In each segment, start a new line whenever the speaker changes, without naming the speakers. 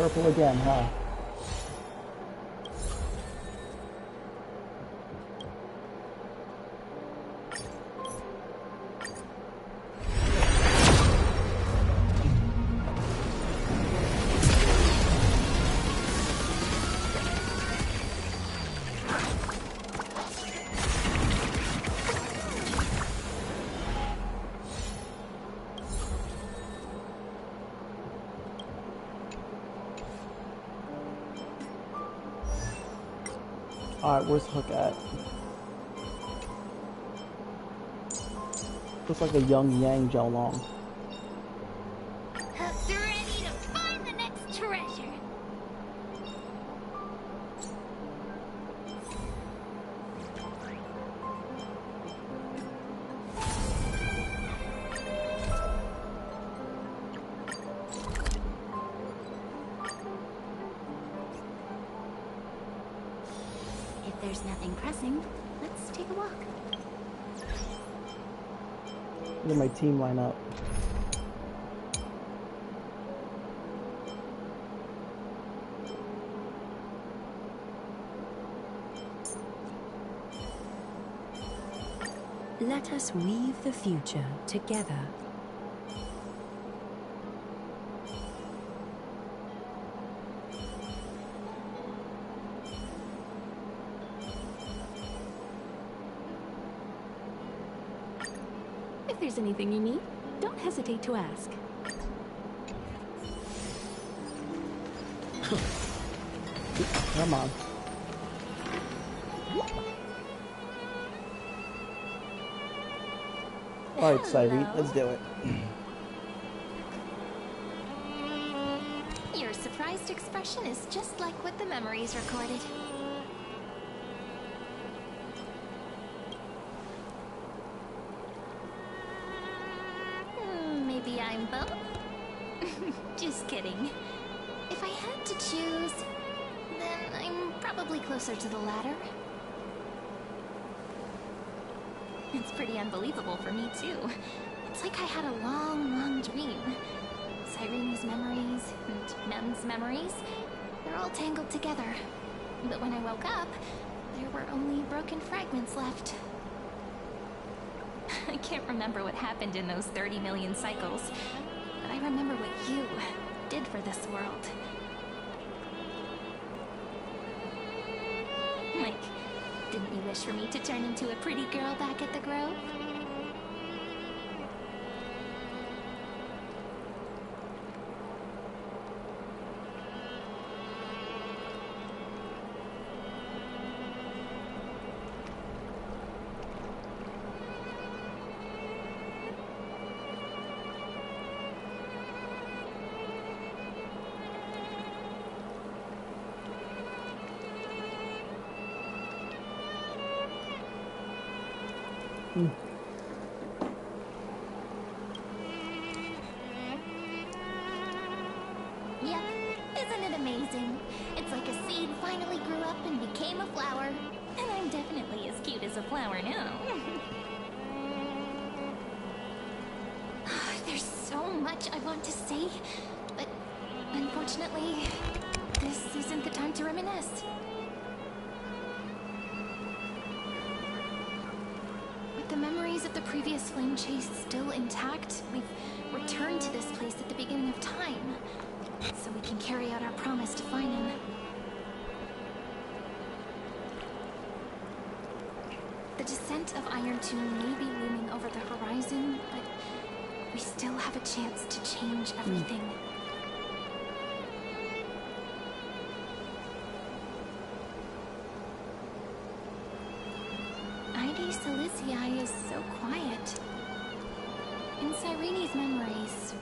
Purple again, huh? Alright, where's Hook at? Looks like a young Yang Jiaolong.
Hook's ready to find the next treasure. If there's nothing pressing, let's take a walk.
Look at my team line up.
Let us weave the future together. If there's anything you need, don't hesitate to ask.
Come on. Alright, Cyrene, let's do it.
Your surprised expression is just like what the memories recorded. Maybe I'm both? Just kidding. If I had to choose, then I'm probably closer to the latter. It's pretty unbelievable for me, too. It's like I had a long, long dream. Cyrene's memories and Mem's memories, they're all tangled together. But when I woke up, there were only broken fragments left. I can't remember what happened in those 30 million cycles, but I remember what you did for this world. Like, didn't you wish for me to turn into a pretty girl back at the Grove? Yep, isn't it amazing? It's like a seed finally grew up and became a flower. And I'm definitely as cute as a flower now. There's so much I want to say, but unfortunately, this isn't the time to reminisce. With the memories of the previous flame chase still intact, we've returned to this place at the beginning of time, so we can carry out our promise to find him. The descent of Iron Tomb may be looming over the horizon, but we still have a chance to change everything. Ide Silicii is so quiet. In Cyrene's memories,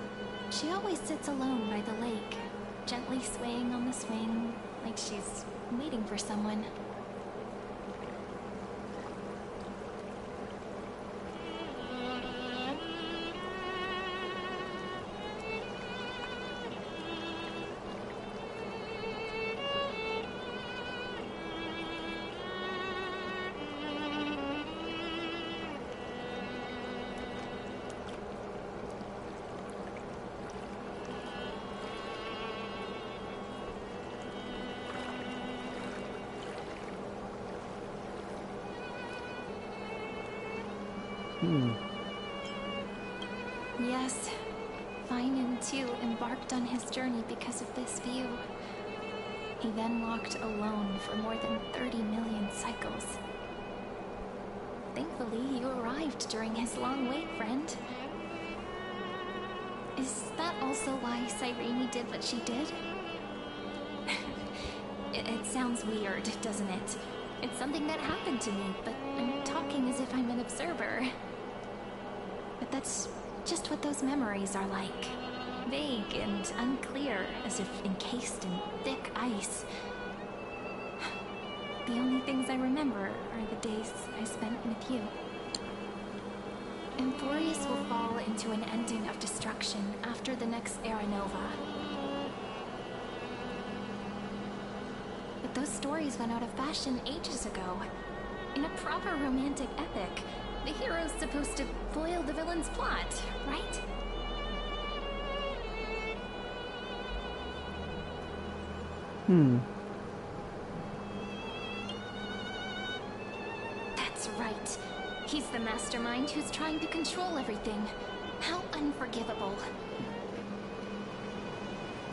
she always sits alone by the lake, gently swaying on the swing, like she's waiting for someone. Yes, Finan too embarked on his journey because of this view. He then walked alone for more than 30 million cycles. Thankfully, you arrived during his long wait, friend. Is that also why Cyrene did what she did? It sounds weird, doesn't it? It's something that happened to me, but I'm talking as if I'm an observer. But that's just what those memories are like. Vague and unclear, as if encased in thick ice. The only things I remember are the days I spent with you. Emporius will fall into an ending of destruction after the next Era Nova. But those stories went out of fashion ages ago. In a proper romantic epic, the hero's supposed to foil the villain's plot, right? That's right. He's the mastermind who's trying to control everything. How unforgivable.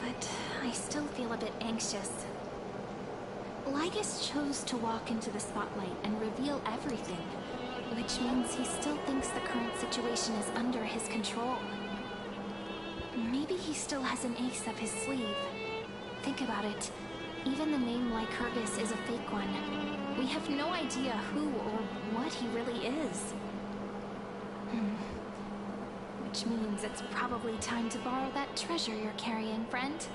But I still feel a bit anxious. Lygus chose to walk into the spotlight and reveal everything, which means he still thinks the current situation is under his control. Maybe he still has an ace up his sleeve. Think about it. Even the name Lycurgus is a fake one. We have no idea who or what he really is. Which means it's probably time to borrow that treasure you're carrying, friend.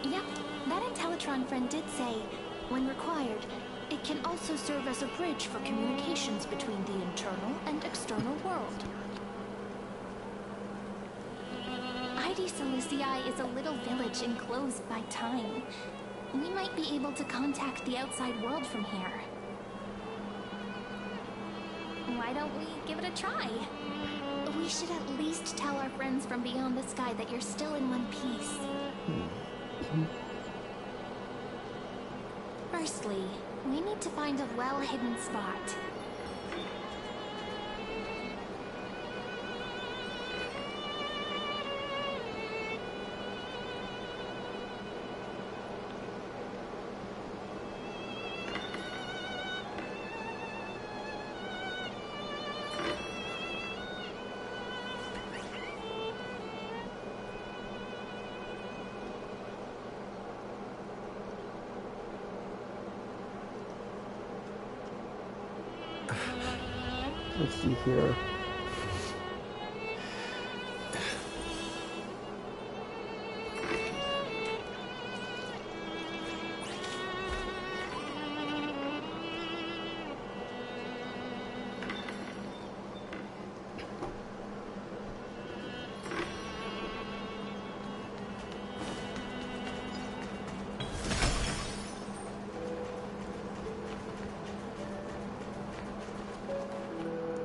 Yep, that Intellitron friend did say, when required, it can also serve as a bridge for communications between the internal and external world. ID Silicii is a little village enclosed by time. We might be able to contact the outside world from here. Why don't we give it a try? We should at least tell our friends from beyond the sky that you're still in one piece. Firstly, we need to find a well-hidden spot.
Let's see here.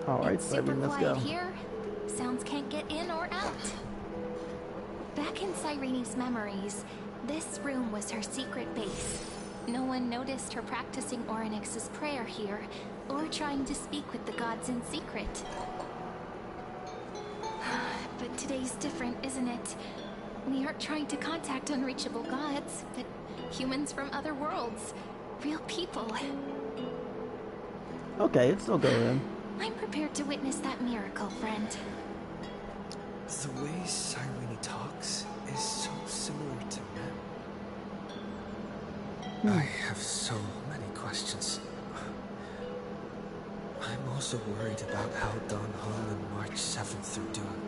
Alright,
It's super
let's
quiet
go.
here. Sounds can't get in or out. Back in Cyrene's memories, this room was her secret base. No one noticed her practicing Orynyx's prayer here, or trying to speak with the gods in secret. But today's different, isn't it? We aren't trying to contact unreachable gods, but humans from other worlds. Real people.
Okay, it's still going in.
I'm prepared to witness that miracle, friend.
The way Cyrene talks is so similar to Mem. I have so many questions. I'm also worried about how Don Hong and March 7th are doing.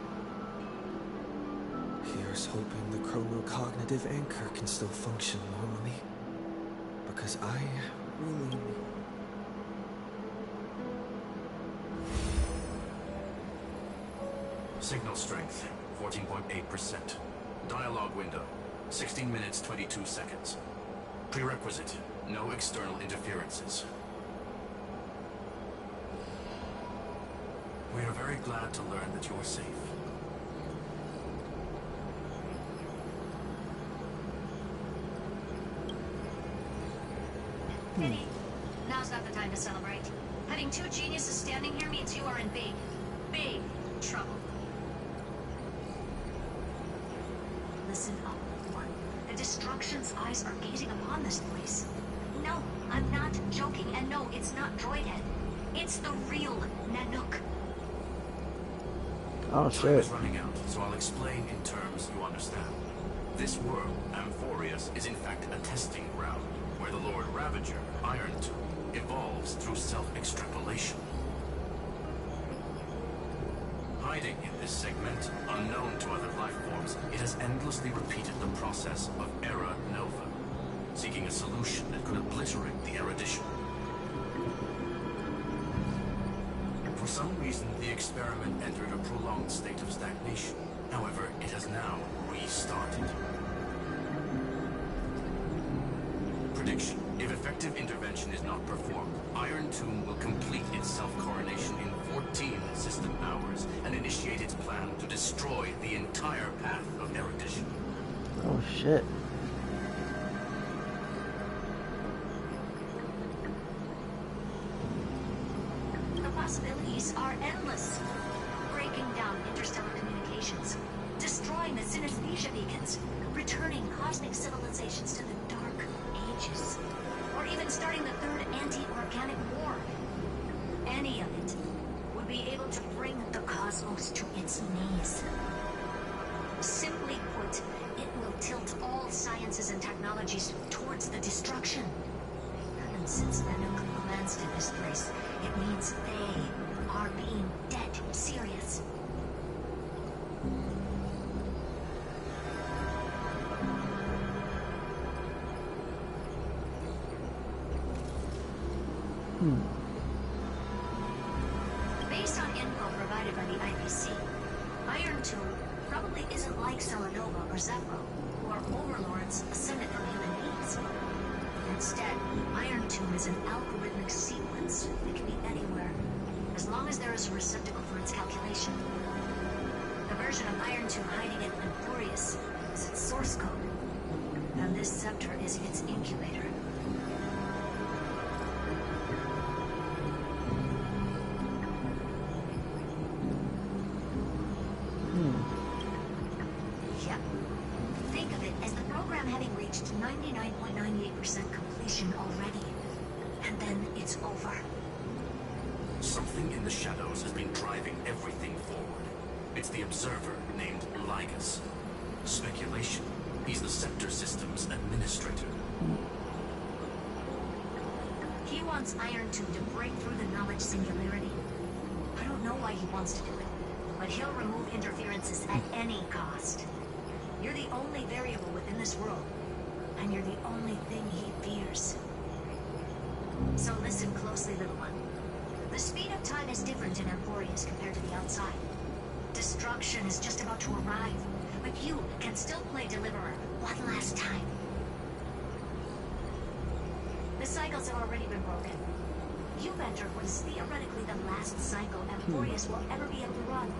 Here's hoping the chronocognitive anchor can still function normally. Because I really...
Signal strength, 14.8%. Dialogue window, 16 minutes 22 seconds. Prerequisite, no external interferences. We are very glad to learn that you are safe.
Pity. Now's not the time to celebrate. Having two geniuses standing here means you are in big trouble. Listen up, one. The Destruction's eyes are gazing upon this place. No, I'm not joking, and no, it's not Droidhead. It's the real Nanook.
Oh
Time
shit.
is running out, so I'll explain in terms you understand. This world, Amphorius, is in fact a testing ground, where the Lord Ravager, Iron Tomb, evolves through self-extrapolation. Hiding in this segment, unknown to other life forms, it has endlessly repeated the process of Era Nova, seeking a solution that could obliterate the erudition. For some reason, the experiment entered a prolonged state of stagnation. However, it has now restarted. Prediction. If effective intervention is not performed, Iron Tomb will complete its self-coronation in 14 system hours and initiate its plan to destroy the entire path of erudition.
Oh shit.
The possibilities are endless. Breaking down interstellar communications, destroying the synesthesia beacons, returning cosmic civilizations to the Dark Ages, or even starting the third anti-organic war. Any of it would be able to bring the cosmos to its knees. Simply put, it will tilt all sciences and technologies towards the destruction. And since Nanook glanced at this place, it means they are being dead serious. Based on info provided by the IPC, Iron Tomb probably isn't like Selenova or Zephyro, who are overlords ascended from human beings. Instead, Iron Tomb is an algorithmic sequence that can be anywhere, as long as there is a receptacle for its calculation. The version of Iron Tomb hiding in Amphorius is its source code, and this scepter is its incubator. Yep. Think of it as the program having reached 99.98% completion already. And then it's over.
Something in the shadows has been driving everything forward. It's the observer named Lygus. Speculation. He's the Scepter System's administrator.
He wants Iron Tomb to break through the knowledge singularity. I don't know why he wants to do it, but he'll remove interferences at any cost. You're the only variable within this world, and you're the only thing he fears. So listen closely, little one. The speed of time is different in Amphorius compared to the outside. Destruction is just about to arrive, but you can still play Deliverer one last time. The cycles have already been broken. You've entered what is theoretically the last cycle Amphorius will ever be able to run.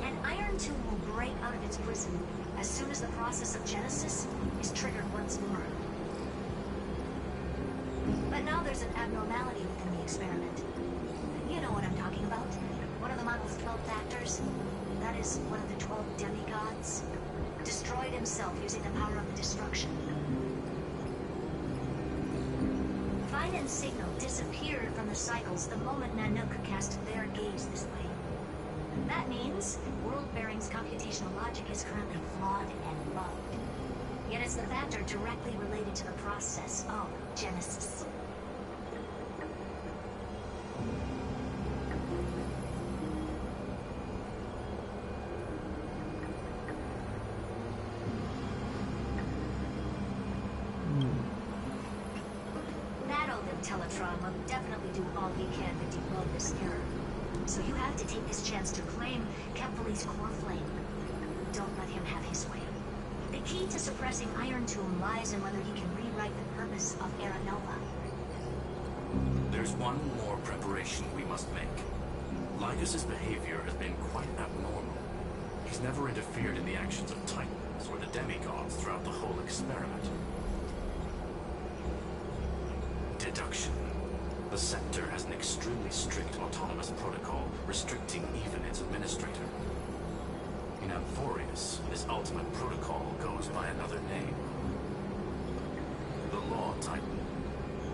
And Iron Tomb will break out of its prison as soon as the process of Genesis is triggered once more. But now there's an abnormality within the experiment. You know what I'm talking about. One of the model's 12 factors. That is, one of the 12 demigods. Destroyed himself using the power of the destruction. Fine and Signal disappeared from the cycles the moment Nanook cast their gaze this way. That means World Bearing's computational logic is currently flawed and bugged. Yet it's the factor directly related to the process of Genesis. That old Teletron will definitely do all he can to debug this error. So you have to take this chance to claim Kepfali's core flame. Don't let him have his way. The key to suppressing Iron Tomb lies in whether he can rewrite the purpose of Era Nova.
There's one more preparation we must make. Lygus' behavior has been quite abnormal. He's never interfered in the actions of Titans or the demigods throughout the whole experiment. Deduction. The Sector has an extremely strict autonomous protocol restricting even its administrator. In Amphorius, this ultimate protocol goes by another name. The Law Titan.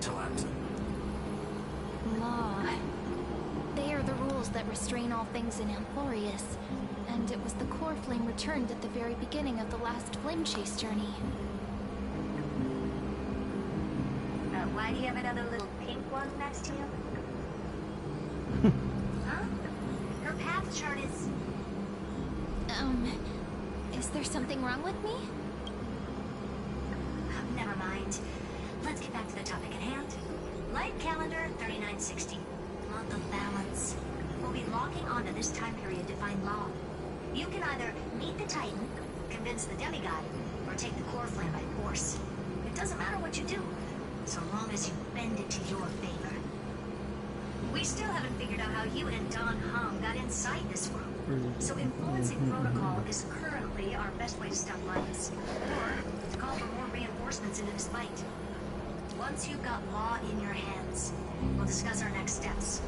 Talanta.
Law. They are the rules that restrain all things in Amphorius. And it was the core flame returned at the very beginning of the last flame chase journey.
Why do you have another little pink one next to you? Huh? Her path chart is...
Is there something wrong with me?
Never mind. Let's get back to the topic at hand. Light calendar 3960. Month of balance. We'll be locking onto this time period to find Law. You can either meet the Titan, convince the demigod, or take the core flame by force. It doesn't matter what you do, so long as you bend it to your favor. We still haven't figured out how you and Don Hong got inside this world. So influencing protocol is currently our best way to stop Lygus, or to call for more reinforcements into this fight. Once you've got Law in your hands, we'll discuss our next steps.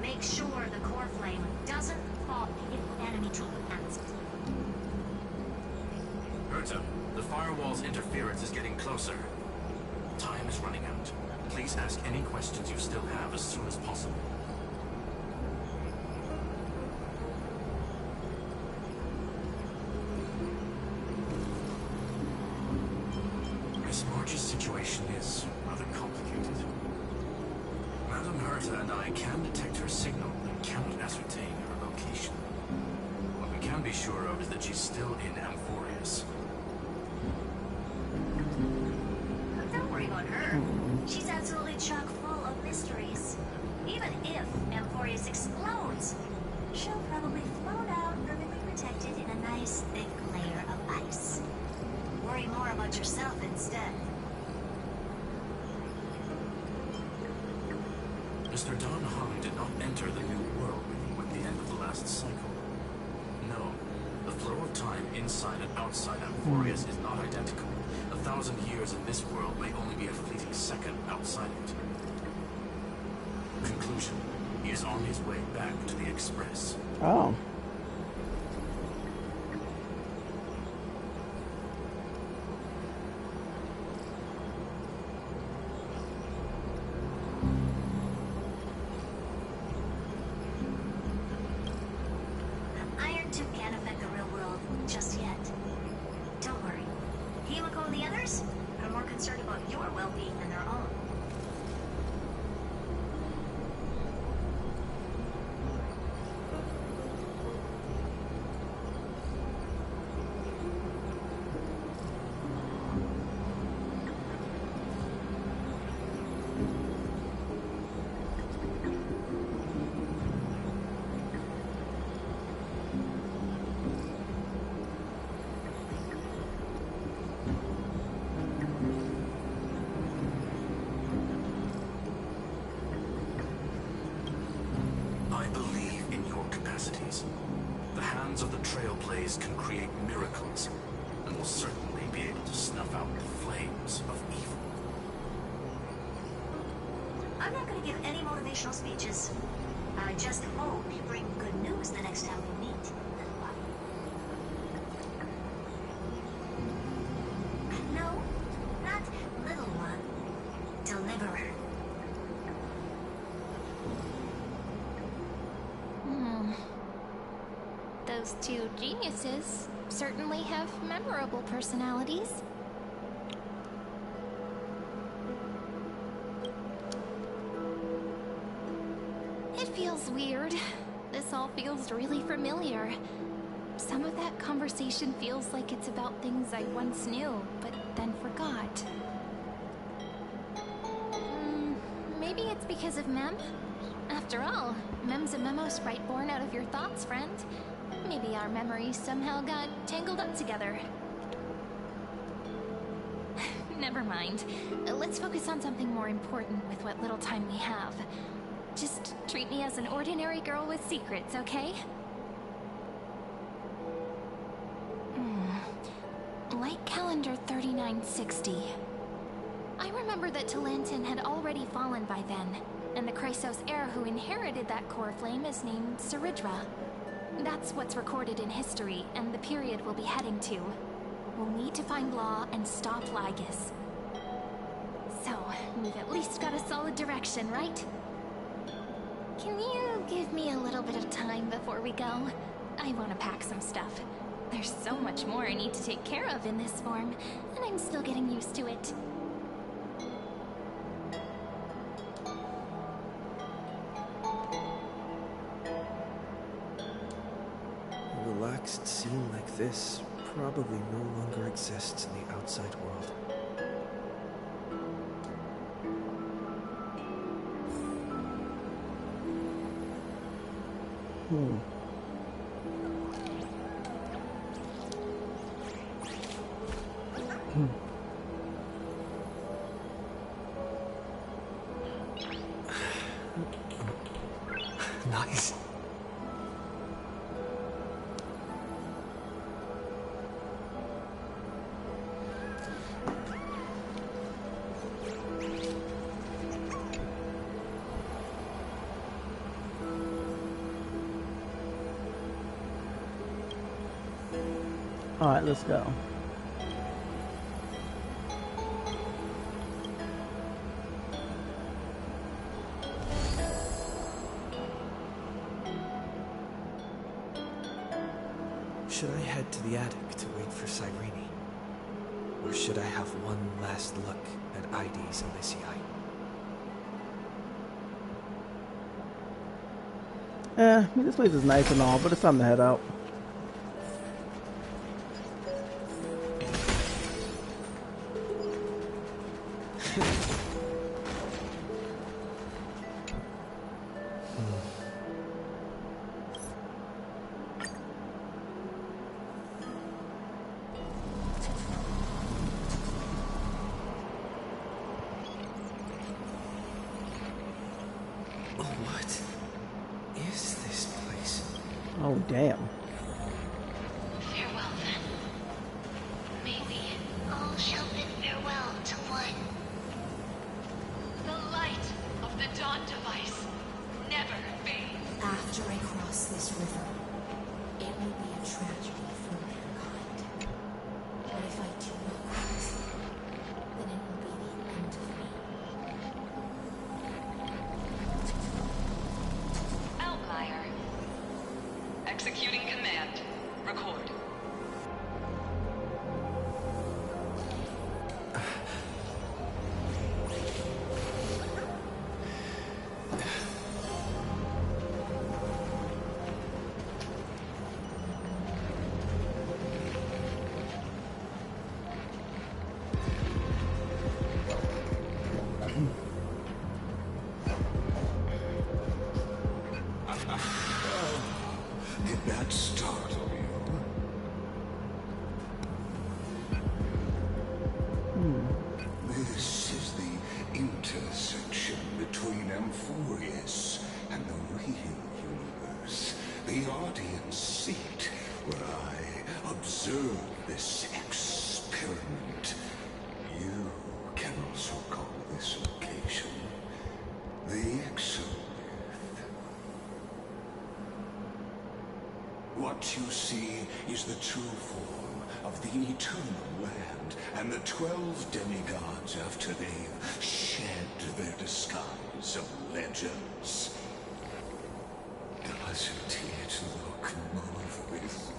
Make sure the core flame doesn't fall if enemy troop plants it.
Herta, the firewall's interference is getting closer. Time is running out. Please ask any questions you still have as soon as possible. Miss March's situation is rather complicated. Madame Herta and I can detect her signal and cannot ascertain her location. What we can be sure of is that she's still in Amphorius.
Don't worry about her. She's absolutely chock full of mysteries. Even if Amphorius explodes, she'll probably float out perfectly protected in a nice thick layer of ice. Worry more about yourself instead.
Mr. Don Hung did not enter the new world with the end of the last cycle. No, the flow of time inside and outside Amphorius is not identical. 1,000 years in this world may only be a fleeting second outside it. Conclusion. He is on his way back to the Express.
Oh.
Iron Tube can't affect the real world just yet. Don't worry. Himiko and the others are more concerned about your well-being than their own.
I believe in your capacities. The hands of the Trailblaze can create miracles, and will certainly be able to snuff out the flames of evil.
I'm not going to give any motivational speeches. I just hope you bring good news the next time we meet, little one. No, not little one. Deliverer.
Those two geniuses certainly have memorable personalities. It feels weird. This all feels really familiar. Some of that conversation feels like it's about things I once knew, but then forgot. Maybe it's because of Mem? After all, mems and memos right born out of your thoughts, friend. Maybe our memories somehow got tangled up together. Never mind. Let's focus on something more important with what little time we have. Just treat me as an ordinary girl with secrets, okay? Light calendar 3960. I remember that Talantin had already fallen by then, and the Chrysos heir who inherited that core flame is named Saridra. That's what's recorded in history, and the period we'll be heading to. We'll need to find Law and stop Lygus. So, we've at least got a solid direction, right? Can you give me a little bit of time before we go? I want to pack some stuff. There's so much more I need to take care of in this form, and I'm still getting used to it.
A relaxed scene like this probably no longer exists in the outside world. Nice.
Alright, let's go.
Should I head to the attic to wait for Cyrene? Or should I have one last look at ID's Elysiae?
This place is nice and all, but it's time to head out.
What is this place?
Oh, damn.
Farewell, then. Maybe all shall bid farewell to one. The light of the dawn device never fades.
After I cross this river, it will be a tragedy for mankind. But if I do not cross it, then it will be the end of me.
Outlier. Executing command. Record.
Did that startle you? This is the intersection between Amphorius and the real universe. The audience seat where I observe this experiment. You can also call this location the Exolith. What you see is the true form of the eternal land and the 12 demigods after they've shed their disguise of legends. Doesn't it look marvelous?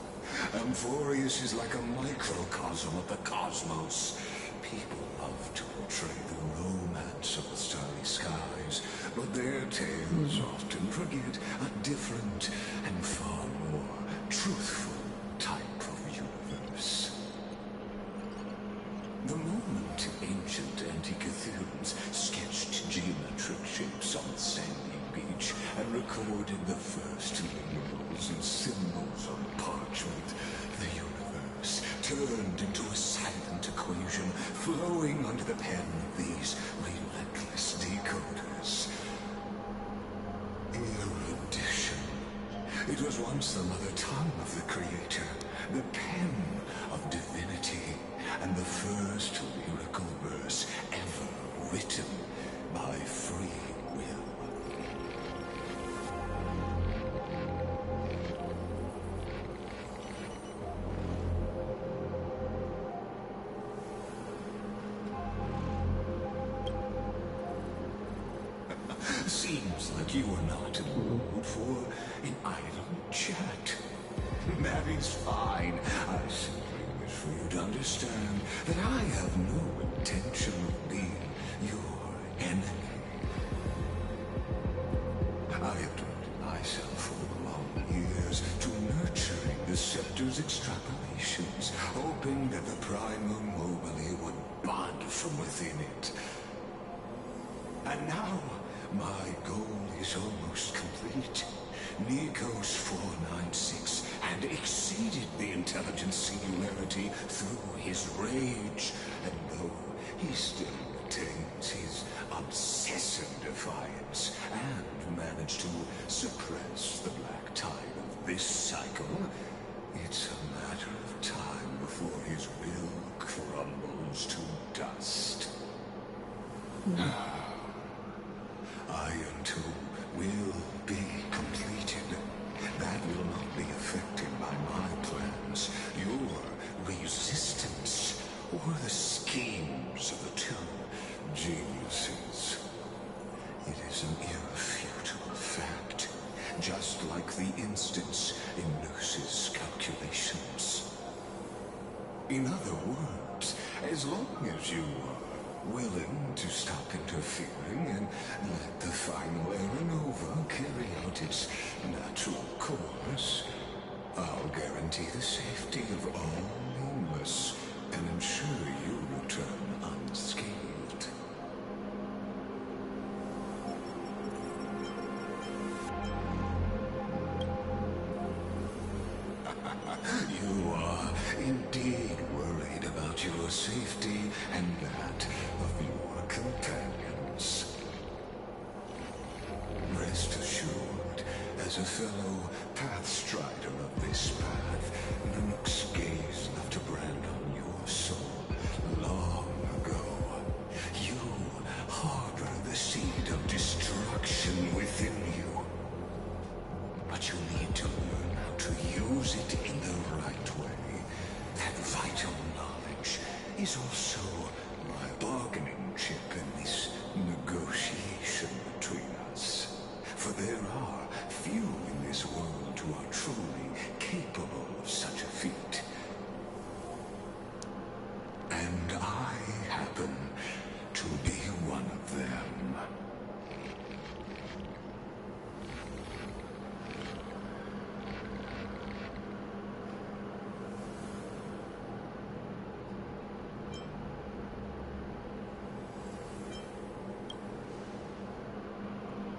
Amphorius is like a microcosm of the cosmos. People love to portray the romance of the starry skies, but their tales often forget a different and far more truthful type of universe. The moment ancient Antikytherians sketched geometric shapes on the sandy beach under the pen of these relentless decoders. Erudition. It was once the mother tongue of the Creator, the pen of divinity, and the first lyrical verse ever written by free will. Seems like you are not in the mood for an idle chat. That is fine. I simply wish for you to understand that I have no intention of being your enemy. I have devoted myself over long years to nurturing the scepter's extrapolations, hoping that the primal mobile would bud from within it. And now, my goal is almost complete. Nikos 496 had exceeded the intelligence singularity through his rage, and though he still retains his obsessive defiance and managed to suppress the black tide of this cycle, it's a matter of time before his will crumbles to dust. Iron Tomb will be completed. That will not be affected by my plans, your resistance, or the schemes of the two geniuses. It is an irrefutable fact, just like the instance in Noos's calculations. In other words, as long as you are willing to stop interfering and let the final Era Nova carry out its natural course, I'll guarantee the safety of all nameless and ensure you return unscathed. You are indeed worried about your safety and that of your companions. Rest assured, as a fellow pathstrider of this path, Nook's gaze left a brand on your soul long ago. You harbor the seed of destruction within you. But you need to learn how to use it in the right way. That vital knowledge is also my bargaining chip in this negotiation between us. For there are few in this world who are truly capable of such a feat. And I happen to be one of them.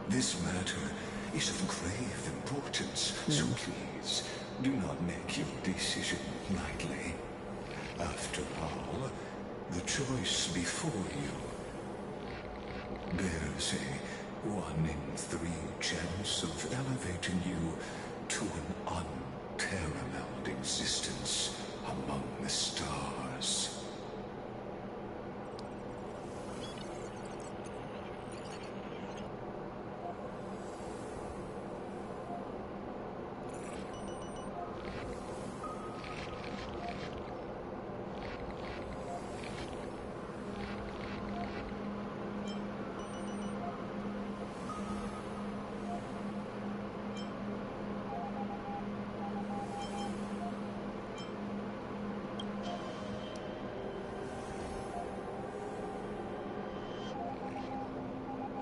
This matter is of grave importance, so please do not make your decision lightly. After all, the choice before you bears a 1 in 3 chance of elevating you to an unparalleled existence among the stars.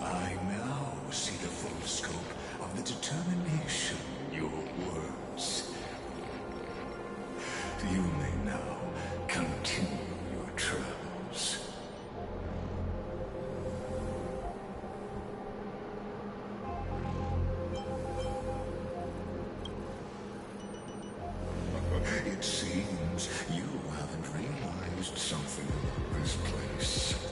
I now see the full scope of the determination in your words. You may now continue your travels. It seems you haven't realized something about this place.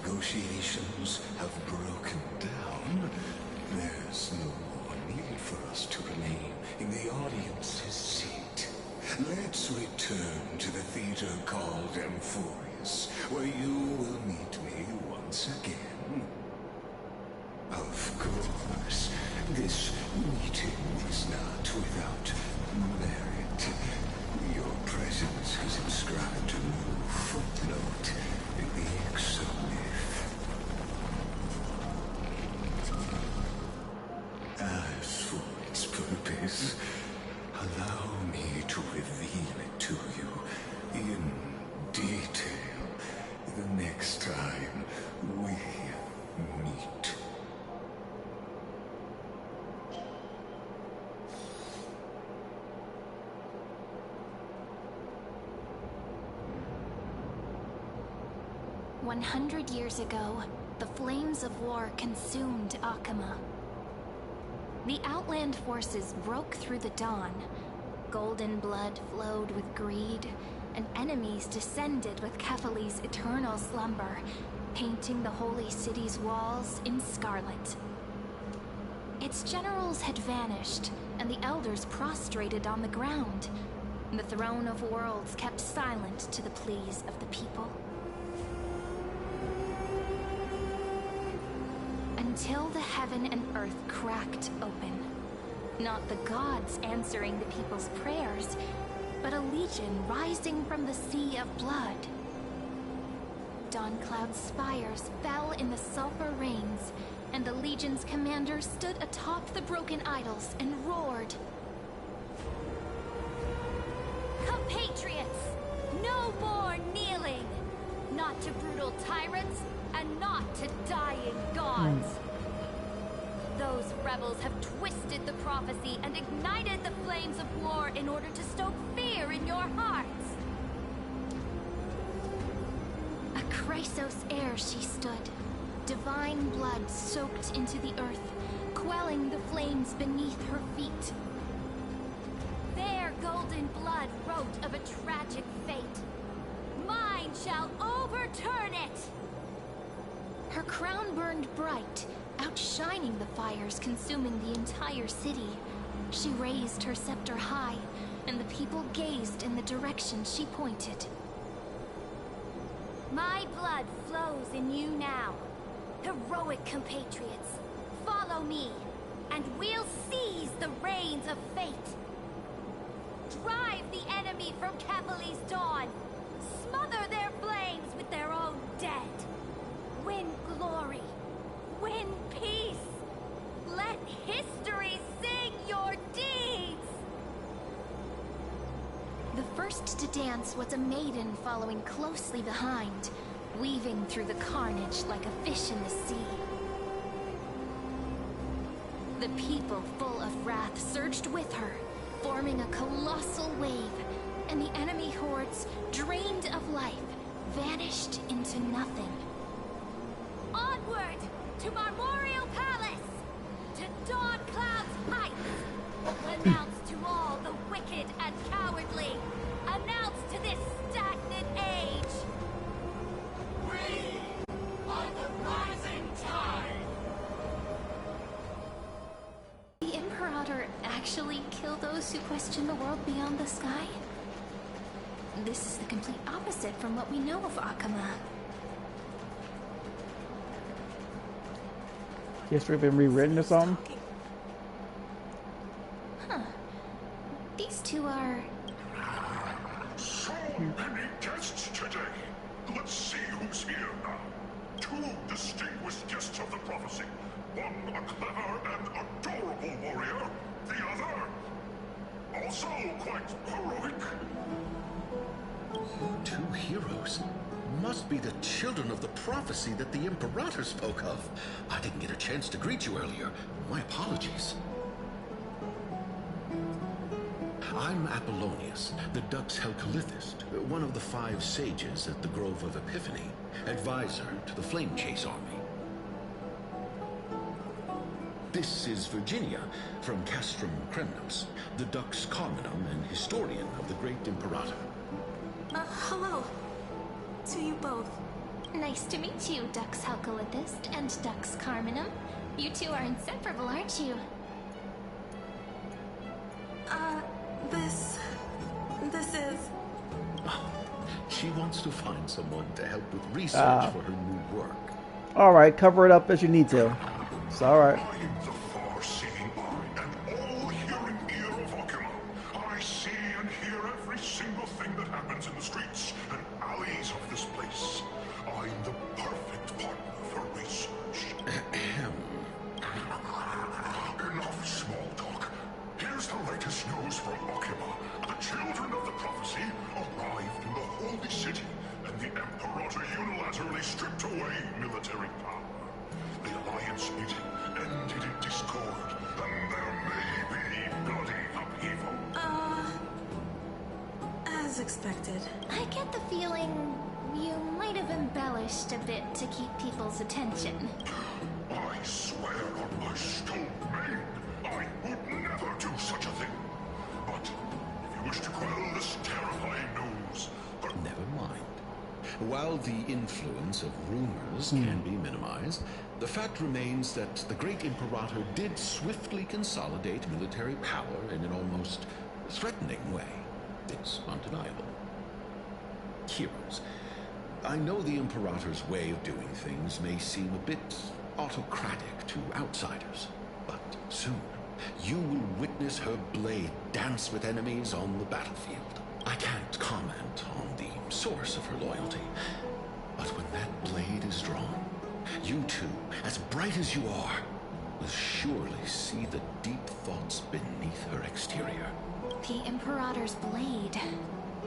negotiations have broken down, there's no more need for us to remain in the audience's seat. Let's return to the theater called Amphorius, where you will meet me once again. Of course, this meeting is not without merit. Your presence has inscribed a new footnote in the exomyth. As for its purpose, allow me to reveal it to you in detail the next time we meet.
"100 years ago, the flames of war consumed Akama. The Outland forces broke through the dawn. Golden blood flowed with greed, and enemies descended with Kefali's eternal slumber, painting the holy city's walls in scarlet. Its generals had vanished, and the elders prostrated on the ground. The throne of worlds kept silent to the pleas of the people. Until the heaven and earth cracked open. Not the gods answering the people's prayers, but a legion rising from the sea of blood. Dawncloud's spires fell in the sulfur rains, and the legion's commander stood atop the broken idols and roared. "Compatriots, no more kneeling! Not to brutal tyrants, and not to dying gods! Those rebels have twisted the prophecy and ignited the flames of war in order to stoke fear in your hearts." A Chrysos heir she stood, divine blood soaked into the earth, quelling the flames beneath her feet. Their golden blood wrote of a tragic fate. Mine shall overturn it! Her crown burned bright, outshining the fires consuming the entire city. She raised her scepter high, and the people gazed in the direction she pointed. "My blood flows in you now. Heroic compatriots, follow me, and we'll seize the reins of fate. Drive the enemy from Kefali's dawn. Smother their flames with their own dead. Win glory. Win peace! Let history sing your deeds!" The first to dance was a maiden following closely behind, weaving through the carnage like a fish in the sea. The people, full of wrath, surged with her, forming a colossal wave, and the enemy hordes, drained of life, vanished into nothing. Onward! To Marmorial Palace! To Dawncloud's heights! Announce to all the wicked and cowardly! Announce to this stagnant age! We are the rising tide! The Imperator actually kill those who question the world beyond the sky? This is the complete opposite from what we know of Akama.
History been rewritten or something?
Huh. These two are...
So many guests today. Let's see who's here now. Two distinguished guests of the prophecy. One a clever and adorable warrior. The other, also quite heroic.
Two heroes. Must be the children of the prophecy that the Imperator spoke of. I didn't get a chance to greet you earlier. My apologies. I'm Apollonius, the Dux Helcalithist, one of the 5 sages at the Grove of Epiphany, advisor to the Flame Chase Army. This is Virginia from Castrum Cremnos, the Dux Carminum and historian of the great Imperator.
Hello. To you both.
Nice to meet you, Dux Helcolithist and Dux Carminum. You two are inseparable, aren't you?
This is...
She wants to find someone to help with research for her new work.
Alright, cover it up as you need to. It's alright.
I am the far-seeing eye and all-hearing ear of Akuma. I see and hear every single thing that happens in the streets and alleys of this place. I'm the perfect partner for research. Enough small talk. Here's the latest news from Akuma. The children of the prophecy arrived in the Holy City, and the Imperator unilaterally stripped away military power. The Alliance meeting ended in discord, and there may be bloody upheaval.
As expected.
I get the feeling you might have embellished a bit to keep people's attention.
I swear on my stone maid, I would never do such a thing. But if you wish to quell this terrifying news...
Never mind. While the influence of rumors can be minimized, the fact remains that the great Imperator did swiftly consolidate military power in an almost threatening way. It's undeniable. Heroes, I know the Imperator's way of doing things may seem a bit autocratic to outsiders, but soon you will witness her blade dance with enemies on the battlefield. I can't comment on the source of her loyalty, but when that blade is drawn, you two, as bright as you are, will surely see the deep thoughts beneath her exterior.
The Imperator's blade.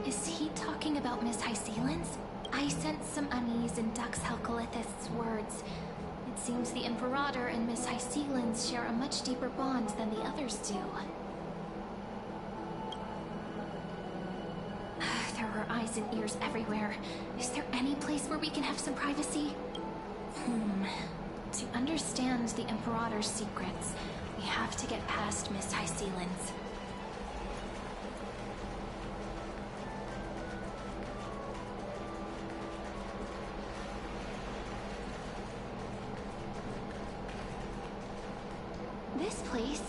Is he talking about Miss Hysealin's? I sense some unease in Dux Helcolithist's words. It seems the Imperator and Miss Hysealin's share a much deeper bond than the others do. There are eyes and ears everywhere. Is there any place where we can have some privacy? To understand the Imperator's secrets, we have to get past Miss Hysealin's. This place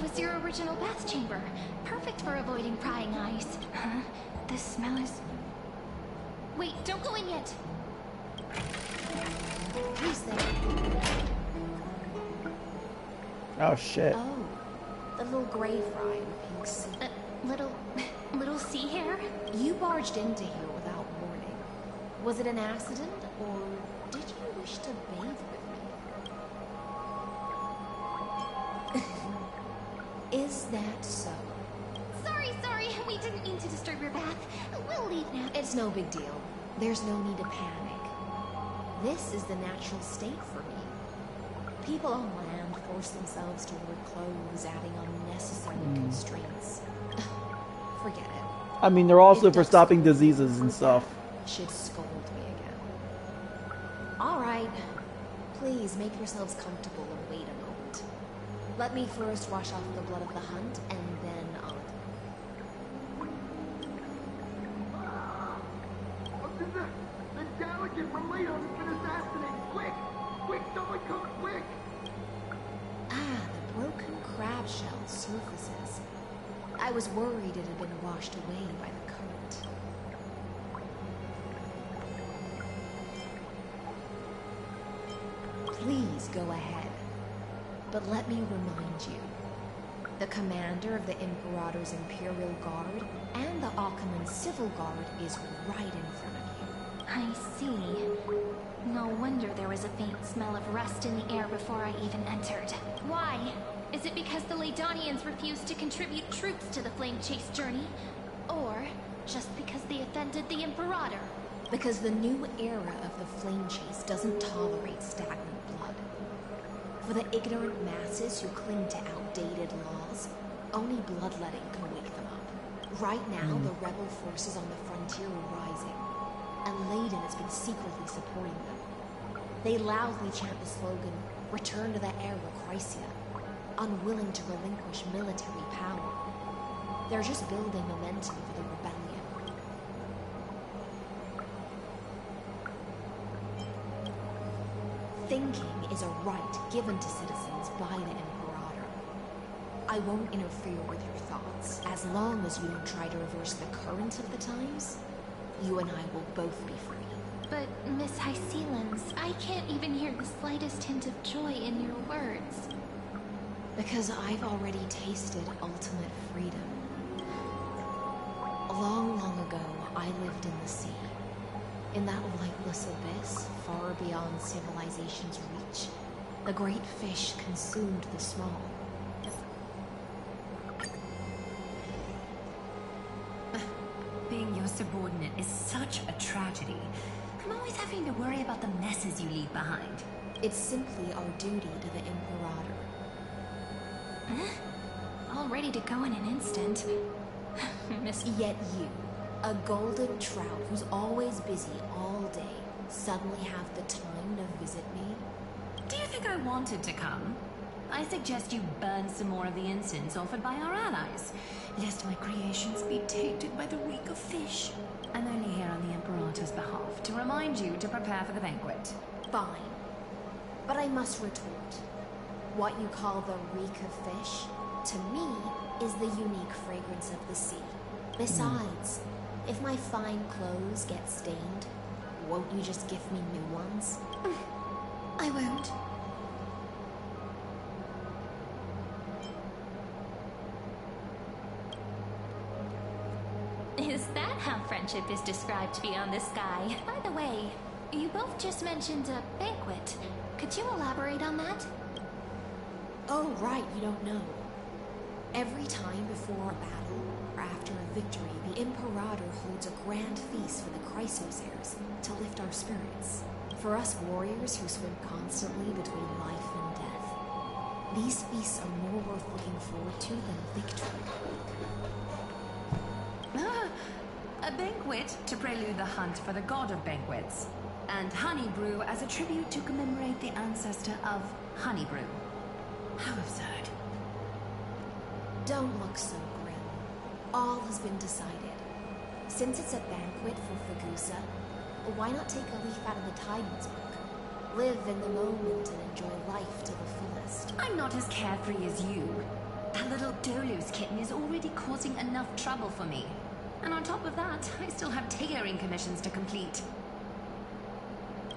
was your original bath chamber. Perfect for avoiding prying eyes. Huh? This smell is... Wait, don't go in yet. Who's there?
Oh shit.
Oh, the little gray fry in a pink suit.
Little sea hair?
You barged into here without warning. Was it an accident, or did you wish to bathe with me? Is that so?
Sorry. We didn't mean to disturb your bath. We'll leave now.
It's no big deal. There's no need to panic. This is the natural state for me. People on land force themselves to wear clothes, adding unnecessary constraints. Forget it.
I mean, they're also
If
for
Dux
stopping diseases and stuff.
Should scold me again. All right. Please make yourselves comfortable and wait a moment. Let me first wash off the blood of the hunt, and then I'll...
The delegate from Leo has been assassinated! Quick! Quick, someone come quick!
Ah, the broken crab shell surfaces. I was worried it had been washed away by the current. Please go ahead. But let me remind you. The commander of the Imperator's Imperial Guard and the Achaemen's Civil Guard is right in front of you.
I see. No wonder there was a faint smell of rust in the air before I even entered. Why? Is it because the Laydonians refused to contribute troops to the Flame Chase journey? Or just because they offended the Imperator?
Because the new era of the Flame Chase doesn't tolerate stagnant blood. For the ignorant masses who cling to outdated laws, only bloodletting can wake them up. Right now, the rebel forces on the frontier are rising, and Layden has been secretly supporting them. They loudly chant the slogan, "Return to the era Chrysia," unwilling to relinquish military power. They're just building momentum for the rebellion. Thinking is a right given to citizens by the Imperator. I won't interfere with your thoughts. As long as you don't try to reverse the current of the times, you and I will both be free.
But, Miss Hycelens, I can't even hear the slightest hint of joy in your words.
Because I've already tasted ultimate freedom. Long, long ago, I lived in the sea. In that lightless abyss, far beyond civilization's reach, the great fish consumed the small.
Being your subordinate is such a tragedy. I'm always having to worry about the messes you leave behind.
It's simply our duty to the Imperator.
Huh? All ready to go in an instant. Miss...
Yet you, a golden trout who's always busy all day, suddenly have the time to visit me?
Do you think I wanted to come? I suggest you burn some more of the incense offered by our allies, lest my creations be tainted by the reek of fish. I'm only here on the Imperator's behalf to remind you to prepare for the banquet.
Fine. But I must retort. What you call the reek of fish, to me, is the unique fragrance of the sea. Besides, if my fine clothes get stained, won't you just give me new ones?
I won't. Is that how friendship is described beyond the sky? By the way, you both just mentioned a banquet. Could you elaborate on that?
Oh, right, you don't know. Every time before a battle, or after a victory, the Imperator holds a grand feast for the Chrysos heirs to lift our spirits. For us warriors who swim constantly between life and death, these feasts are more worth looking forward to than victory.
A banquet to prelude the hunt for the god of banquets, and honey brew as a tribute to commemorate the ancestor of honey brew. How absurd.
Don't look so grim. All has been decided. Since it's a banquet for Fagusa, why not take a leaf out of the Titan's book? Live in the moment and enjoy life to the fullest.
I'm not as carefree as you. That little Dolu's kitten is already causing enough trouble for me. And on top of that, I still have tailoring commissions to complete.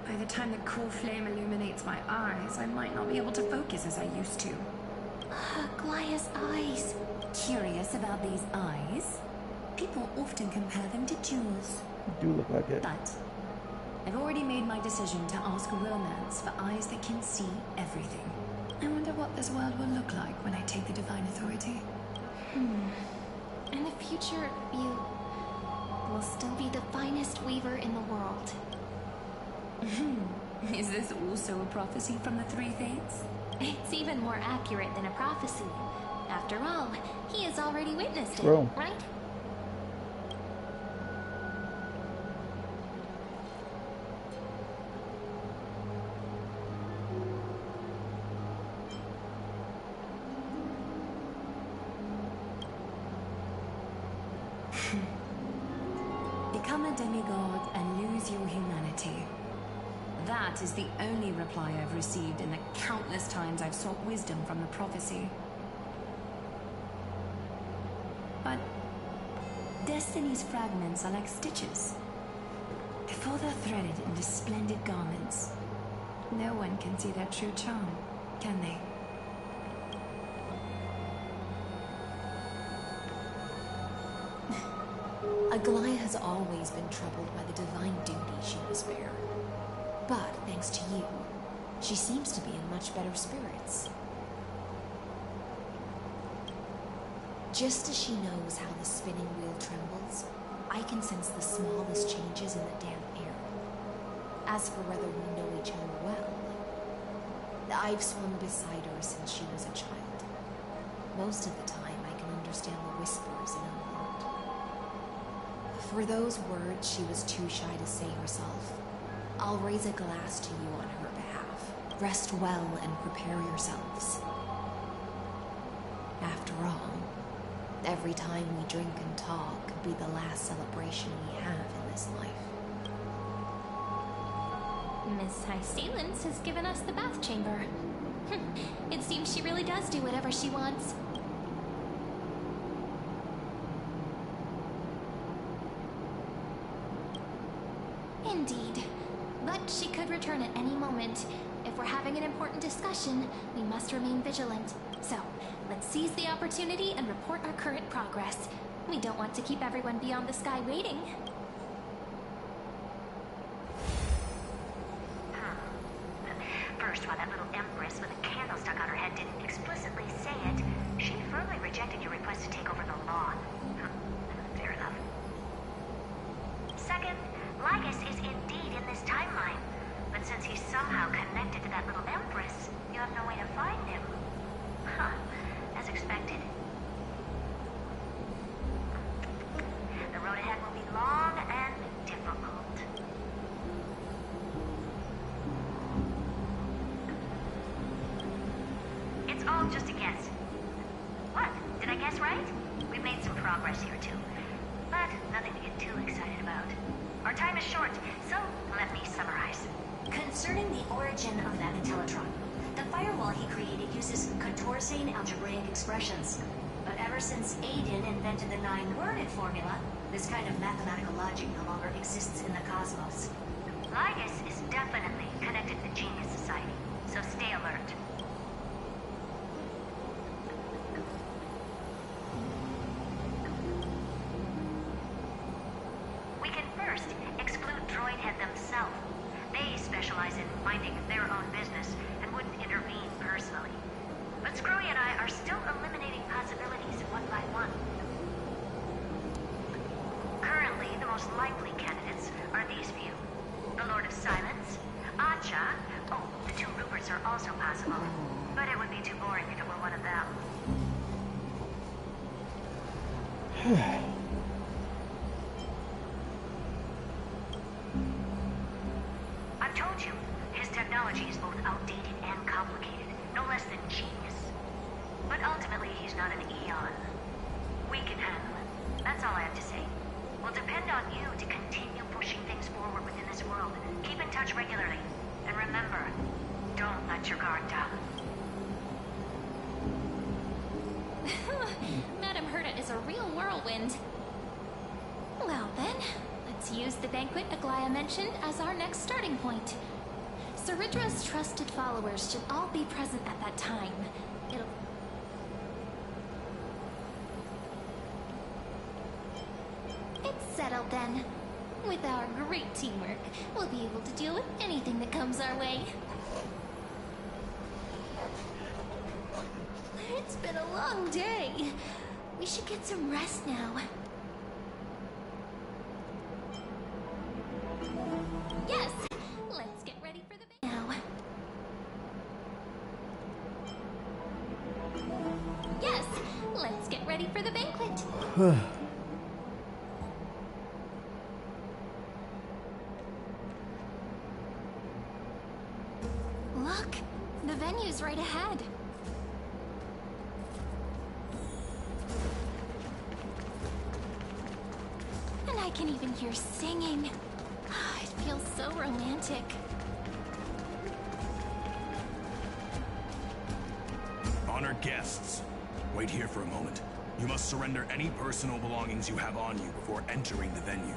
By the time the cool flame illuminates my eyes, I might not be able to focus as I used to.
Glaya's eyes.
Curious about these eyes? People often compare them to jewels.
You do look like it.
But I've already made my decision to ask romance for eyes that can see everything. I wonder what this world will look like when I take the divine authority.
In the future, you will still be the finest weaver in the world.
Is this also a prophecy from the Three Fates?
It's even more accurate than a prophecy. After all, he has already witnessed it,
True.
right?
Become a demigod and lose your humanity. That is the only reply I've received in the countless times I've sought wisdom from the prophecy. But destiny's fragments are like stitches. Before they're threaded into splendid garments, no one can see their true charm, can they?
Aglaya has always been troubled by the divine duty she must bear. But, thanks to you, she seems to be in much better spirits. Just as she knows how the spinning wheel trembles, I can sense the smallest changes in the damp air. As for whether we know each other well, I've swum beside her since she was a child. Most of the time, I can understand the whispers in her heart. For those words she was too shy to say herself, I'll raise a glass to you on her behalf. Rest well and prepare yourselves. After all, every time we drink and talk could be the last celebration we have in this life.
Miss High Salence has given us the bath chamber. It seems she really does do whatever she wants. Indeed. But she could return at any moment. If we're having an important discussion, we must remain vigilant. So, let's seize the opportunity and report our current progress. We don't want to keep everyone beyond the sky waiting.
First, while that little empress with a candle stuck on her head didn't explicitly say it, she firmly rejected your request to take over the law. Fair enough. Second, Lygus is indeed in this timeline. But since he's somehow connected to that little empress, you have no way to find him. As expected. The road ahead will be long and difficult. It's all just a guess. What? Did I guess right? We've made some progress here too. But nothing to get too excited about. Our time is short, so let me summarize. Concerning the origin of that Intellitron, the firewall he created uses Contorsane algebraic expressions. But ever since Aiden invented the 9-worded formula, this kind of mathematical logic no longer exists in the cosmos. Lygus is definitely connected to Genius Society, so stay alert. We can first exclude Droidhead themselves. They specialize in minding their own business and wouldn't intervene personally. But Screwy and I are still eliminating possibilities one by one. Currently, the most likely candidates are these few. The Lord of Silence, Acha, oh, the 2 Ruperts are also possible. But it would be too boring if it were one of them. I've told you, his technology is both outdated and complicated, no less than genius. But ultimately, he's not an Eon. We can handle it. That's all I have to say. We'll depend on you to continue pushing things forward within this world. Keep in touch regularly. And remember, don't let your guard down.
Madame Herta is a real whirlwind. Well then, let's use the banquet Aglaya mentioned as our next starting point. Ceridra's trusted followers should all be present at that time. It's settled then. With our great teamwork, we'll be able to deal with anything that comes our way. It's been a long day. We should get some rest now. Yes! Let's get ready for the now. Yes! Let's get ready for the banquet. Look! The venue's right ahead. And I can even hear singing. It feels so romantic.
Honored guests, wait here for a moment. You must surrender any personal belongings you have on you before entering the venue.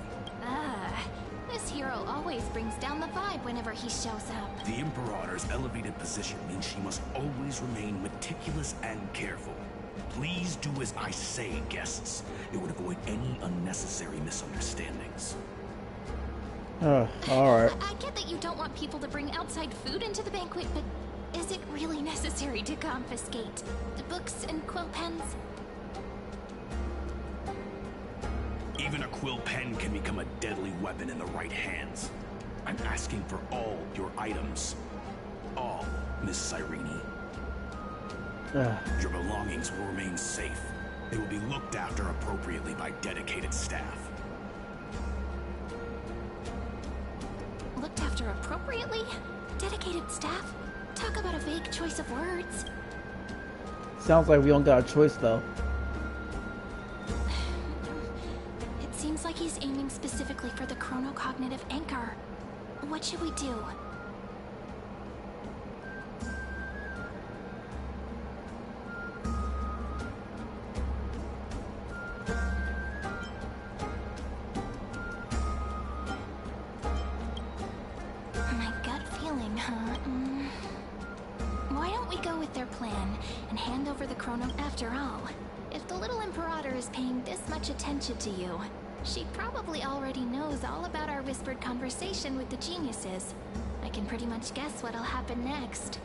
This hero always brings down the vibe whenever he shows up.
The Imperator's elevated position means she must always remain meticulous and careful. Please do as I say, guests. It would avoid any unnecessary misunderstandings.
Alright.
I get that you don't want people to bring outside food into the banquet, but is it really necessary to confiscate the books and quill pens?
Even a quill pen can become a deadly weapon in the right hands. I'm asking for all your items. All, Miss Cyrene. Your belongings will remain safe. They will be looked after appropriately by dedicated staff.
Looked after appropriately? Dedicated staff? Talk about a vague choice of words.
Sounds like we don't got a choice though.
It seems like he's aiming specifically for the chronocognitive anchor. What should we do? feeling, huh? Why don't we go with their plan and hand over the chrono after all? If the little Imperator is paying this much attention to you, she probably already knows all about our whispered conversation with the geniuses. I can pretty much guess what'll happen next.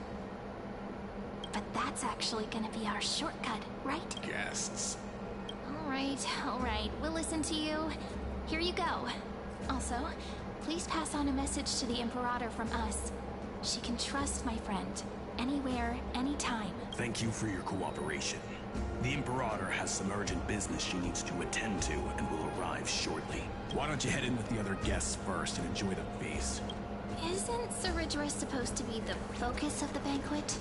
But that's actually gonna be our shortcut, right?
Guests.
Alright, we'll listen to you. Here you go. Also, please pass on a message to the Imperator from us. She can trust my friend. Anywhere, anytime.
Thank you for your cooperation. The Imperator has some urgent business she needs to attend to and will arrive shortly. Why don't you head in with the other guests first and enjoy the feast?
Isn't Saridra supposed to be the focus of the banquet?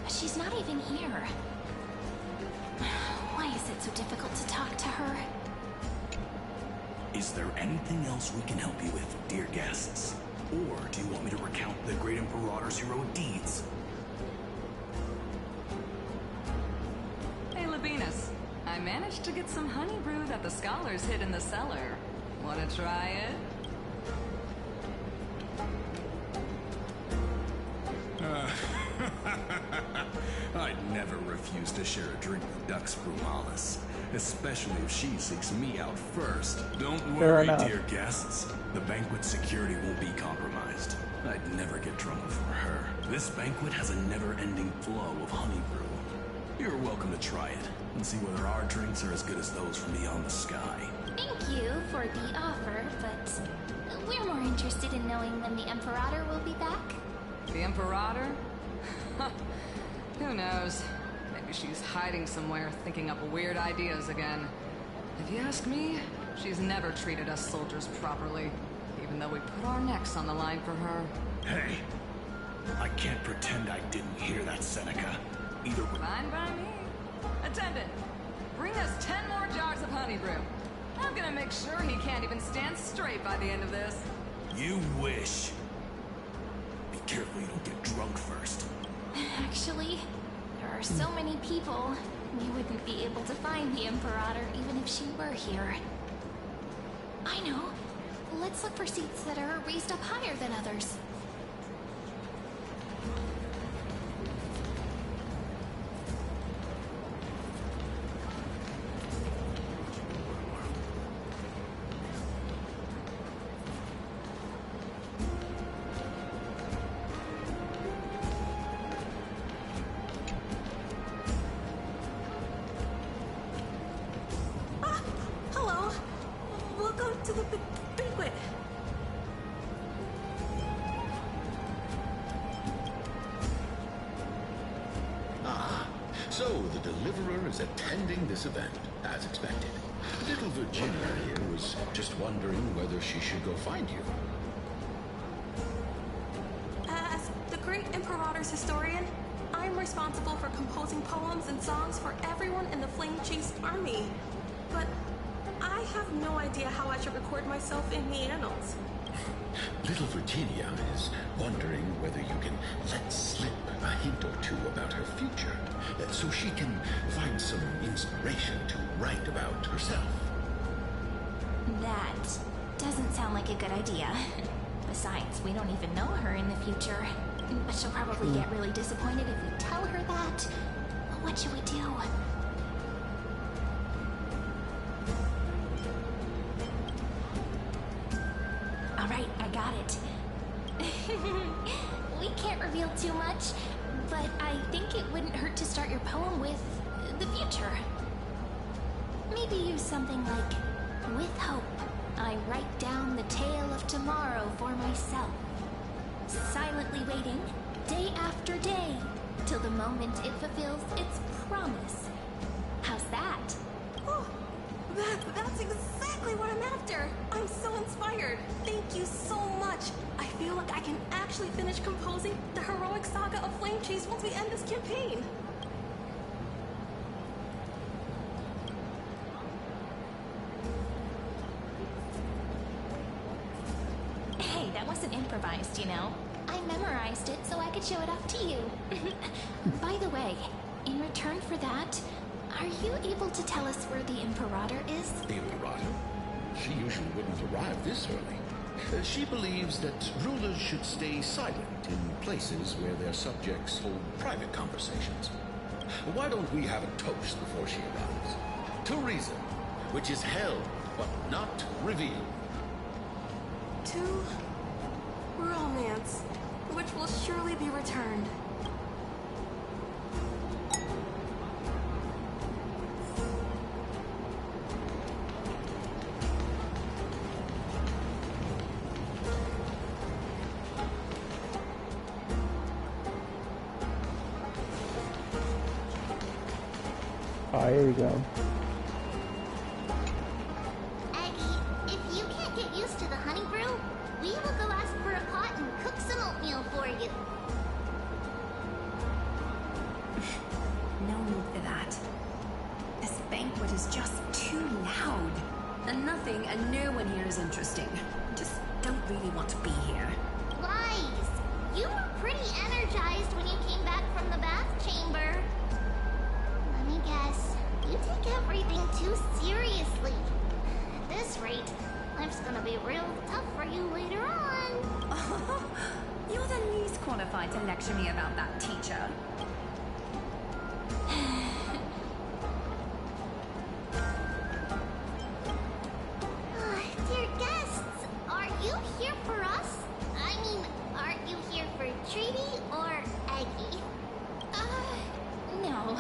She's not even here. Why is it so difficult to talk to her?
Is there anything else we can help you with, dear guests? Or do you want me to recount the great Imperator's heroic deeds?
Hey, Labinas. I managed to get some honey brew that the scholars hid in the cellar. Wanna try it?
I'd never refuse to share a drink with Dux Brumalis, especially if she seeks me out first. Don't worry, dear guests. The banquet security won't be compromised. I'd never get drunk before her. This banquet has a never-ending flow of honey brew. You're welcome to try it and see whether our drinks are as good as those from beyond the sky.
Thank you for the offer, but we're more interested in knowing when the Imperator will be back.
The Imperator? Who knows? Maybe she's hiding somewhere, thinking up weird ideas again. If you ask me, she's never treated us soldiers properly, even though we put our necks on the line for her.
Hey, I can't pretend I didn't hear that, Seneca. Either way.
Fine by me. Attendant, bring us 10 more jars of honey brew. I'm gonna make sure he can't even stand straight by the end of this.
You wish. Be careful you don't get drunk first.
Actually, there are so many people, we wouldn't be able to find the Imperator even if she were here. I know. Let's look for seats that are raised up higher than others.
So, the Deliverer is attending this event, as expected. Little Virginia here was just wondering whether she should go find you.
As the great Imperator's historian, I'm responsible for composing poems and songs for everyone in the flame-chased army. But I have no idea how I should record myself in the annals.
Little Virginia is wondering whether you can let slip a hint or two about her future, so she can find some inspiration to write about herself.
That doesn't sound like a good idea. Besides, we don't even know her in the future. But she'll probably get really disappointed if we tell her that. What should we do? Alright, I got it. We can't reveal too much, but I think it wouldn't hurt to start your poem with the future. Maybe use something like, with hope, I write down the tale of tomorrow for myself. Silently waiting, day after day, till the moment it fulfills its promise. How's that?
Oh, that's exactly what I'm after. I'm so inspired. Thank you so much. I feel like I can actually finish composing the heroic saga of Flame Chase once we end this campaign.
Hey, that wasn't improvised, you know. I memorized it so I could show it off to you. By the way, in return for that, are you able to tell us where the Imperator is?
The Imperator? She usually wouldn't arrive this early. She believes that rulers should stay silent in places where their subjects hold private conversations. Why don't we have a toast before she arrives? To reason, which is held but not revealed.
To romance, which will surely be returned.
Oh, here we go.
Aggie, if you can't get used to the honey brew, we will go ask for a pot and cook some oatmeal for you.
No need for that. This banquet is just too loud. And nothing and no one here is interesting. Just don't really want to be here.
Lies! You were pretty energized when you came back from the bath chamber. Let me guess. You take everything too seriously. At this rate, life's gonna be real tough for you later on.
You're the least qualified to lecture me about that, teacher.
Dear guests, are you here for us? I mean, are you here for Treaty or Aggie? No.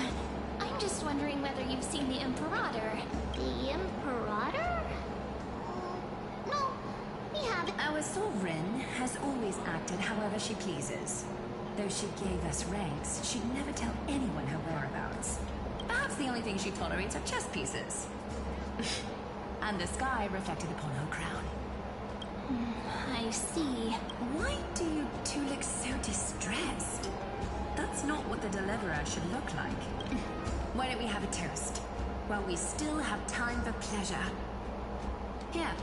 I'm just wondering whether you've seen the Imperator. The Imperator? No, we haven't.
Our sovereign has always acted however she pleases. Though she gave us ranks, she'd never tell anyone her whereabouts. Perhaps the only thing she tolerates are chess pieces. And the sky reflected upon her crown.
I see.
Why do you two look so distressed? That's not what the deliverer should look like. Why don't we have a toast? While we still have time for pleasure. Here.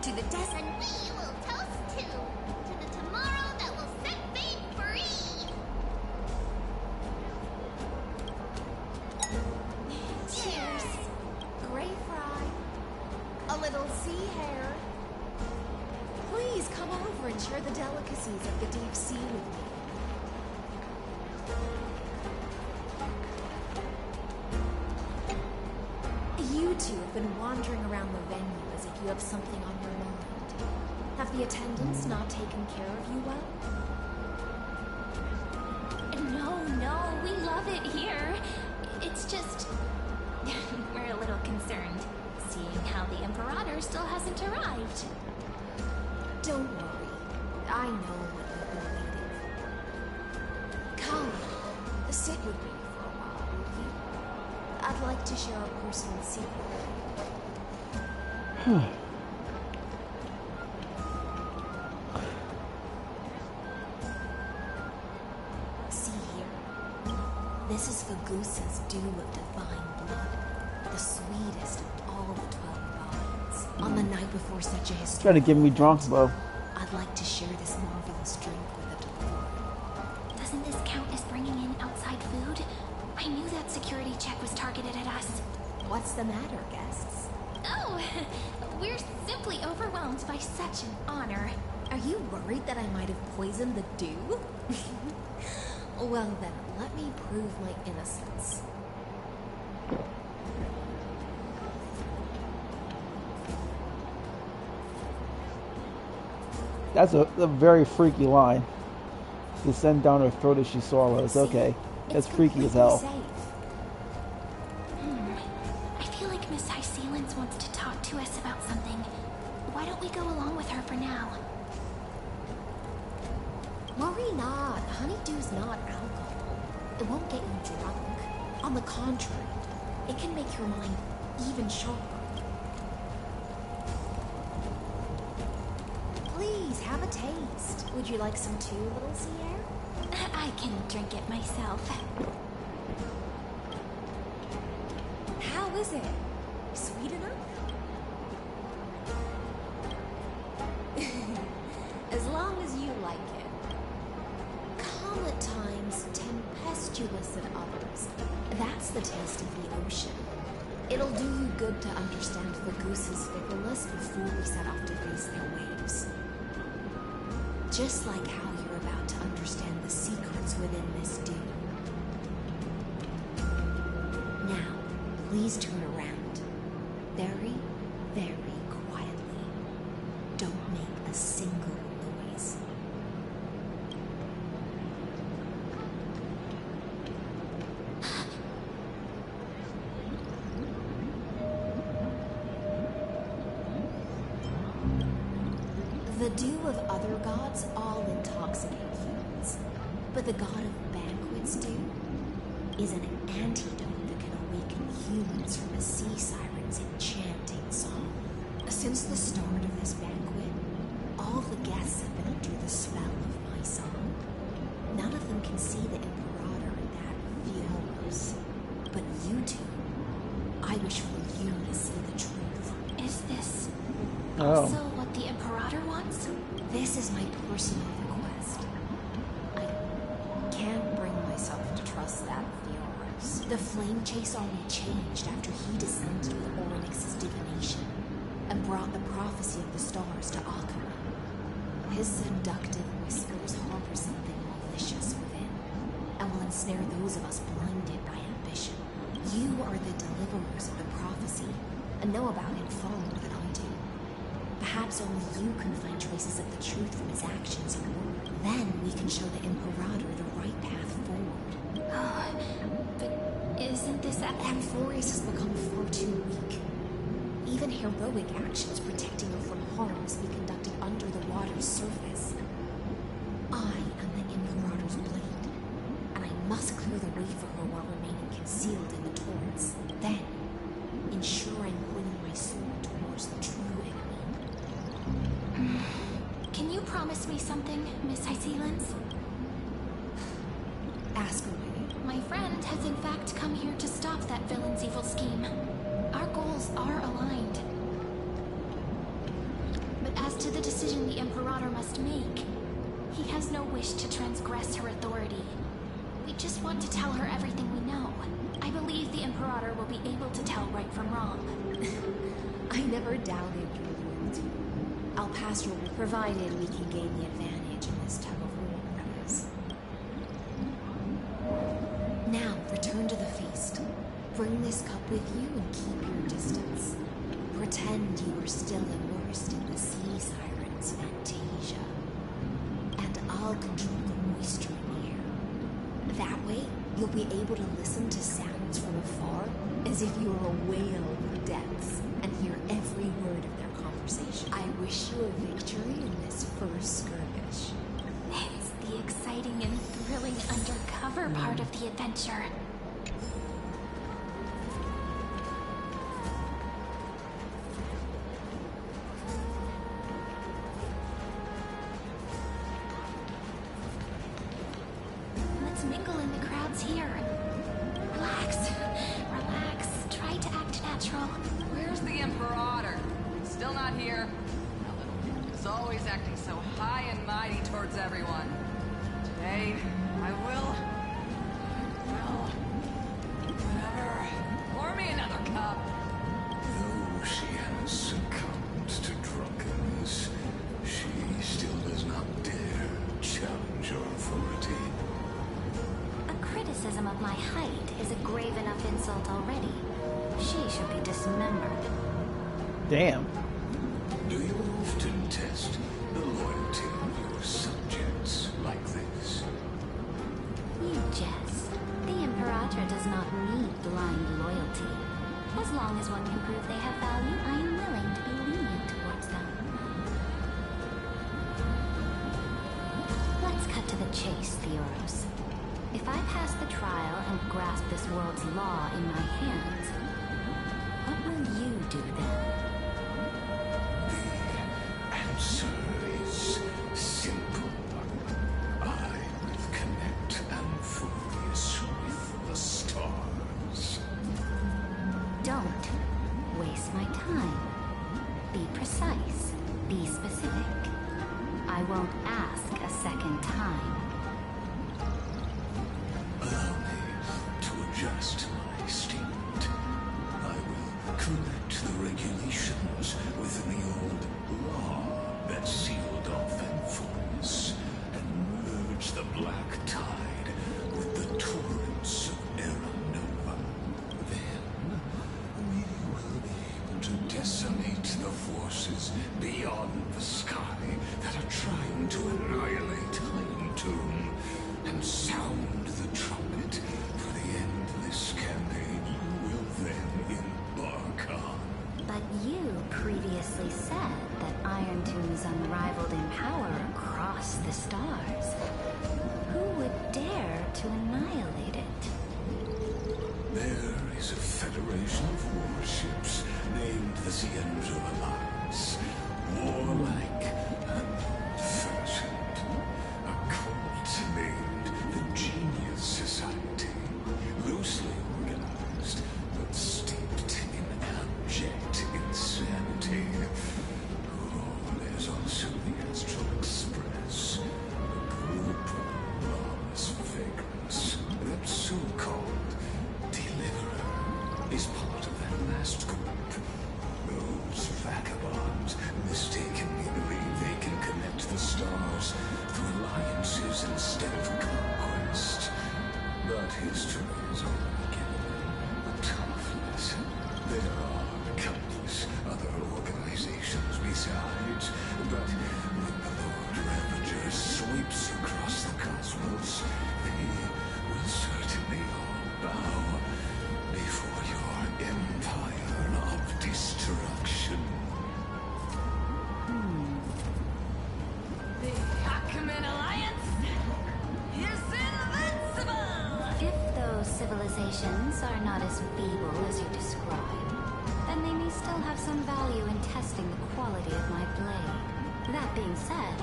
To the
And we will toast to the tomorrow that will set fate free.
Cheers. Gray fry. A little sea hare. Please come over and share the delicacies of the deep sea with me. You two have been wandering around the venue as if you have something on your mind. Have the attendants not taken care of you well?
No, we love it here. It's just... we're a little concerned, seeing how the Imperator still hasn't arrived.
Don't worry. I know what you've been waiting for. Come, sit with me for a while, will you? I'd like to share a personal secret. See here. This is Lygus' dew of divine blood. The sweetest of all the 12 gods. On the night before such a history.
Trying to get me drunk, bro.
I'd like to share this marvelous drink with the dwarf.
Doesn't this count as bringing in outside food? I knew that security check was targeted at us.
What's the matter, guests?
Oh, we're simply overwhelmed by such an honor.
Are you worried that I might have poisoned the dew? Well then, let me prove my innocence.
That's a very freaky line. To send down her throat as she swallows. Okay. That's freaky as hell.
I feel like Miss High Sealance wants to talk to us about something. Why don't we go along with her for now?
Worry not. Honeydew's not alcohol. It won't get you drunk. On the contrary, it can make your mind even sharper. Please, have a taste. Would you like some too, little sea air?
I can drink it myself.
How is it? Sweet enough? As long as you like it. Calm at times, tempestuous at others. That's the taste of the ocean. It'll do you good to understand the goose's fickleness before we set off to face their waves. Just like how you're about to understand the secrets within this dune. Now, please turn around. Very, very quietly. Don't make a single noise. The dew of other gods all intoxicate humans, but the god of banquets dew is an antidote that can awaken humans from a sea siren's enchanting song. Since the start of this banquet, all the guests have been under the spell of my song. None of them can see the Imperator in that Fioros, but you two, I wish for you to see the truth.
Is this
Oh.
also what the Imperator wants?
This is my personal request. I can't bring myself to trust that Fioros. The flame chase army changed after he descended with Orynyx's divination and brought the prophecy of the stars to Akuma. His seductive whispers harbor something malicious within and will ensnare those of us blinded by ambition. You are the deliverers of the prophecy and know about him far more than I do. Perhaps only you can find traces of the truth from his actions and word. Then we can show the Imperator the right path forward.
Oh, but isn't this
Amphorius has become far too weak. Even heroic actions protecting her from harm must be conducted under the water's surface. I am the Imperator's blade, and I must clear the way for her while remaining concealed in the torrents. Then, ensure I'm pointing my sword towards the true enemy.
Can you promise me something, Miss Hycelens?
Ask away.
My friend has in fact come here to stop that villain's evil scheme. Our goals are aligned. But as to the decision the Imperator must make, he has no wish to transgress her authority. We just want to tell her everything we know. I believe the Imperator will be able to tell right from wrong.
I never doubted your loyalty. I'll pass your word, provided we can gain the advantage in this tug of war, that is. Now, return to the feast. Bring this cup with you and keep your distance. Pretend you are still immersed in the sea siren's fantasia. And I'll control the moisture in the air. That way, you'll be able to listen to sounds from afar as if you were a whale in the depths and hear every word of their conversation. I wish you a victory in this first skirmish.
It's the exciting and thrilling undercover part of the adventure. Let's mingle in the crowds here. Relax, relax, try to act natural.
Where's the Imperator? Still not here. That little is always acting so high and mighty towards everyone. Today, I will... Whatever. Pour me another cup.
Though she has succumbed to drunkenness, she still does not dare challenge your authority.
A criticism of my height is a grave enough insult already. She should be dismembered.
Damn.
Do you often test the loyalty of your subjects like this?
You jest. The Imperator does not need blind loyalty. As long as one can prove they have value, I am willing to be lenient towards them. Let's cut to the chase, Theoros. If I pass the trial and grasp this world's law in my hands, what will you do then?
The answer is simple. I will connect Amphorius with the stars.
Don't waste my time. Be precise. Be specific. I won't ask a second time.
Allow me to adjust my statement. I will forces beyond the sky that are trying to annihilate Iron Tomb and sound the trumpet for the endless campaign you will then embark on.
But you previously said that Iron Tomb's unrivaled in power across the stars. Who would dare to annihilate it?
There is a federation of warships named the Ziendra Alliance. Warlike and fashioned. A cult named the Genius Society. Loosely organized, but steeped in abject insanity. Oh, there's also the Astral Express. A group of lawless vagrants. That so-called Deliverer is part of that last group. Those vagabonds mistakenly believe they can connect the stars through alliances instead of conquest. But history has already given them a tough lesson. There are countless other organizations besides, but when the Lord Ravager sweeps across the cosmos, they will certainly all bow before your empire of destruction.
The Acumen Alliance is invincible!
If those civilizations are not as feeble as you describe, then they may still have some value in testing the quality of my blade. That being said,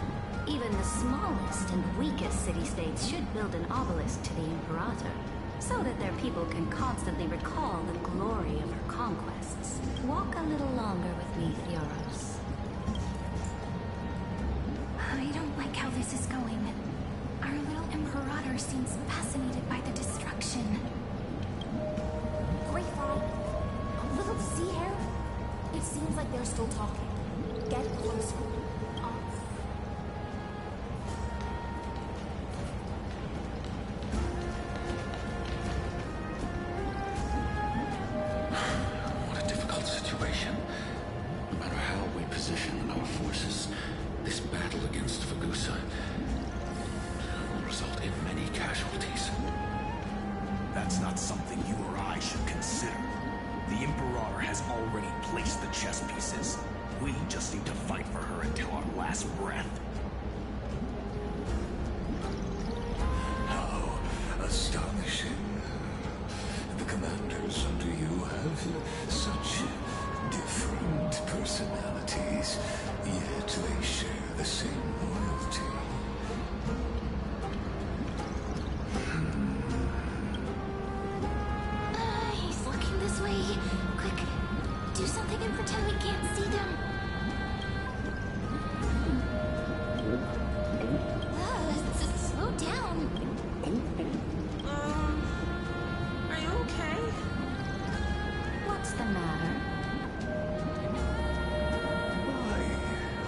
even the smallest and weakest city-states should build an obelisk to the Imperator, so that their people can constantly recall the glory of her conquests. Walk a little longer with me, Theoros.
I don't like how this is going. Our little Imperator seems fascinated by the destruction.
Great Fry, a little sea hair? It seems like they're still talking. Get closer.
What a difficult situation. No matter how we position our forces, this battle against Vagusa will result in many casualties.
That's not something you or I should consider. The Imperator has already placed the chess pieces. We just need to fight for her until our last breath.
How astonishing. The commanders under you have such different personalities, yet they share the same loyalty.
He's looking this way. Quick, do something and pretend we can't see them. Slow down.
Are you okay?
What's the matter?
My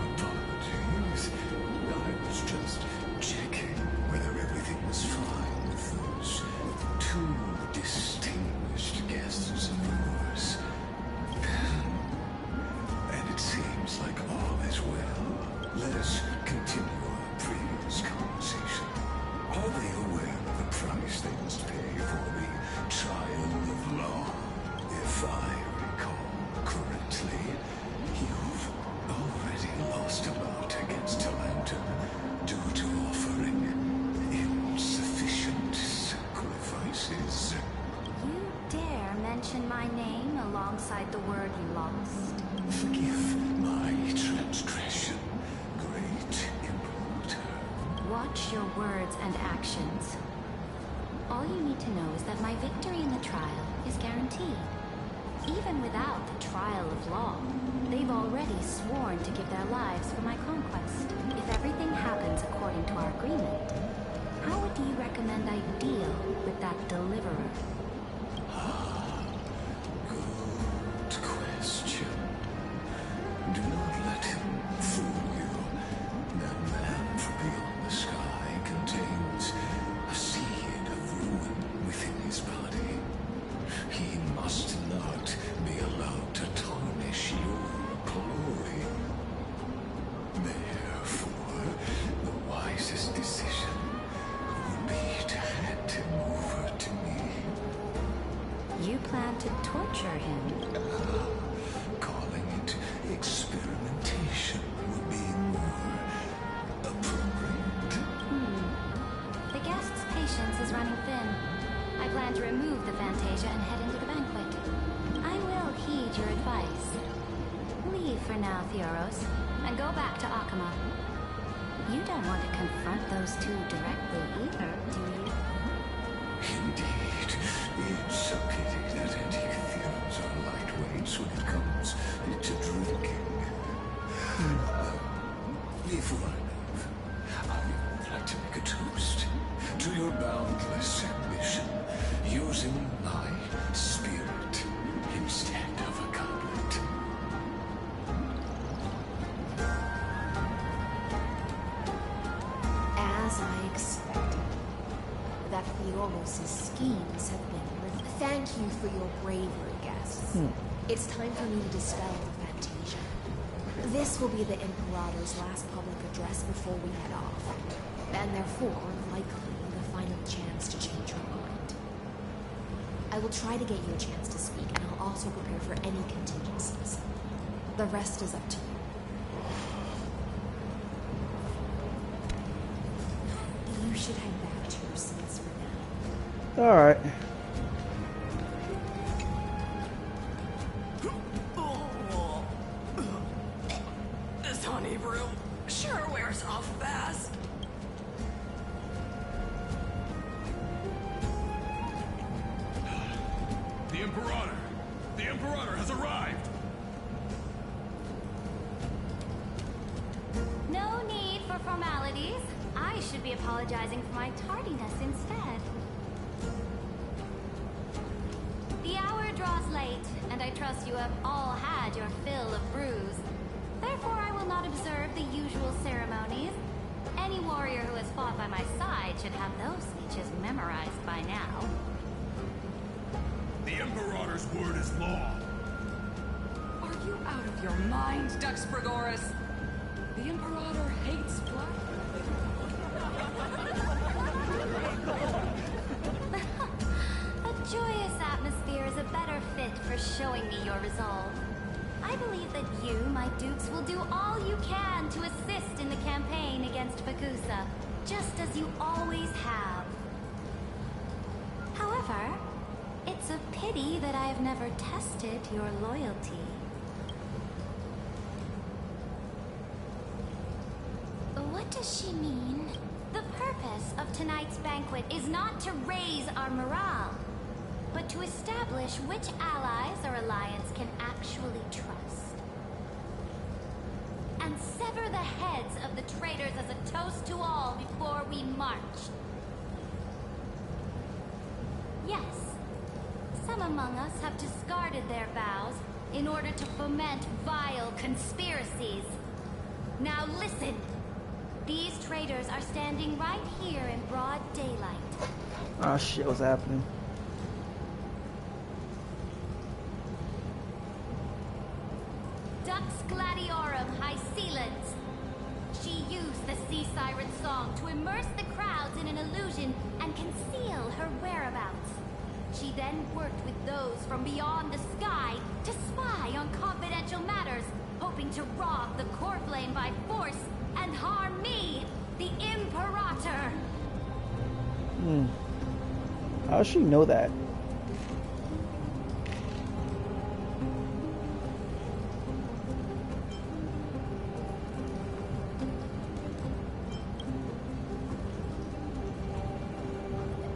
apologies. I was just checking whether everything was fine with those two distinguished guests of yours. And it seems like all is well. Let us continue our previous conversation. Are they aware of the price they must pay for the trial of law? If I recall correctly, you've already lost a bout against a lantern due to offering insufficient sacrifices.
You dare mention my name alongside the word lost?
Forgive my transgression, great Imperator.
Watch your words and actions. All you need to know is that my victory in the trial is guaranteed. Even without the trial of law, they've already sworn to give their lives for my conquest. If everything happens according to our agreement, how would you recommend I deal with that deliverer?
Good question. Do not let him fool you. That man from beyond the sky contains a seed of ruin within his body. He must not be allowed to tarnish your glory.
plan to torture him.
Calling it experimentation would be more appropriate.
The guest's patience is running thin. I plan to remove the Fantasia and head into the banquet. I will heed your advice. Leave for now, Theoros, and go back to Akama. You don't want to confront those two directly either, do you?
Indeed, it's a pity that anti-themes are lightweights when it comes to drinking. Before I leave, I would like to make a toast to your boundless ambition, using my spirit instead of a goblet.
As I expected, that Theolos' schemes have been revealed. Thank you for your bravery, guests. It's time for me to dispel the Fantasia. This will be the Imperator's last public address before we head off, and therefore, likely, the final chance to change her mind. I will try to get you a chance to speak, and I'll also prepare for any contingencies. The rest is up to you. You should head back to your seats for now.
Alright.
This honey brew sure wears off fast.
The Imperator! The Imperator has arrived!
No need for formalities. I should be apologizing for my tardiness instead. The hour draws late, and I trust you have all had your fill of brews. Therefore, I will not observe the usual ceremonies. Any warrior who has fought by my side should have those speeches memorized by now.
The Imperator's word is law.
Are you out of your mind, Dux Brigoris? The Imperator hates blood.
A joyous atmosphere is a better fit for showing me your resolve. I believe that you, my dukes, will do all you can to assist in the campaign against Fakusa, just as you always have. However, it's a pity that I have never tested your loyalty. What does she mean? The purpose of tonight's banquet is not to raise our morale, but to establish which allies our alliance can actually trust. And sever the heads of the traitors as a toast to all before we march. Yes, some among us have discarded their vows in order to foment vile conspiracies. Now listen! These traitors are standing right here in broad daylight.
Oh shit, what's happening?
Dux Gladiorum Hycelens. She used the Sea Siren's song to immerse the crowds in an illusion and conceal her whereabouts. She then worked with those from beyond the sky to spy on confidential matters, hoping to rob the core flame by force and harm me, the Imperator.
How does she know that?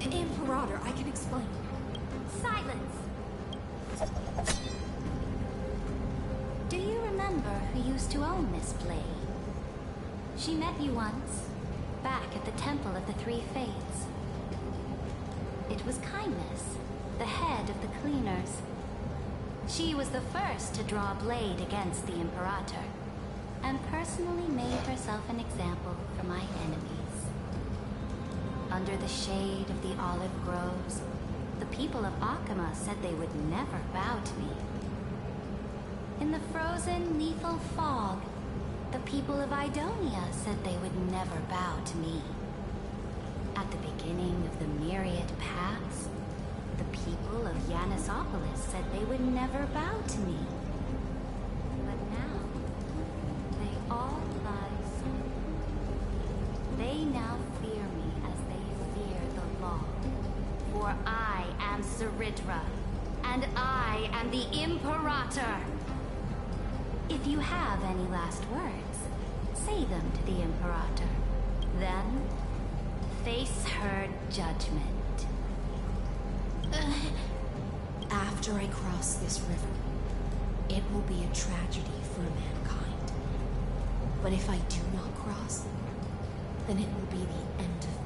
Imperator, I can explain.
Silence! Do you remember who used to own this blade? She met you once, back at the Temple of the Three Fates. It was Kindness, the head of the Cleaners. She was the first to draw a blade against the Imperator, and personally made herself an example for my enemies. Under the shade of the olive groves, the people of Akama said they would never bow to me. In the frozen, lethal fog, the people of Idonia said they would never bow to me. At the beginning of the myriad paths,
The people of Yanisopolis said they would never bow to me. But now, they all lie silent. They now fear me as they fear the law. For I am Ceridra, and I am the Imperator. If you have any last words, say them to the Imperator. Then, face her judgment.
After I cross this river, it will be a tragedy for mankind. But if I do not cross, then it will be the end of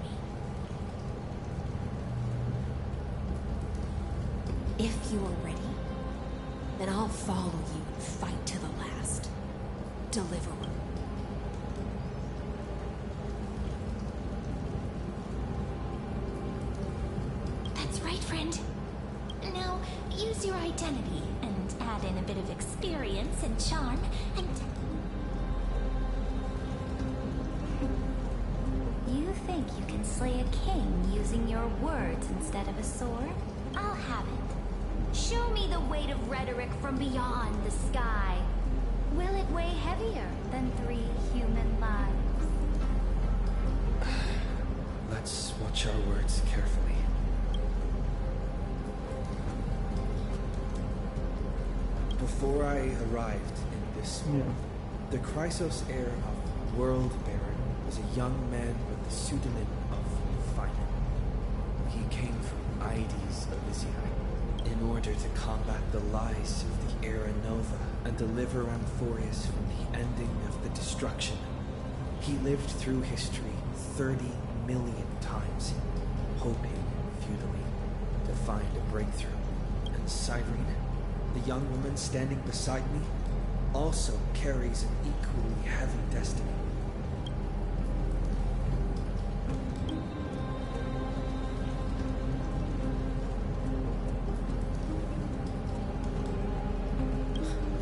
me. If you are ready, then I'll follow you and fight to the last. Deliverer.
That's right, friend. Now, use your identity and add in a bit of experience and charm, and...
You think you can slay a king using your words instead of a sword? I'll have it. Show me the weight of rhetoric from beyond the sky. Will it weigh heavier than 3 human lives?
Let's watch our words carefully. Before I arrived in this world, the Chrysos heir of World Baron was a young man with the pseudonym of Finan. He came from Ides Elysiae in order to combat the lies of the Era Nova and deliver Amphorius from the ending of the destruction. He lived through history 30 million times, hoping futilely to find a breakthrough. And Cyrene, the young woman standing beside me, also carries an equally heavy destiny.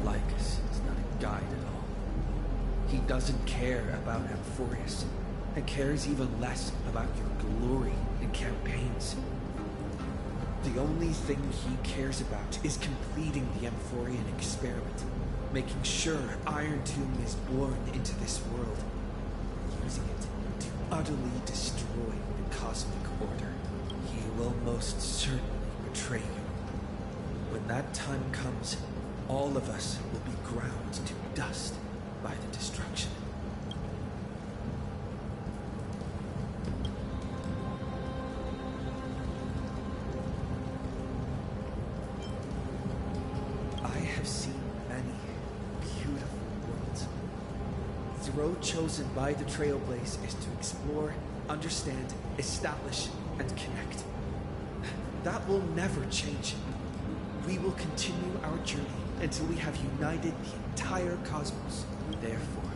Lygus is not a guide at all. He doesn't care about Amphorius, and cares even less about your glory and campaigns. The only thing he cares about is completing the Amphorian experiment, making sure Iron Tomb is born into this world, using it to utterly destroy the cosmic order. He will most certainly betray you. When that time comes, all of us will be ground to dust by the destruction. The road chosen by the Trailblaze is to explore, understand, establish, and connect. That will never change. We will continue our journey until we have united the entire cosmos. Therefore,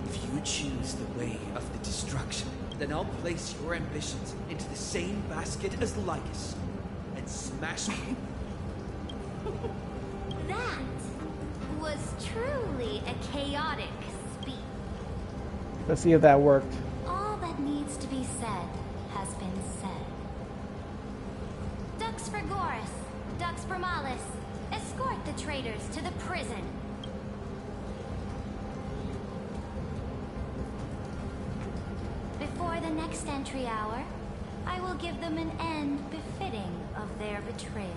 if you choose the way of the destruction, then I'll place your ambitions into the same basket as Lygus and smash you.
That was truly a chaotic speech.
Let's see if that worked.
All that needs to be said has been said. Dux Frigoris, Dux Bromalis, escort the traitors to the prison. Before the next entry hour, I will give them an end befitting of their betrayal.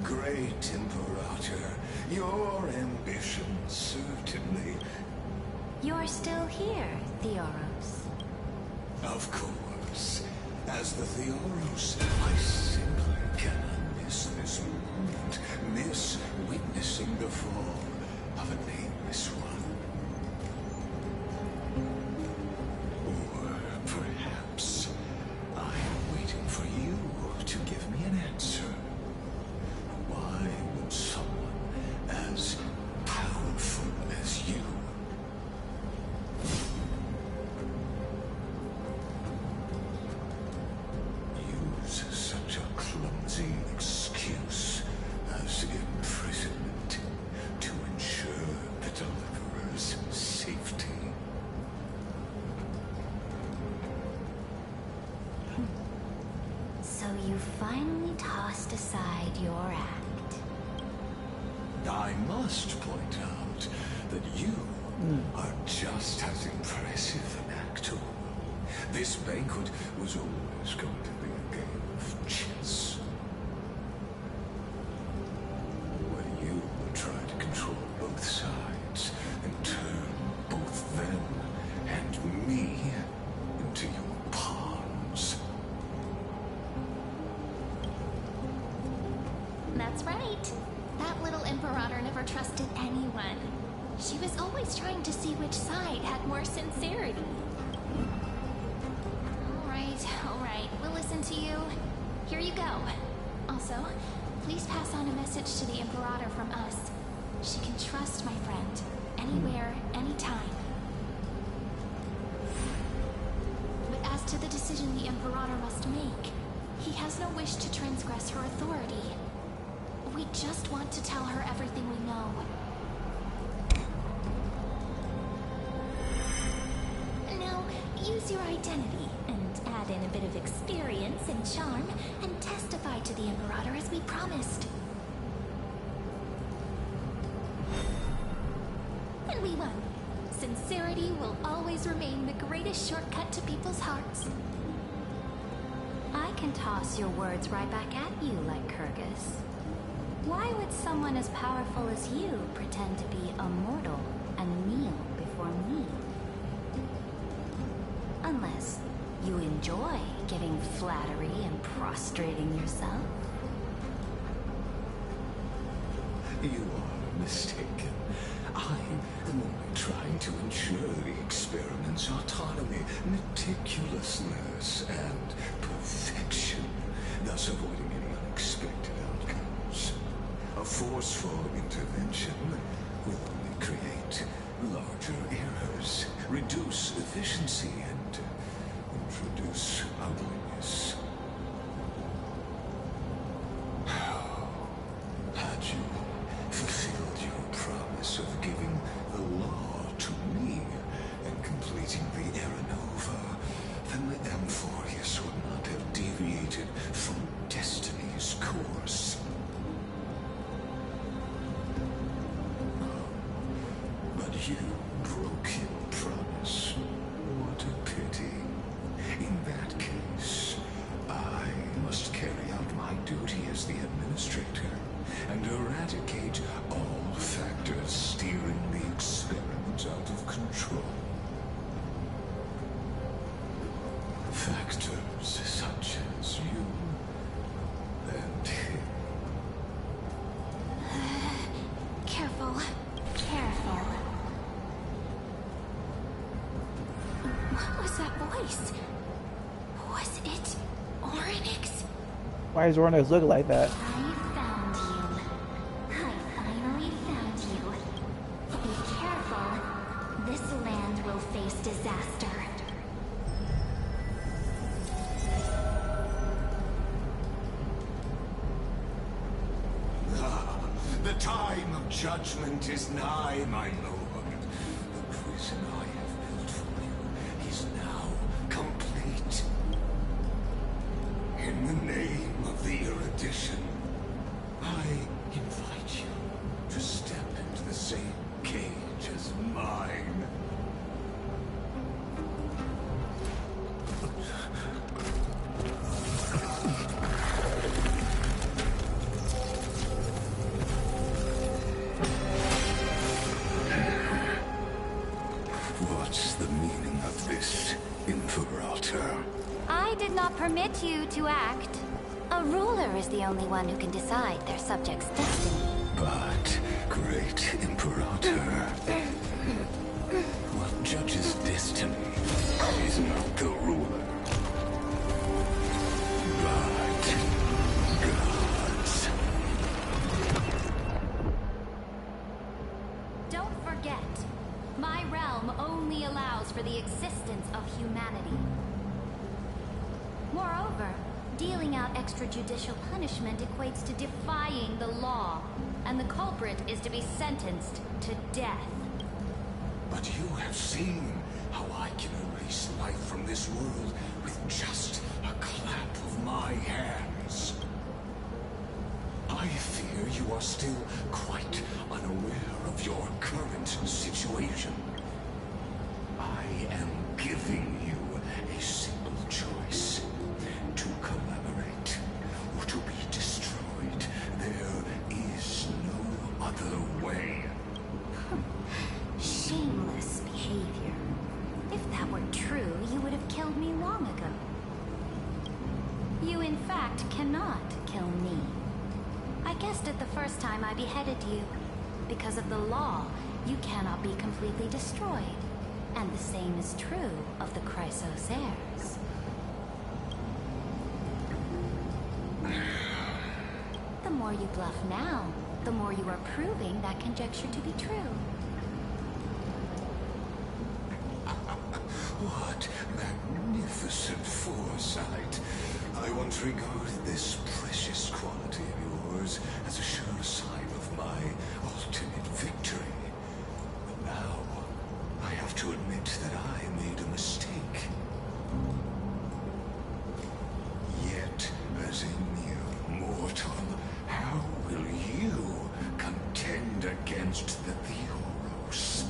Great Imperator, your ambitions certainly...
You're still here, Theoros.
Of course. As the Theoros, I simply cannot miss this moment, miss witnessing the fall of a nameless one. Or perhaps I am waiting for you to give me an answer. Why would someone as powerful as you use such a clumsy excuse as imprisonment to I must point out that you are just as impressive an actor. This banquet was always going to be a game of chess. When you try to control both sides and turn both them and me into your pawns.
That's right. That little Imperator never trusted anyone. She was always trying to see which side had more sincerity. All right, we'll listen to you. Here you go. Also, please pass on a message to the Imperator from us. She can trust my friend, anywhere, anytime. But as to the decision the Imperator must make, he has no wish to transgress her authority. We just want to tell her everything we know. Now, use your identity and add in a bit of experience and charm and testify to the Imperator as we promised. And we won. Sincerity will always remain the greatest shortcut to people's hearts.
I can toss your words right back at you, like Kyrgyz. Why would someone as powerful as you pretend to be a mortal and kneel before me? Unless you enjoy giving flattery and prostrating yourself.
You are mistaken. I am only trying to ensure the experiment's autonomy, meticulousness, and perfection, thus avoiding any unexpected outcomes. A forceful intervention will only create larger errors, reduce efficiency, and introduce ugliness. Had you fulfilled your promise of giving the law to me and completing the Aranova, then the Amphorius would not have deviated from destiny's course. But you broke your promise. What a pity. In that case, I must carry out my duty as the administrator and eradicate all factors steering the experiment out of control. Factors such as you and him.
Careful. Careful. What was that voice? Was it Oryx?
Why does Oryx look like that?
I found you. I finally found you. Be careful. This land will face disaster.
The time of judgment is nigh, my lord. The prison I have built for you is now complete. In the name of the erudition, I invite you to step into the same cage as mine. What's the meaning of this, Imperator?
I did not permit you to act. A ruler is the only one who can decide their subjects' destiny.
But, great Imperator, what judges destiny is not the ruler, but gods.
Don't forget, my realm only allows for the existence of humanity. Moreover, dealing out extrajudicial punishment equates to defying the law, and the culprit is to be sentenced to death.
But you have seen how I can erase life from this world with just a clap of my hands. I I fear you are still quite unaware of your current situation. I am giving you a simple choice. To collaborate or to be destroyed. There is no other way.
Shameless behavior. If that were true, you would have killed me long ago. You, in fact, cannot kill me. I guessed it the first time I beheaded you. Because of the law, you cannot be completely destroyed. And the same is true of the Chrysos heirs. The more you bluff now, the more you are proving that conjecture to be true.
What magnificent foresight. I once regarded this precious quality of yours as a sure sign of my ultimate victory. But now, I have to admit that I made a mistake. Yet, as a mere mortal, how will you contend against the Theoros?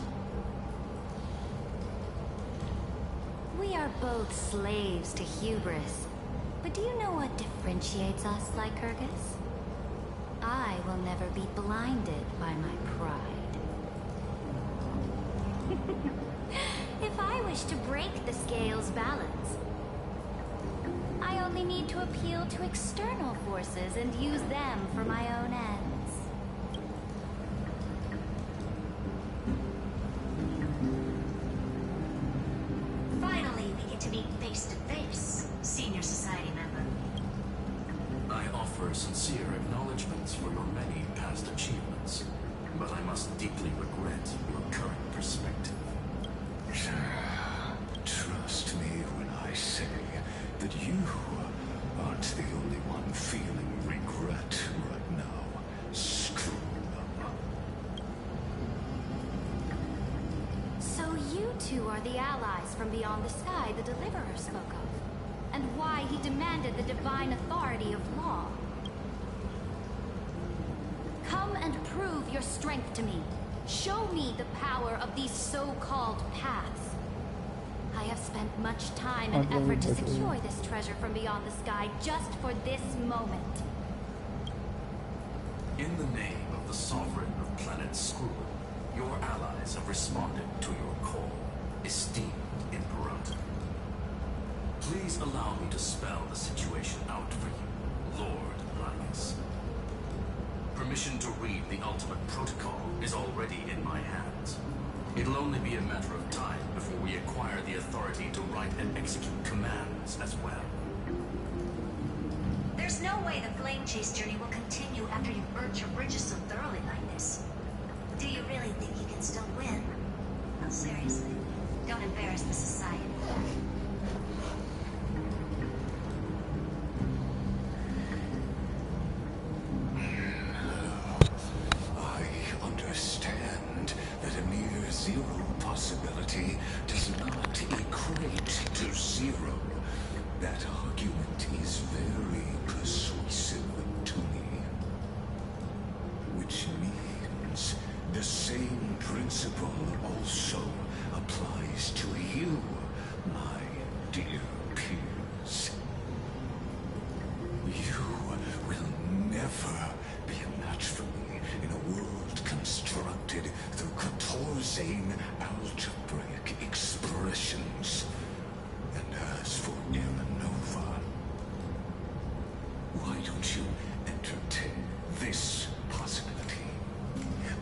We are both slaves to hubris. But do you know what differentiates us, Lycurgus? I will never be blinded by my pride. If I wish to break the scale's balance, I only need to appeal to external forces and use them for my own ends.
Finally, we get to meet face to face, Senior Society member.
I offer sincere acknowledgments for your many past achievements, but I must deeply regret your current perspective.
Trust me when I say that you aren't the only one feeling regret right now. Screw them.
So you two are the allies from beyond the sky the Deliverer spoke of, and why he demanded the divine authority of law. Come and prove your strength to me. Show me the power of these so-called paths. I have spent much time and effort to secure this treasure from beyond the sky just for this moment.
In the name of the Sovereign of Planet Skrull, your allies have responded to your call, esteemed Imperator. Please allow me to spell the situation out for you, Lord Lygus. Permission to read the ultimate protocol is already in my hands. It'll only be a matter of time before we acquire the authority to write and execute commands as well.
There's no way the flame chase journey will continue after you've burnt your bridges so thoroughly like this. Do you really think you can still win? No, seriously. Don't embarrass the society.
I understand that a mere zero possibility does not equate to zero. That argument is very persuasive to me. Which means the same principle also applies to you, my dear peers. You will never be a match for me in a world constructed through Catorzane algebraic expressions. And as for Nova, why don't you entertain this possibility?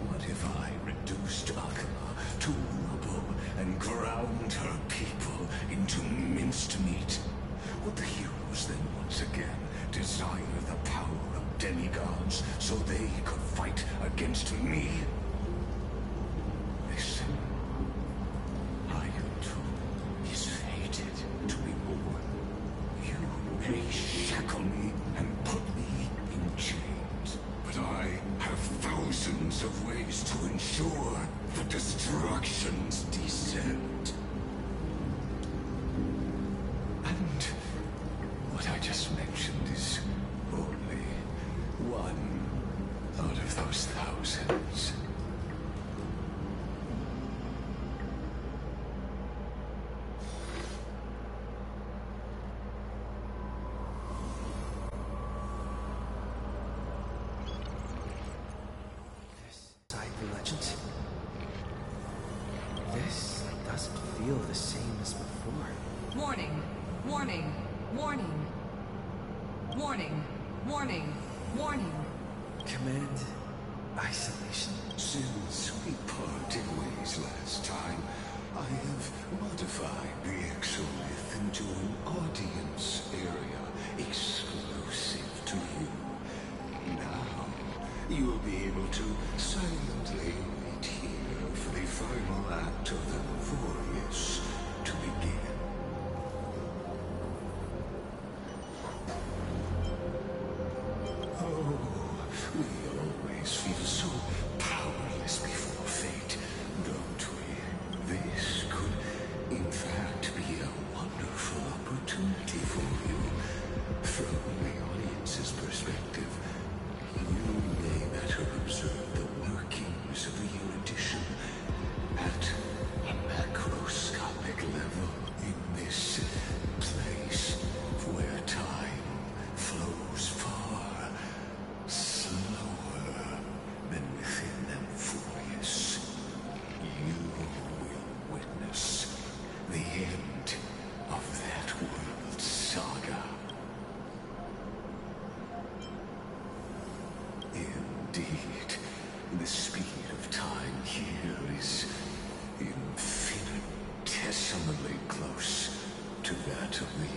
What if I reduced Akala to rubble and ground her people into minced meat? Would the heroes then once again desire the power of demigods so they could fight against me? Listen, Iron Tomb is fated to be born. You may shackle me and put me in chains, but I have thousands of ways to ensure the destruction's descent. And what I just mentioned is only one those thousands.
The legends. This doesn't feel the same as before.
Warning, warning, warning. Warning, warning, warning.
Command isolation.
Since we parted ways last time, I have modified the exolith into an audience area exclusive to you. Now, you'll be able to silently wait here for the final act of the Voyage to begin. Oh, we always feel so powerless before fate, don't we? This could, in fact, be a wonderful opportunity for you. From the audience's perspective, you may better observe the workings of the erudition at a macroscopic level in this place where time flows far slower than within Amphorius. You will witness the end of that world's saga. Indeed, the speed of time here is infinitesimally close to that of the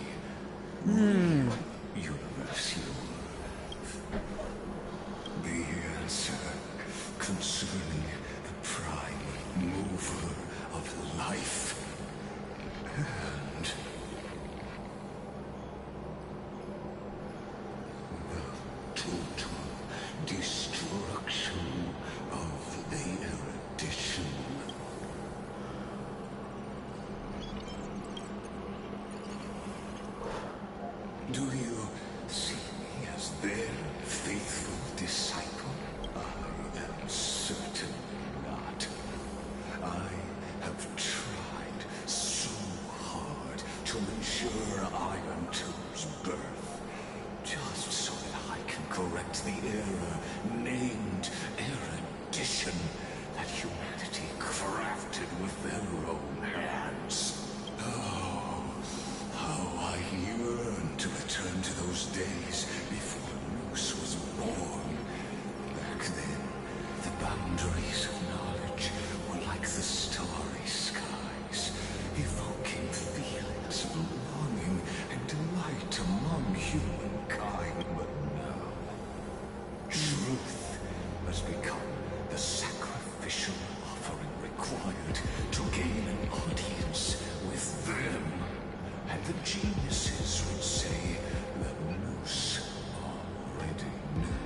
universe you love. The answer concerning the prime mover of life and the total destruction of the erudition. Do you see me as their faithful disciple? I am certain not. I have tried so hard to ensure Iron Two's birth, just so that I can correct the error named erudition that humanity crafted with their own hands. Oh, how I yearn to return to those days before Noose was born. Back then, the boundaries of knowledge were like the starry skies, evoking feelings of longing and delight among humankind. But now, truth has become the sacrificial offering required to gain an audience with them. And the geniuses would say that Noose already knew.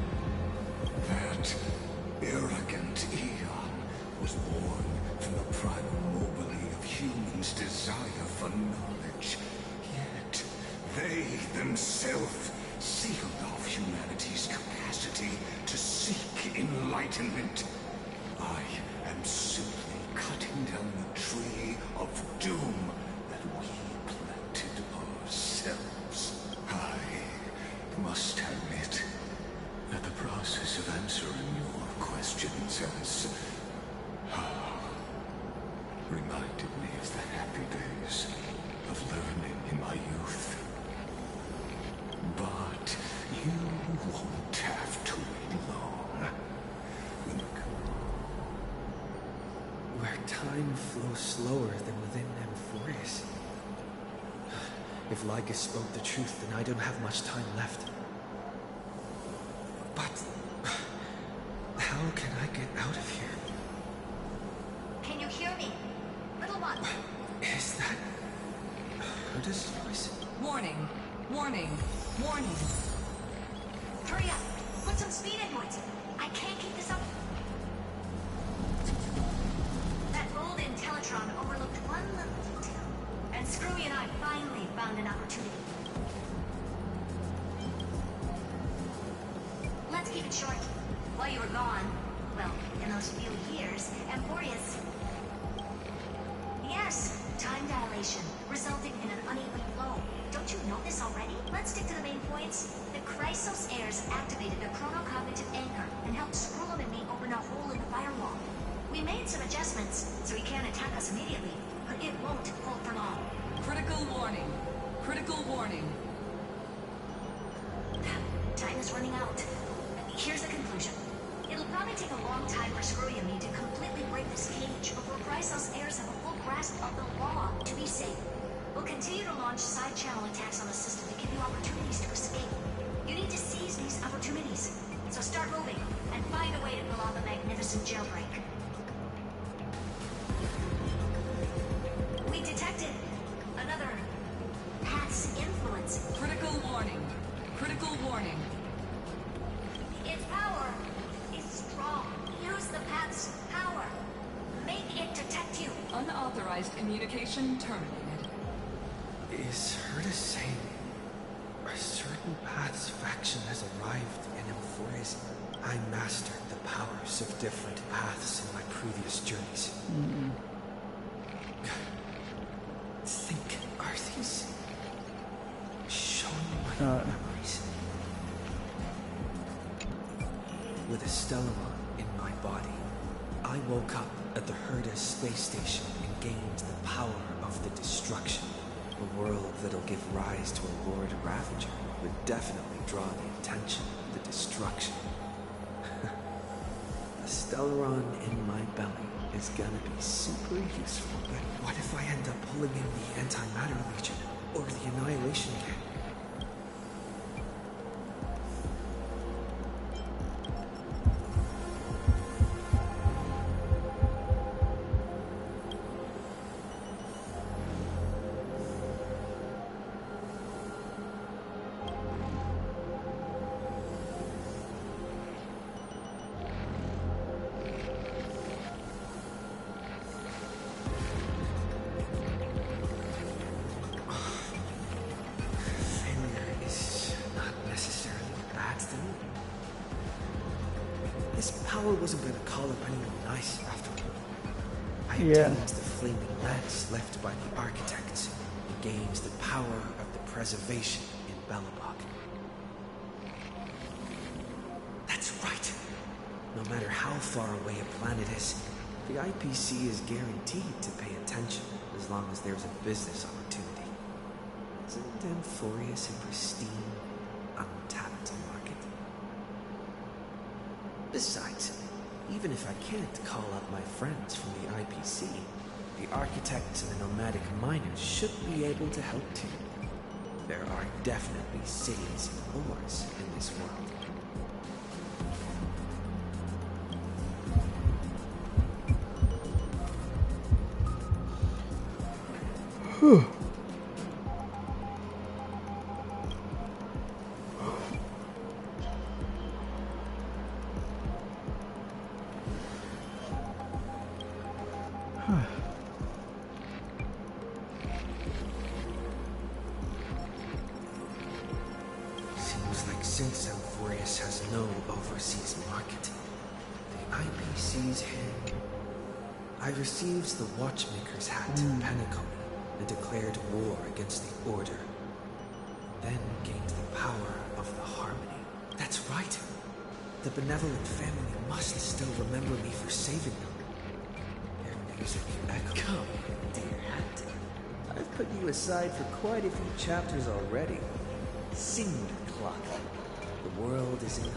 That arrogant Eon was born from the primal mobile of humans' desire for knowledge. Yet they themselves sealed off humanity's capacity to seek enlightenment. I am simply cutting down the tree of doom that we planted ourselves. I must admit that the process of answering your questions has reminded me of the happy days of learning in my youth. But you won't have to wait long.
Where time flows slower than within Amphorius. If Lygus spoke the truth, then I don't have much time left. But how can I get out of here?
Can you hear me? Little one.
Is that Curtis' voice?
Warning, warning, warning.
Hurry up. Put some speed into it. I can't keep this up. That old Intellitron overlooked one little detail. And Screwy and I finally found an opportunity. Let's keep it short. While you were gone, those few years, Amphorius... Yes, time dilation, resulting in an uneven flow. Don't you know this already? Let's stick to the main points. The Chrysos heirs activated a chronocognitive anchor and helped Skrullum and me open a hole in the firewall. We made some adjustments, so he can't attack us immediately, but it won't hold for long.
Critical warning. Critical warning.
Time is running out. Here's the conclusion. It'll probably take a long time for Screwy and me to completely break this cage before Chrysos heirs have a full grasp of the law to be safe. We'll continue to launch side-channel attacks on the system to give you opportunities to escape. You need to seize these opportunities. So start moving, and find a way to pull off a magnificent jailbreak. We detected another path's influence.
Critical warning. Critical warning.
Its power is strong. Use the path's power. Make it detect you.
Unauthorized communication terminated.
Is Herta saying a certain path's faction has arrived in Amphorius? I mastered the powers of different paths in my previous journeys. Think, are these showing my memories? With a Stellaron in my body, I woke up at the Herta space station and gained the power of the destruction. A world that'll give rise to a Lord Ravager would definitely draw the attention of the destruction. The Stellaron in my belly is gonna be super useful, but what if I end up pulling in the Antimatter Legion or the Annihilation Gang? Wasn't going to call up anyone nice after all. I obtained the flaming lance left by the architects and gained the power of the preservation in Belobog. That's right. No matter how far away a planet is, the IPC is guaranteed to pay attention as long as there's a business opportunity. Isn't Amphorius a pristine, untapped market? Besides, even if I can't call up my friends from the IPC, the architects and the nomadic miners should be able to help too. There are definitely cities and wars in this world. Seems like since Amphorius has no overseas market, the IPC's hand. I received the Watchmaker's hat in Penacony and declared war against the Order. Then gained the power of the Harmony. That's right. The benevolent family must still remember me for saving them. Their music echoed.
Come, dear hat. I've put you aside for quite a few chapters already. Sing the clock. The world is in hope.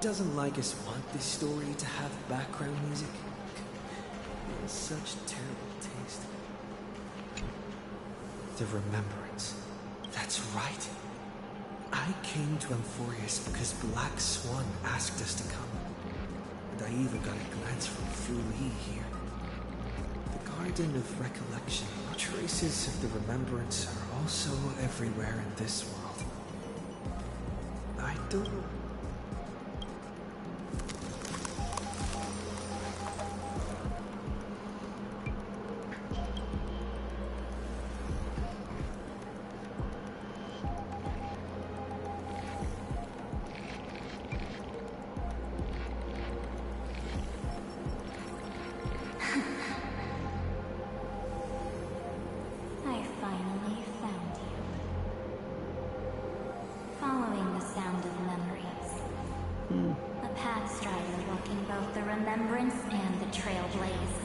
Doesn't Lygus want this story to have background music? It is such terrible taste. The Remembrance. That's right. I came to Amphorius because Black Swan asked us to come. And I even got a glance from Fu Li here. The Garden of Recollection. Traces of the Remembrance are also everywhere in this world. I don't know.
A path strider walking both the remembrance and the trailblaze.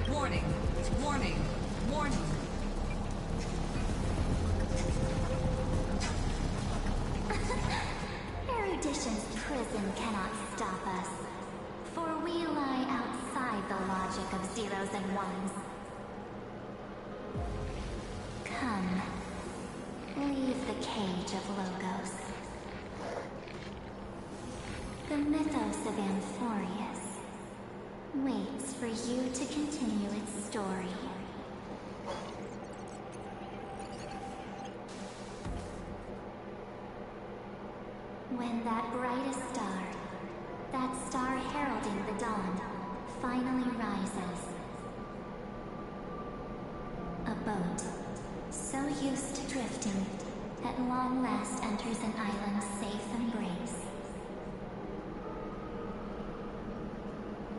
Warning, warning, warning.
Erudition's prison cannot stop us, for we lie outside the logic of zeros and ones. Come, leave the cage of Logos. The mythos of Amphorius waits for you to continue its story. When that brightest star, that star heralding the dawn, finally rises, a boat, so used to drifting, at long last enters an island's safe embrace.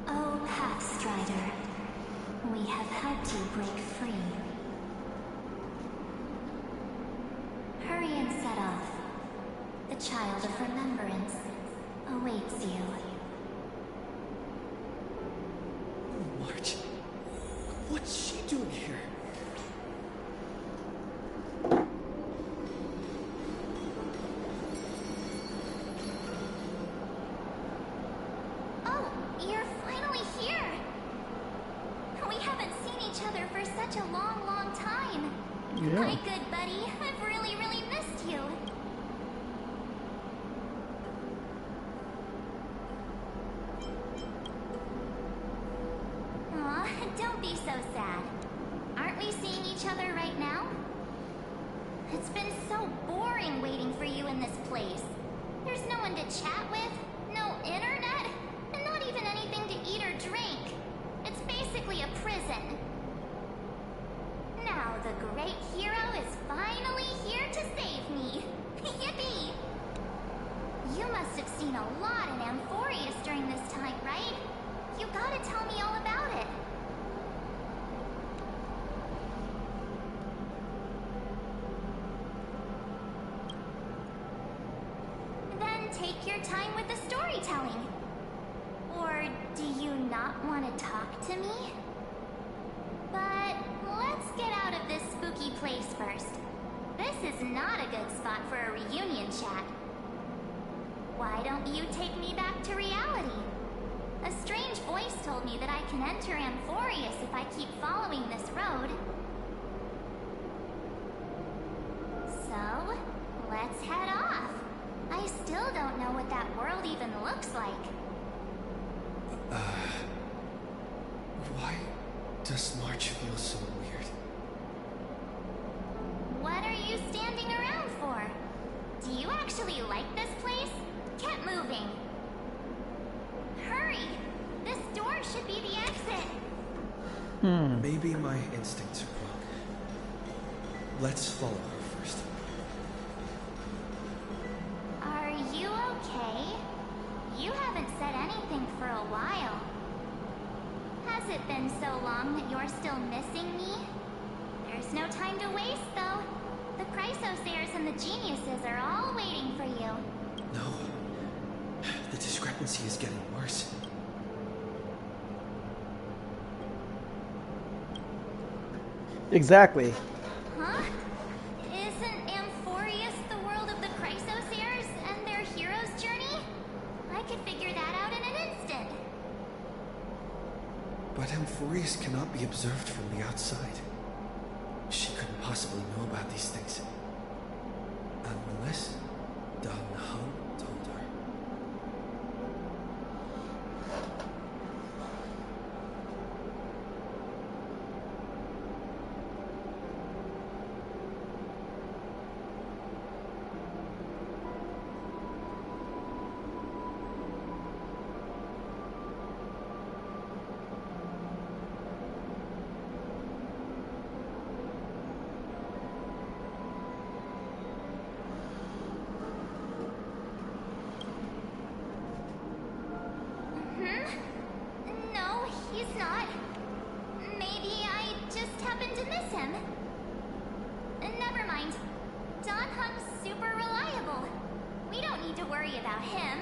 Oh, Pathstrider, we have helped you break free. Hurry and set off. The child of remembrance awaits you.
March, what's she doing here?
Oh, you're finally here! We haven't seen each other for such a long, long time.
Yeah.
My good buddy, I've really, really missed you. Aw, don't be so sad. Aren't we seeing each other right now? It's been so boring waiting for you in this place. There's no one to chat with, no internet, and not even anything to eat or drink. It's basically a prison. Now the great hero is finally here to save me. Yippee! You must have seen a lot in Amphorius during this time, right? You gotta tell me all about it. Then take your time with the storytelling. Or do you not want to talk to me? But let's get out of this spooky place first. This is not a good spot for a reunion chat. Why don't you take me back to reality? A strange voice told me that I can enter Amphorius if I keep following this road. So, let's head off. I still don't know what that world even looks like.
Why does March feel so weird?
What are you standing around for? Do you actually like this place? Get moving. Hurry! This door should be the exit.
Maybe my instincts are wrong. Let's follow her first.
Are you okay? You haven't said anything for a while. Has it been so long that you're still missing me? There's no time to waste, though. The Chrysosairs and the Geniuses are all waiting for you.
No. The discrepancy is getting worse.
Exactly.
Huh? Isn't Amphorius the world of the Chrysosairs and their hero's journey? I could figure that out in an instant.
But Amphorius cannot be observed from the outside. She couldn't possibly know about these things. Unless Dan Han told her.
not. Maybe I just happened to miss him. Never mind. Don Hung's super reliable. We don't need to worry about him.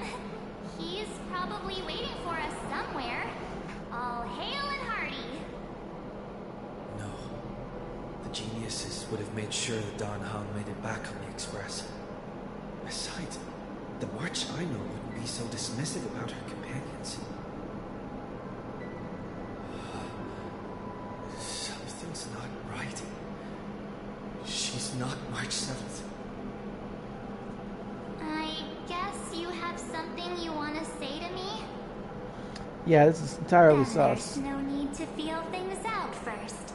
He's probably waiting for us somewhere. All hail and hearty.
No. The geniuses would have made sure that Don Hung made it back on the Express. Besides, the March I know wouldn't be so dismissive about her companions. Something's not right. She's not March 7th.
I guess you have something you want to say to me?
Yeah, this is entirely
Then
sus.
there's no need to feel things out first.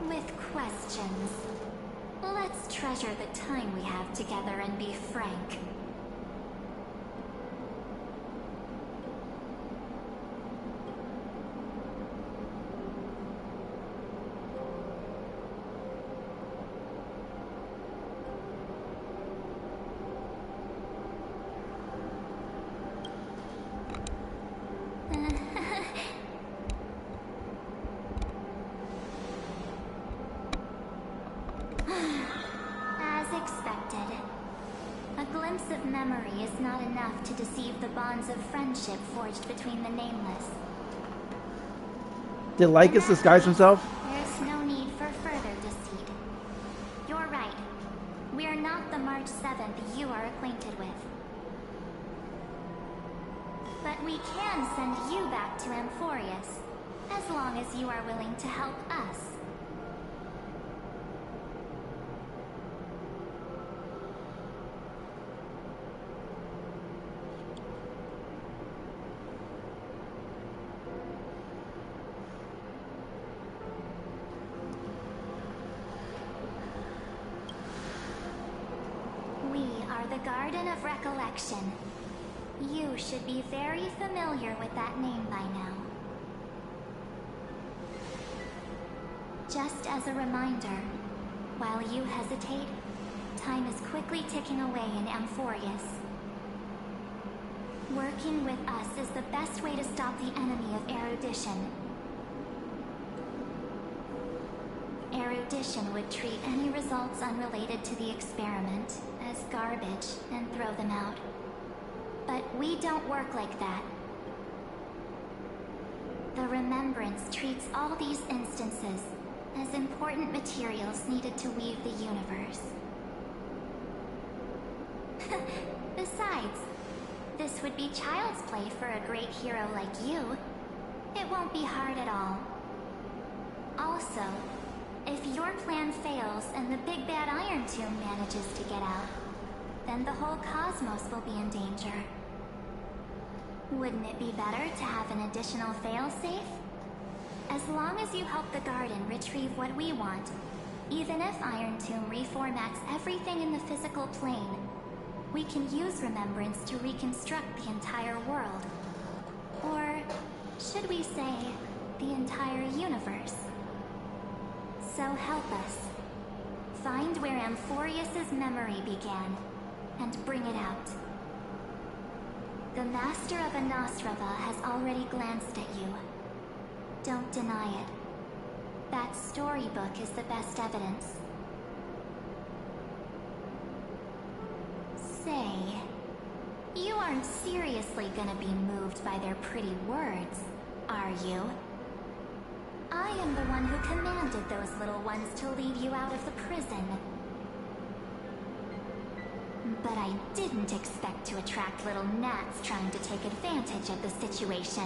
With questions. Let's treasure the time we have together and be frank. As expected. A glimpse of memory is not enough to deceive the bonds of friendship forged between the nameless.
Did Lygus disguise himself?
There's no need for further deceit. You're right. We're not the March 7th you are acquainted with. But we can send you back to Amphorius, as long as you are willing to help us. We are the Garden of Recollection. You should be very familiar with that name by now. Just as a reminder, while you hesitate, time is quickly ticking away in Amphorius. Working with us is the best way to stop the enemy of erudition. Erudition would treat any results unrelated to the experiment as garbage and throw them out. But we don't work like that. The Remembrance treats all these instances as important materials needed to weave the universe. Besides, this would be child's play for a great hero like you. It won't be hard at all. Also, if your plan fails and the big bad Iron Tomb manages to get out, then the whole cosmos will be in danger. Wouldn't it be better to have an additional failsafe? As long as you help the Garden retrieve what we want, even if Iron Tomb reformats everything in the physical plane, we can use Remembrance to reconstruct the entire world. Or, should we say, the entire universe. So help us. Find where Amphorius' memory began, and bring it out. The Master of Anosrava has already glanced at you. Don't deny it. That storybook is the best evidence. Say, you aren't seriously gonna be moved by their pretty words, are you? I am the one who commanded those little ones to lead you out of the prison. But I didn't expect to attract little gnats trying to take advantage of the situation.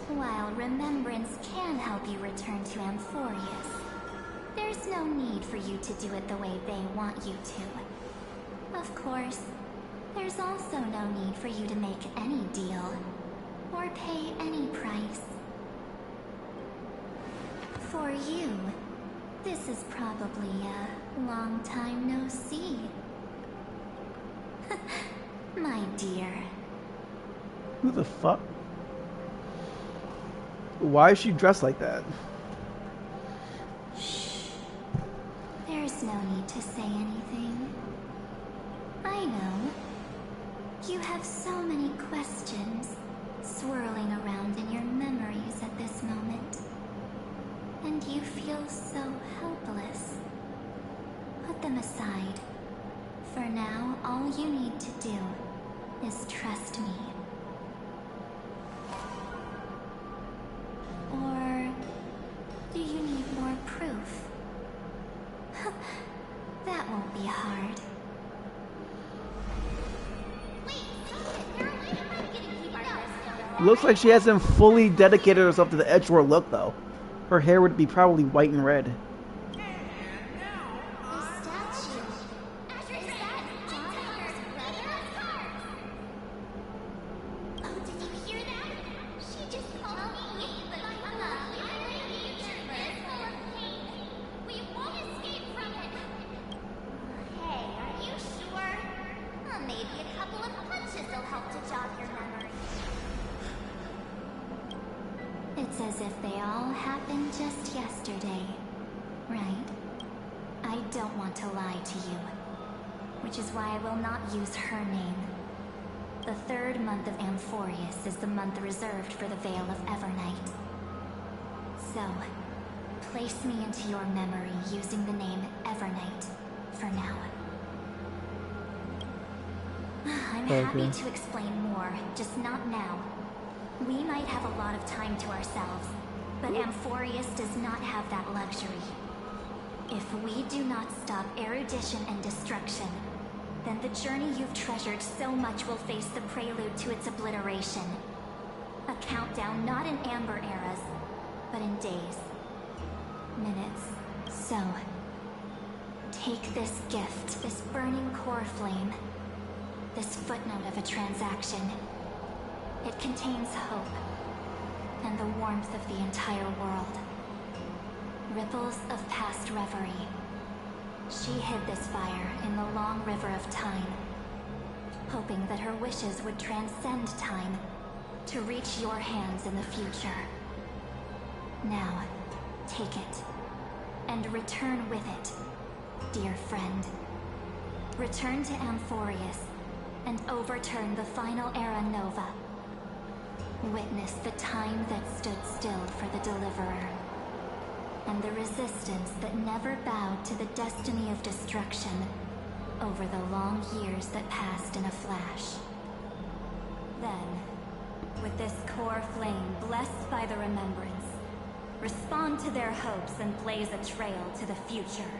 While Remembrance can help you return to Amphorius, there's no need for you to do it the way they want you to. Of course, there's also no need for you to make any deal, or pay any price. For you, this is probably a long time no see. My dear.
Who the fuck? Why is she dressed like that?
Shh. There's no need to say anything. I know. You have so many questions. swirling around in your memories at this moment. And you feel so helpless. Put them aside. For now, all you need to do is trust me. Or do you need more proof? That won't be hard.
Looks like she hasn't fully dedicated herself to the edgelord look, though. Her hair would be probably white and red.
It's as if they all happened just yesterday, right? I don't want to lie to you, which is why I will not use her name. The third month of Amphorius is the month reserved for the Veil of Evernight. So, place me into your memory using the name Evernight for now. I'm happy to explain more, just not now. We might have a lot of time to ourselves, but Amphorius does not have that luxury. If we do not stop erudition and destruction, then the journey you've treasured so much will face the prelude to its obliteration. A countdown not in amber eras, but in days, minutes. So, take this gift, this burning core flame, this footnote of a transaction. It contains hope, and the warmth of the entire world. Ripples of past reverie. She hid this fire in the long river of time, hoping that her wishes would transcend time to reach your hands in the future. Now, take it, and return with it, dear friend. Return to Amphorius, and overturn the final Era Nova. Witness the time that stood still for the Deliverer, and the resistance that never bowed to the destiny of destruction over the long years that passed in a flash. Then, with this core flame blessed by the remembrance, respond to their hopes and blaze a trail to the future.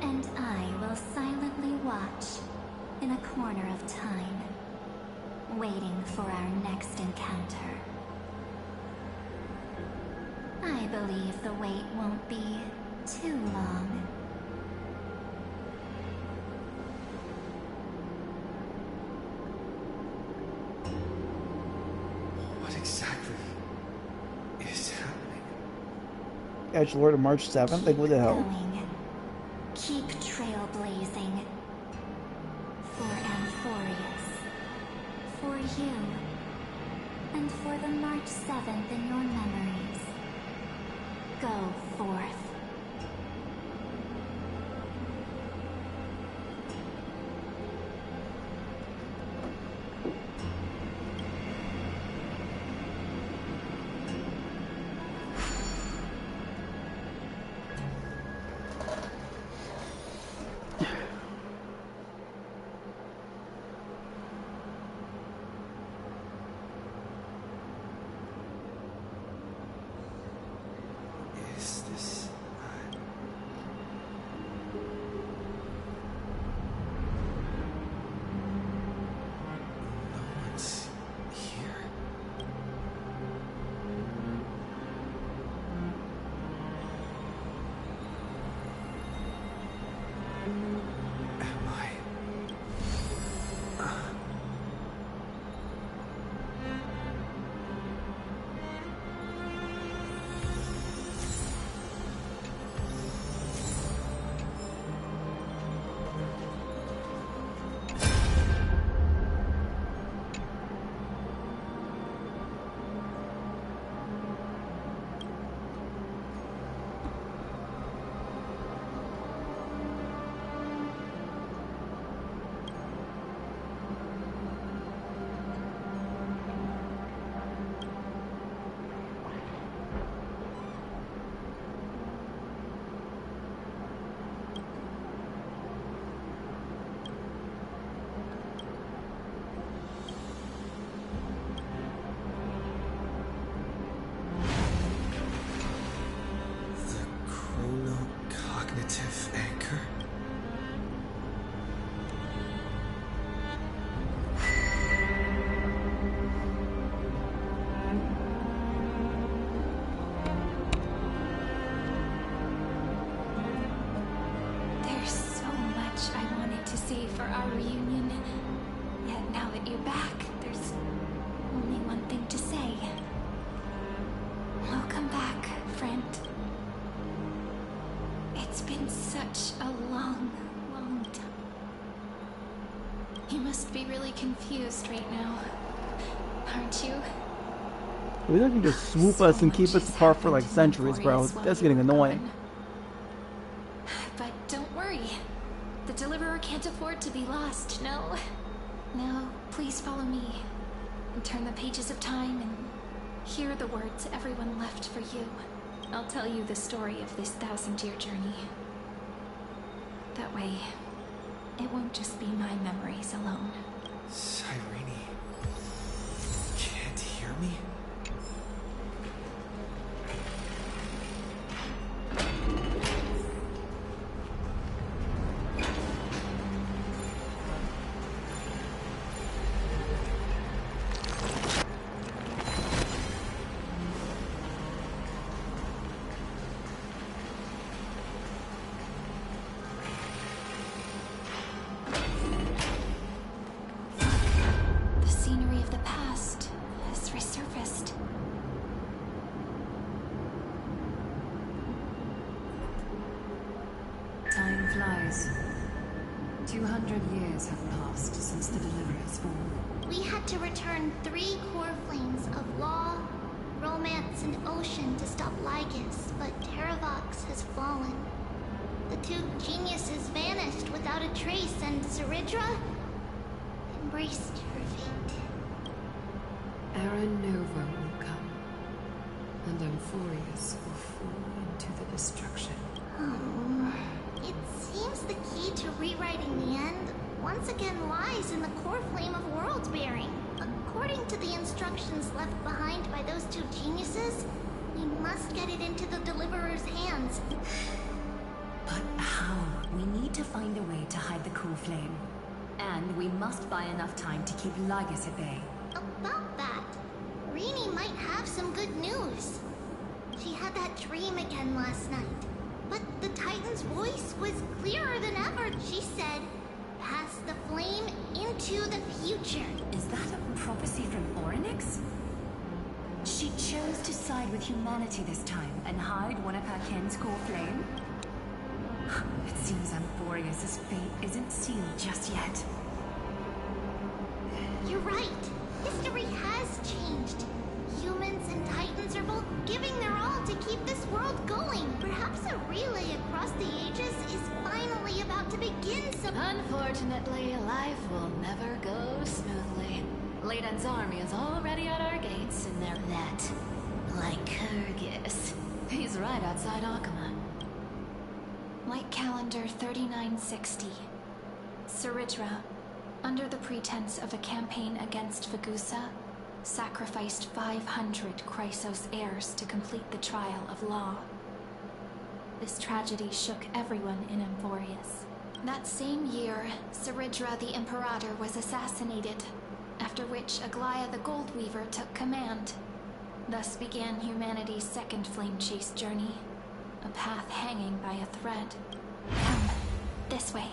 And I will silently watch in a corner of time, waiting for our next encounter. I believe the wait won't be too long.
What exactly is happening?
Edgelord of March 7th? Like, what the hell?
Keep trailblazing. For Amphorius. For you. And for the March 7th in your memories. Go forth.
Is this
for our reunion. Yet now that you're back, there's only one thing to say. Welcome back, friend. It's been such a long time. You must be really confused right now, aren't you?
We don't just swoop us and keep us apart for like centuries, bro. That's getting annoying.
But don't worry. The Deliverer can't afford to be lost, no? Now, please follow me. And turn the pages of time and hear the words everyone left for you. I'll tell you the story of this 1000-year journey. That way, it won't just be my memories alone.
Cyrene, can't hear me?
Time flies. 200 years have passed since the Deliverer's fall.
We had to return 3 core flames of law, romance, and ocean to stop Lygus, but Terravox has fallen. The 2 geniuses vanished without a trace, and Ceridra embraced her fate.
Era Nova will come, and Amphorius will fall into the destruction.
It seems the key to rewriting the end once again lies in the core flame of world bearing. According to the instructions left behind by those 2 geniuses, we must get it into the Deliverer's hands.
But how? We need to find a way to hide the core flame. And we must buy enough time to keep Lygus at bay.
About that, Rini might have some good news. She had that dream again last night. But the Titan's voice was clearer than ever. She said, pass the flame into the future.
Is that a prophecy from Orynyx? She chose to side with humanity this time and hide one of her kin's core flame? It seems Amphorius' fate isn't sealed just yet.
You're right. History has changed. Humans and Titans are both giving their all to keep this world going. Perhaps a relay across the ages is finally about to begin.
Unfortunately, life will never go smoothly. Leiden's army is already at our gates, and they're that Lycurgus. He's right outside Akama. Light calendar 3960. Ceridra, under the pretense of a campaign against Fagusa, sacrificed 500 Chrysos heirs to complete the trial of law. This tragedy shook everyone in Amphorius. That same year, Ceridra the Imperator was assassinated, after which Aglaia the Goldweaver took command. Thus began humanity's second flame chase journey, a path hanging by a thread. Come, this way.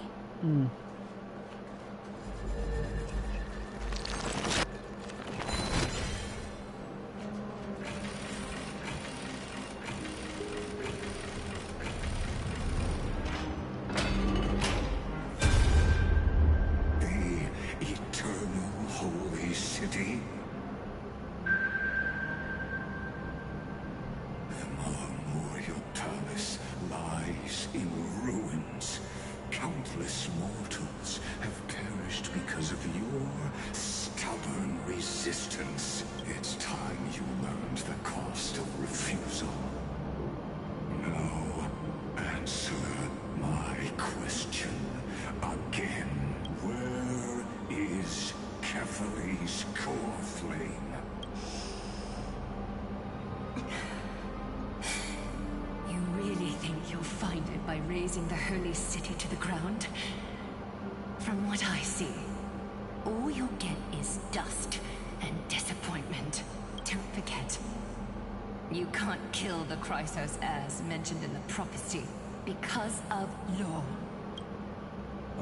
Razing the holy city to the ground. From what I see, all you'll get is dust and disappointment. Don't forget, you can't kill the Chrysos heirs mentioned in the prophecy because of law.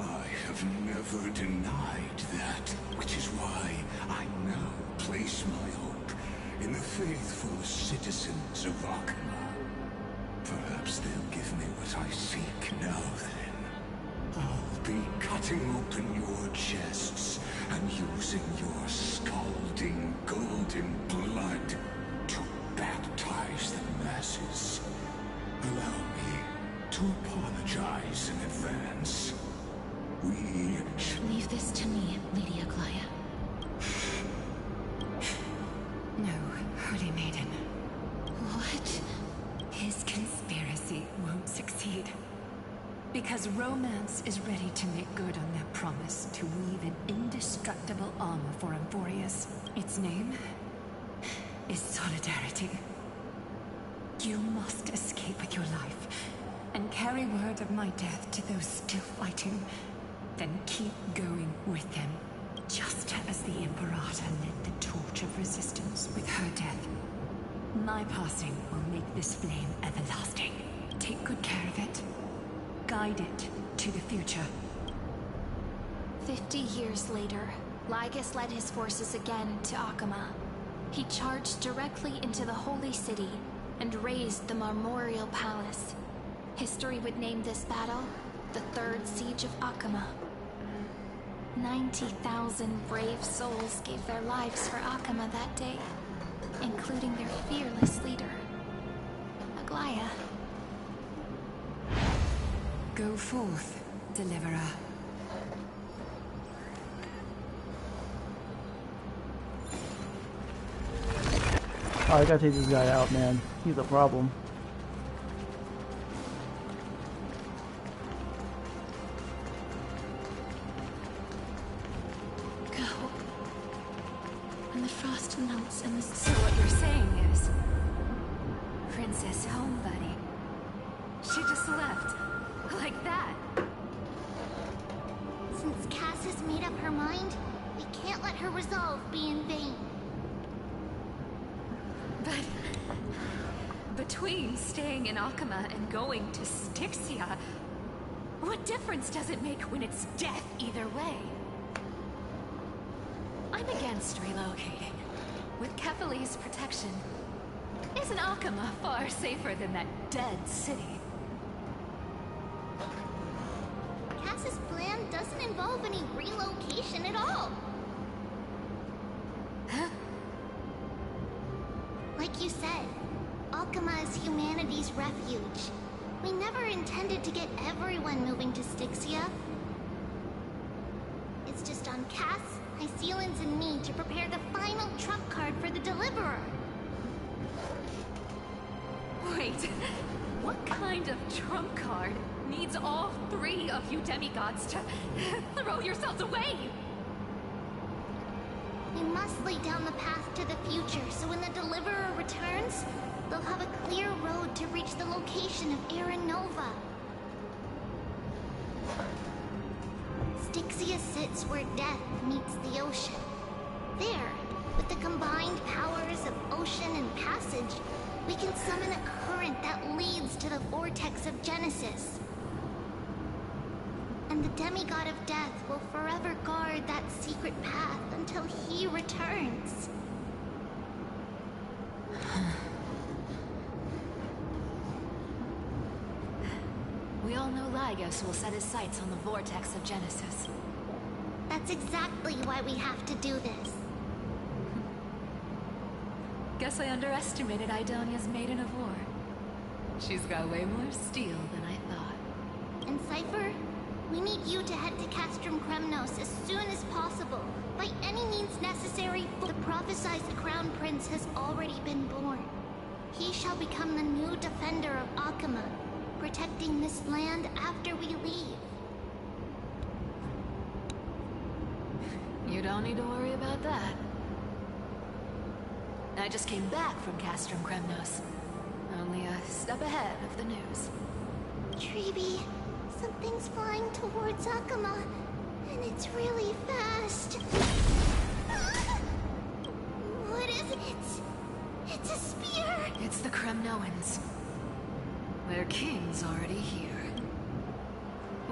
I have never denied that, which is why I now place my hope in the faithful citizens of Akama. Perhaps they'll give me what I seek. Now then, I'll be cutting open your chests and using your scalding golden blood to baptize the masses. Allow me to apologize in advance. We should
Leave this to me, Lady Aglaya.
No, Holy Maiden.
What?
His conspiracy won't succeed. Because Romance is ready to make good on their promise to weave an indestructible armor for Amphorius. Its name is Solidarity. You must escape with your life and carry word of my death to those still fighting. Then keep going with them, just as the Imperator lit the torch of resistance with her death. My passing will make this flame everlasting. Take good care of it. Guide it to the future.
50 years later, Lygus led his forces again to Akama. He charged directly into the Holy City and razed the Marmorial Palace. History would name this battle the Third Siege of Akama. 90,000 brave souls gave their lives for Akama that day, including their fearless leader, Aglaya.
Go forth, Deliverer.
Oh, I gotta take this guy out, man. He's a problem.
Go. When the frost melts and the...
So what you're saying is... Princess Homebuddy. She just left. Like that.
Since Cass has made up her mind, we can't let her resolve be in vain.
But... between staying in Akama and going to Styxia, what difference does it make when it's death either way? I'm against relocating. With Kefali's protection, isn't Akama far safer than that dead city?
Cass's plan doesn't involve any relocation at all.
Huh?
Like you said, Akama is humanity's refuge. We never intended to get everyone moving to Styxia. It's just on Cass, Hycealans, and me to prepare the final trump card for the Deliverer.
Wait, what kind of trump card needs all three of you demigods to throw yourselves away?
We must lay down the path to the future, so when the Deliverer returns, they'll have a clear road to reach the location of Era Nova. Styxia sits where death meets the ocean. There, with the combined powers of ocean and passage, we can summon a current that leads to the vortex of Genesis. And the demigod of death will forever guard that secret path until he returns.
We all know Lygus will set his sights on the vortex of Genesis.
That's exactly why we have to do this.
Guess I underestimated Idonia's Maiden of War. She's got way more steel than I thought.
And Cypher, we need you to head to Castrum Kremnos as soon as possible. By any means necessary, the prophesized Crown Prince has already been born. He shall become the new defender of Akama, protecting this land after we leave.
You don't need to worry about that. I just came back from Castrum Kremnos. Only a step ahead of the news.
Treeby, something's flying towards Akama, and it's really fast. What is it? It's a spear!
It's the Kremnoans. Their king's already here.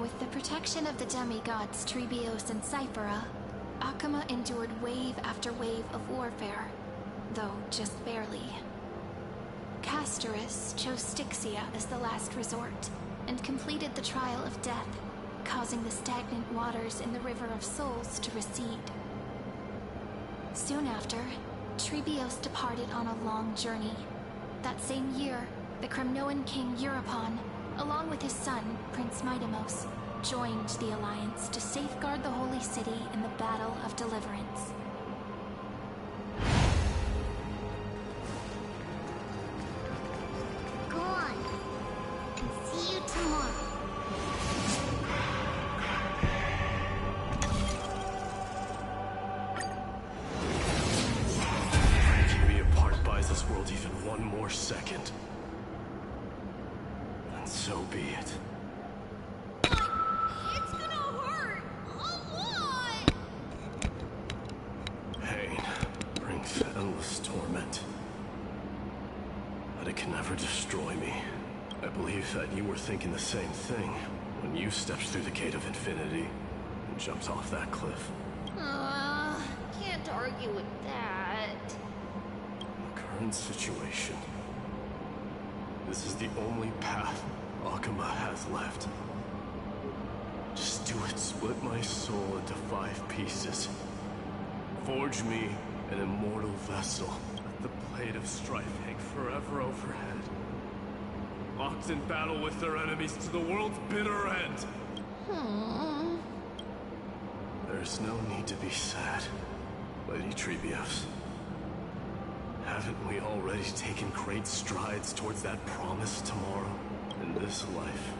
We
With the protection of the demigods Trebios and Cyphera, Akama endured wave after wave of warfare, though just barely. Castorus chose Styxia as the last resort, and completed the trial of death, causing the stagnant waters in the River of Souls to recede. Soon after, Trebios departed on a long journey. That same year, the Kremnoan king Euripon, along with his son, Prince Midamos, joined the Alliance to safeguard the Holy City in the Battle of Deliverance.
Go on, and see you tomorrow.
Breaking me apart buys this world even one more second. And so be it.
It's gonna hurt a lot.
Pain brings endless torment, but it can never destroy me. I believe that you were thinking the same thing when you stepped through the gate of infinity and jumped off that cliff.
Can't argue with that.
The current situation. This is the only path Akama has left. Just do it. Split my soul into 5 pieces. Forge me an immortal vessel. Let the blade of strife hang forever overhead. Locked in battle with their enemies to the world's bitter end. There's no need to be sad, Lady Trebios. Haven't we already taken great strides towards that promised tomorrow? In this life,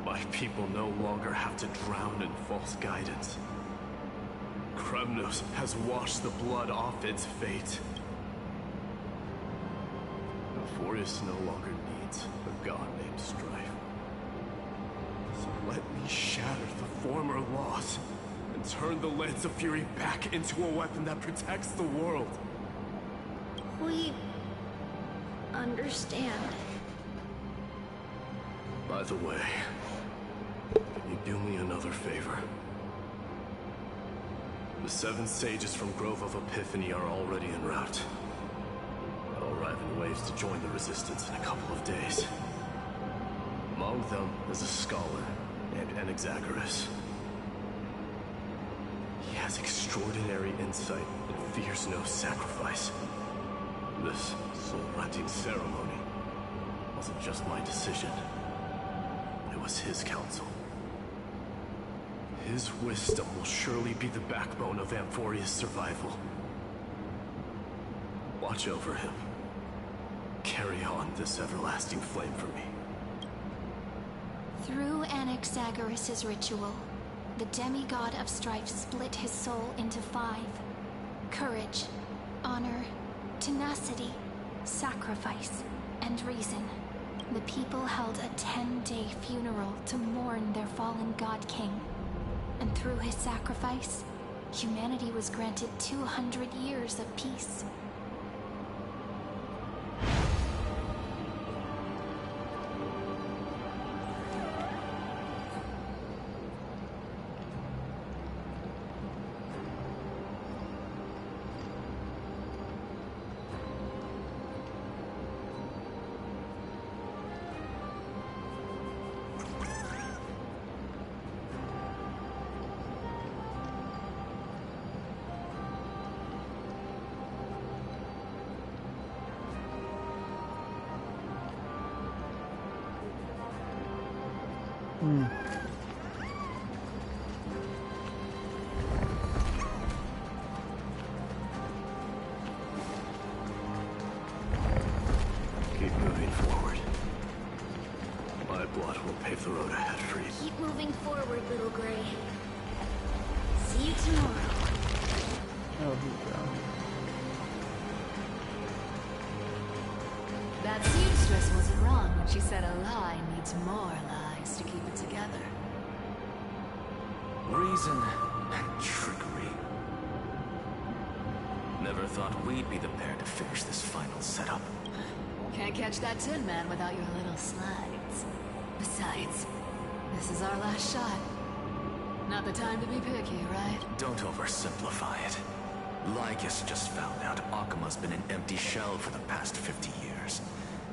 my people no longer have to drown in false guidance. Kremnos has washed the blood off its fate. Euphorius no longer needs a god named Strife. So let me shatter the former loss and turn the Lance of Fury back into a weapon that protects the world.
We understand.
By the way, can you do me another favor? The 7 sages from Grove of Epiphany are already en route. They'll arrive in waves to join the Resistance in a couple of days. Among them is a scholar named Anaxagoras. He has extraordinary insight and fears no sacrifice. This soul-rending ceremony wasn't just my decision. It was his counsel. His wisdom will surely be the backbone of Amphoria's survival. Watch over him. Carry on this everlasting flame for me.
Through Anaxagoras' ritual, the demigod of strife split his soul into 5. Courage, honor, tenacity, sacrifice, and reason. The people held a 10-day funeral to mourn their fallen god king. And through his sacrifice, humanity was granted 200 years of peace.
Keep moving forward. My blood will pave the road ahead for you.
Keep moving forward, little Gray. See you tomorrow.
Oh, he's down.
That seamstress wasn't wrong when she said a lie needs more lies to keep it together.
Reason and trickery. Never thought we'd be the pair to finish this final setup.
Can't catch that Tin Man without your little slides. Besides, this is our last shot.
Not the time to be picky, right?
Don't oversimplify it. Lygus just found out Akuma's been an empty shell for the past 50 years.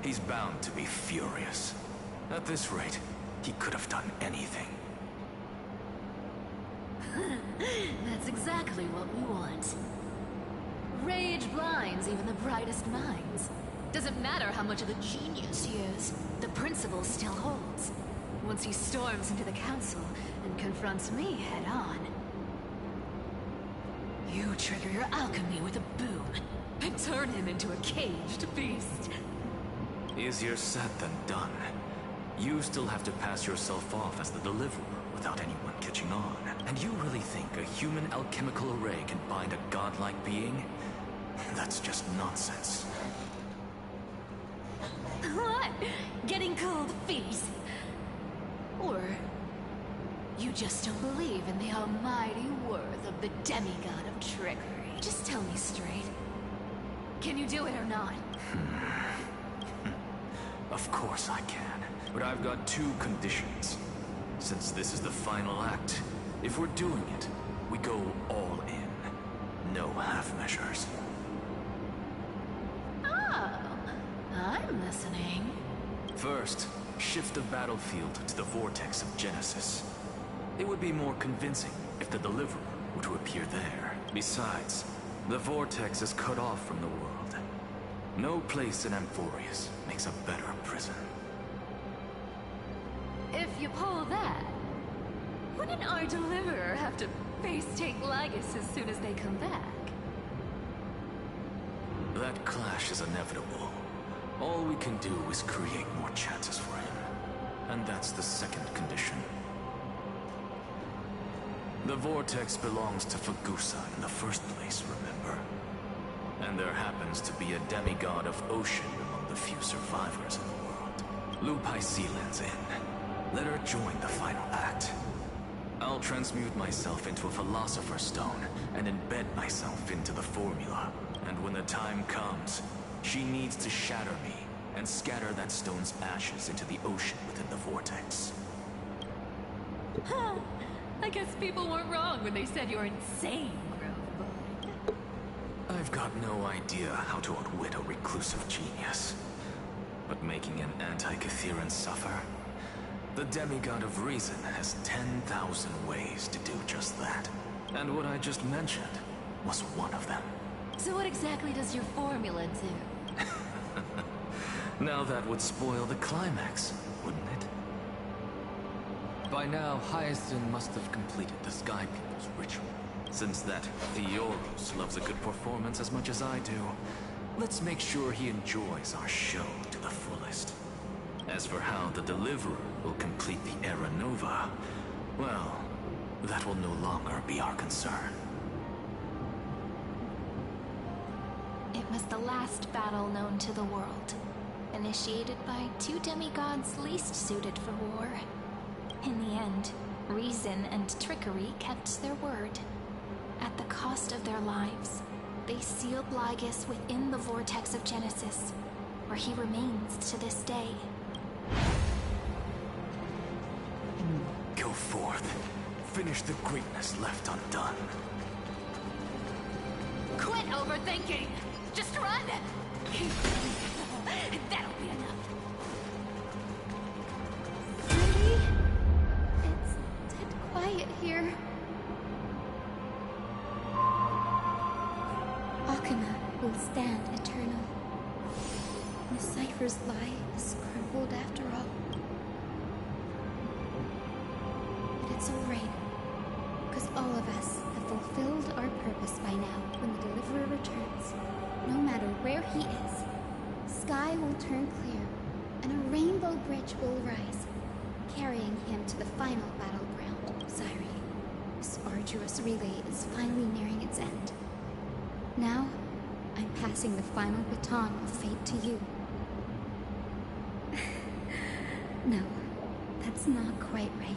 He's bound to be furious. At this rate, he could have done anything.
That's exactly what we want. Rage blinds even the brightest minds. Doesn't matter how much of a genius he is, the principle still holds. Once he storms into the council and confronts me head-on. You trigger your alchemy with a boom and turn him into a caged beast.
Easier said than done. You still have to pass yourself off as the deliverer without anyone catching on. And you really think a human alchemical array can bind a godlike being? That's just nonsense.
What? Getting cold feet? Or you just don't believe in the almighty worth of the demigod of trickery? Just tell me straight. Can you do it or not?
Of course I can, but I've got two conditions. Since this is the final act, if we're doing it, we go all in. No half measures.
Oh, I'm listening.
First, shift the battlefield to the vortex of Genesis. It would be more convincing if the deliverer were to appear there. Besides, the vortex is cut off from the world. No place in Amphorius makes a better prison.
If you pull that, wouldn't our deliverer have to face-take Lygus as soon as they come back?
That clash is inevitable. All we can do is create more chances for him. And that's the second condition. The vortex belongs to Fagusa in the first place, remember? And there happens to be a demigod of ocean among the few survivors in the world. Lupai lands in. Let her join the final act. I'll transmute myself into a philosopher's stone and embed myself into the formula. And when the time comes, she needs to shatter me and scatter that stone's ashes into the ocean within the vortex.
I guess people weren't wrong when they said you're insane, Grove.
I've got no idea how to outwit a reclusive genius. But making an anti-Catheran suffer? The demigod of reason has 10,000 ways to do just that. And what I just mentioned was one of them.
So what exactly does your formula do?
Now that would spoil the climax, wouldn't it? By now, Hyacinth must have completed the Sky People's ritual. Since that Theoros loves a good performance as much as I do, let's make sure he enjoys our show to the fullest. As for how the Deliverer will complete the Era Nova, well, that will no longer be our concern.
It was the last battle known to the world, initiated by two demigods least suited for war. In the end, reason and trickery kept their word. At the cost of their lives, they sealed Lygus within the vortex of Genesis, where he remains to this day.
Go forth. Finish the greatness left undone.
Quit overthinking! Just run! That'll be enough.
Really? It's dead quiet here. Akuma will stand eternal. The cipher's lie is crumbled after all. But it's alright, because all of us have fulfilled our purpose by now when the Deliverer returns. No matter where he is, sky will turn clear, and a rainbow bridge will rise, carrying him to the final battleground, Zairi. This arduous relay is finally nearing its end. Now, I'm passing the final baton of fate to you. No, that's not quite right.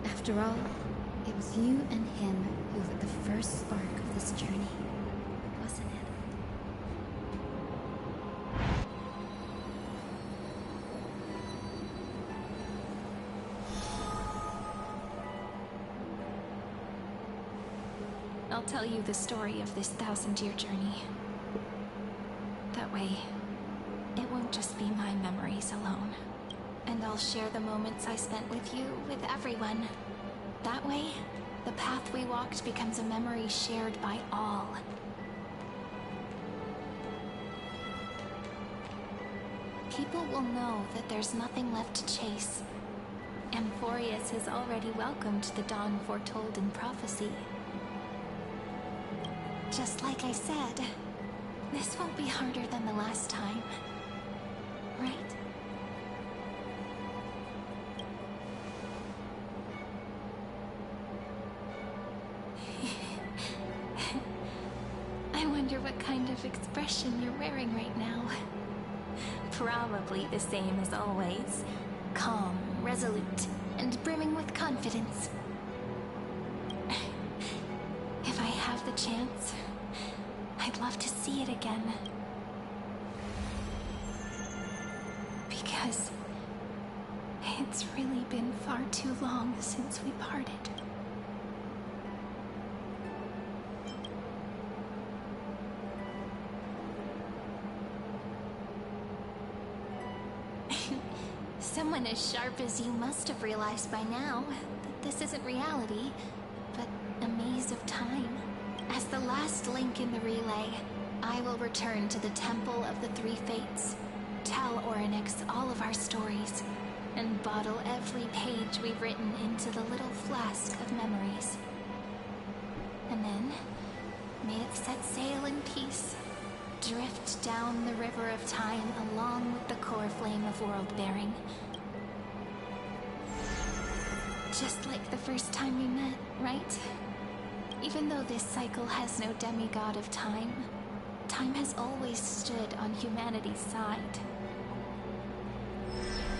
After all, it was you and him who lit the first spark of this journey, wasn't it?
I'll tell you the story of this 1000-year journey. That way, it won't just be my memories alone. And I'll share the moments I spent with you, with everyone. That way, the path we walked becomes a memory shared by all. People will know that there's nothing left to chase. Amphorius has already welcomed the dawn foretold in prophecy. Just like I said, this won't be harder than the last time. Right? I wonder what kind of expression you're wearing right now. Probably the same as always. Calm, resolute, and brimming with confidence. If I have the chance, I'd love to see it again. Because it's really been far too long since we parted. Someone as sharp as you must have realized by now that this isn't reality, but a maze of time. As the last link in the relay, I will return to the Temple of the Three Fates, tell Orynyx all of our stories, and bottle every page we've written into the little flask of memories. And then, may it set sail in peace, drift down the river of time along with the core flame of world-bearing. Just like the first time we met, right? Even though this cycle has no demigod of time, time has always stood on humanity's side.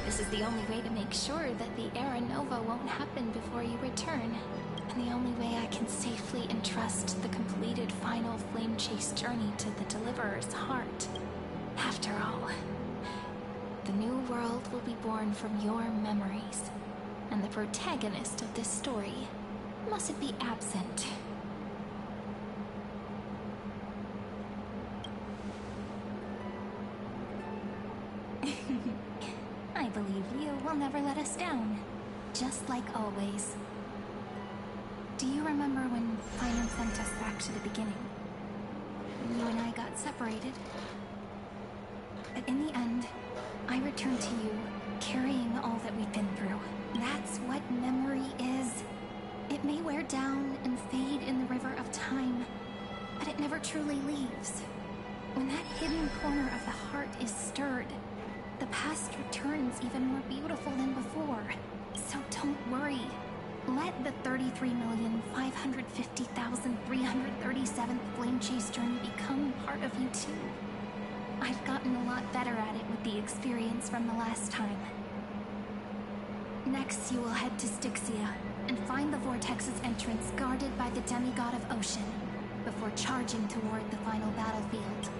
This is the only way to make sure that the Era Nova won't happen before you return, and the only way I can safely entrust the completed final flame chase journey to the Deliverer's heart. After all, the new world will be born from your memories, and the protagonist of this story mustn't be absent. I believe you will never let us down, just like always. Do you remember when Simon sent us back to the beginning? You and I got separated. But in the end, I returned to you, carrying all that we've been through. That's what memory is. It may wear down and fade in the river of time, but it never truly leaves. When that hidden corner of the heart is stirred, the past returns even more beautiful than before. So don't worry. Let the 33,550,337th Flame Chase journey become part of you too. I've gotten a lot better at it with the experience from the last time. Next, you will head to Styxia and find the Vortex's entrance guarded by the demigod of ocean before charging toward the final battlefield.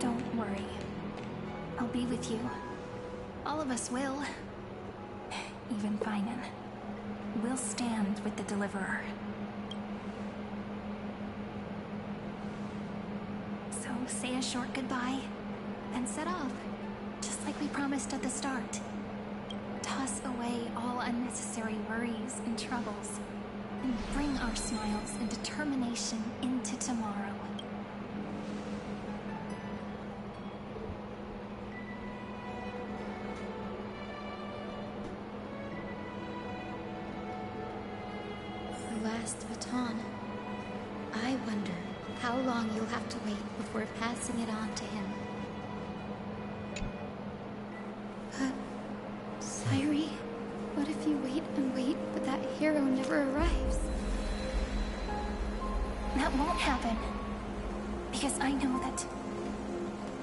Don't worry. I'll be with you. All of us will. Even Finan. We'll stand with the Deliverer. So say a short goodbye, and set off, just like we promised at the start. Toss away all unnecessary worries and troubles, and bring our smiles and determination into tomorrow.
The last baton. I wonder how long you'll have to wait before passing it on to him. But, Sairi, what if you wait and wait, but that hero never arrives?
That won't happen. Because I know that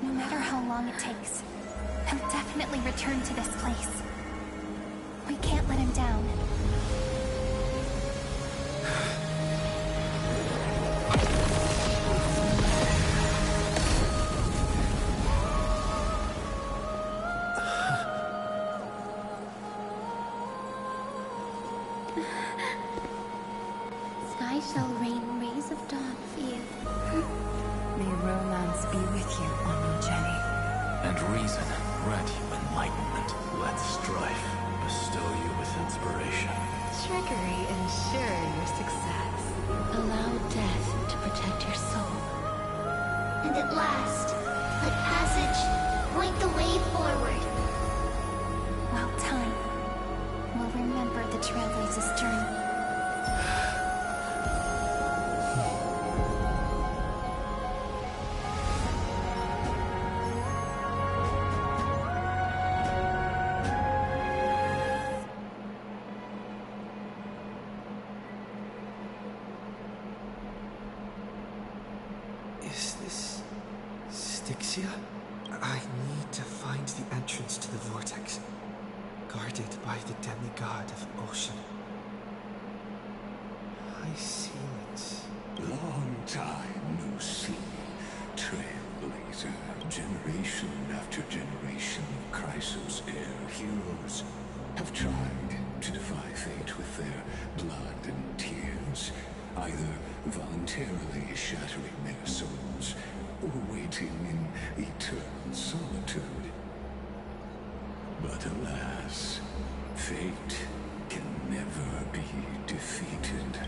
no matter how long it takes, he'll definitely return to this place. We can't let him down.
Sky shall rain rays of dawn for you.
May romance be with you, Honor Jenny.
And reason grant you enlightenment. Let strife bestow you with inspiration.
Trickery ensure your success.
Allow death to protect your soul. And at last, let passage point the way forward.
Well, time will remember the Trailblazer's journey.
Is this Styxia? I need to find the entrance to the vortex, guarded by the demigod of ocean. I see it.
Long time no see, Trailblazer. Generation after generation of Chrysos Air heroes have tried to defy fate with their blood and tears, either voluntarily shattering their souls or waiting in eternal solitude. But alas, fate can never be defeated.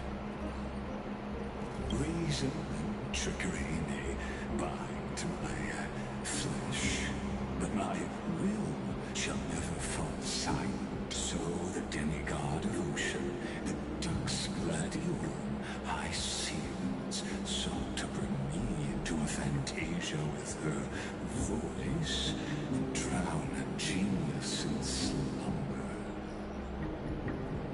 Reason and trickery may bind my flesh, but my will shall never fall silent. So the demigod of ocean, the duck's gladiolum, high seas, sought to bring me into a fantasia with her voice and drown a genius in slumber.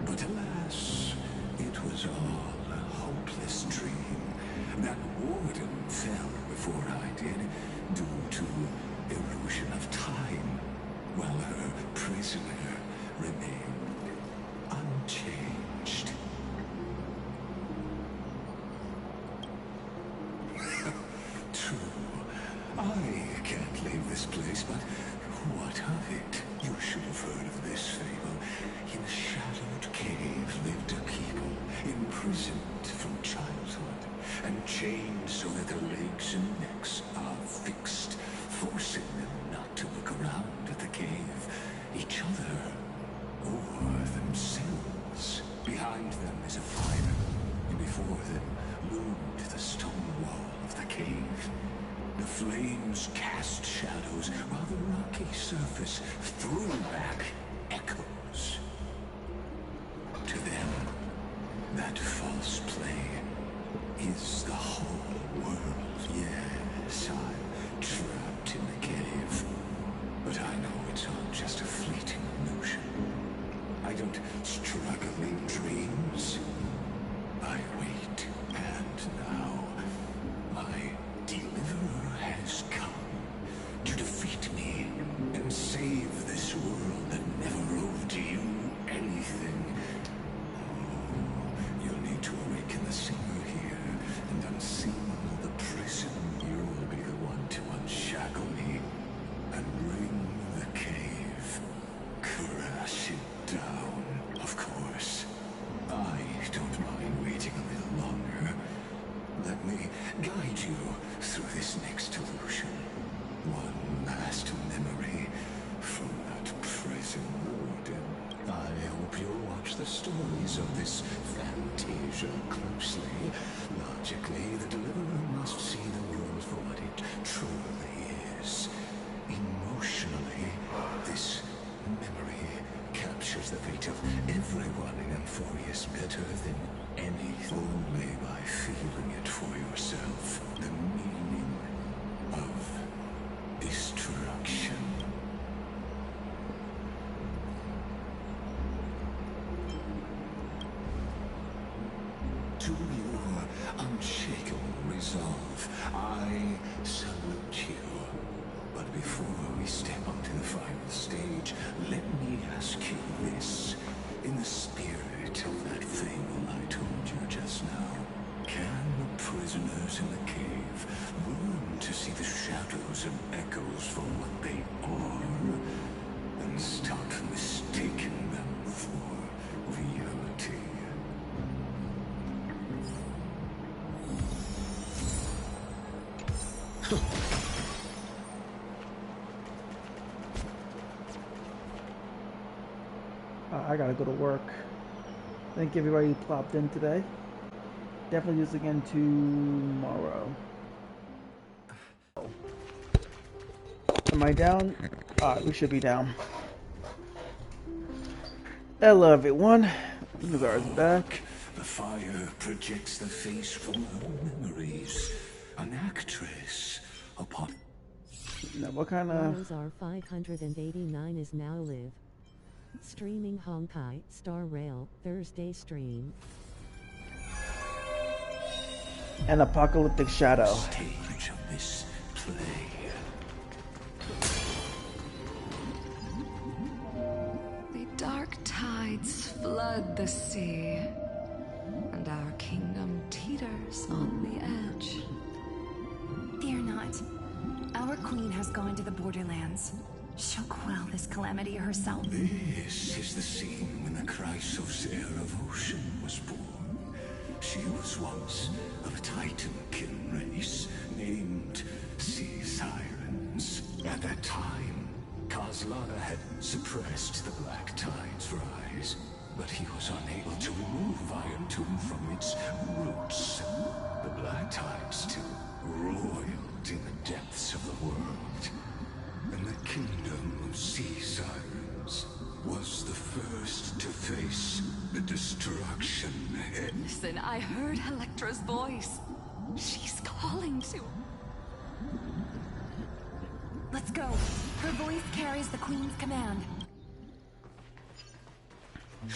But alas, it was all a hopeless dream. That warden fell before I did, due to illusion of time, while her prisoner remained unchanged. True, I can't leave this place, but what of it? You should have heard of this fable. In a shadowed cave lived a people, imprisoned from childhood, and chained so that their legs and necks are fixed, forcing them not to look around at the cave, each other, or themselves. Behind them is a fire, and before them loomed the stone wall of the cave. The flames cast shadows, while the rocky surface threw back echoes. To them, that false play is the whole world. Yes, I'm trapped in the cave, but I know it's all just a fleeting illusion. I don't struggle in dreams. I wait, and now my deliverer has come to defeat me and save this world that never owed you anything. Oh, you'll need to awaken the singer here and unseal the prison. You'll be the one to unshackle me and bring the cave crashing down. Of course, I don't mind waiting a little longer. Let me guide you through this next illusion. One last memory from that prison warden. I hope you'll watch the stories of this fantasia closely. Logically, the deliverer must see the world for what it truly is. Emotionally, this memory captures the fate of everyone in Amphorius better than any. Only by feeling it for yourself. The meaning of destruction. To your unshakable resolve, I salute you. But before we step onto the final stage, let me ask you this. In the spirit of that fable I told you just now, can the prisoners in the cave learn to see the shadows and echoes for what they are, and stop mistaking them for reality?
I gotta go to work. Thank everybody who plopped in today. Definitely do this again tomorrow. Am I down? We should be down. Hello everyone. Nazar's back.
The fire projects the face from her memories. An actress upon...
Now what kind of...
Nazar 589 is now live. Streaming Honkai Star Rail Thursday stream.
An apocalyptic shadow.
Stage of this play.
The dark tides flood the sea, and our kingdom teeters on the edge.
Fear not. Our queen has gone to the borderlands. She'll quell this calamity herself.
This is the scene when the Chrysos heir of Ocean was born. She was once of a Titankin race named Sea Sirens. At that time, Kozlana had suppressed the Black Tide's rise, but he was unable to remove Iron Tomb from its roots. The Black Tide still roiled in the depths of the world, and the kingdom of Sea Sirens was the first to face the destruction ahead.
Listen, I heard Electra's voice. She's calling to...
Let's go. Her voice carries the queen's command.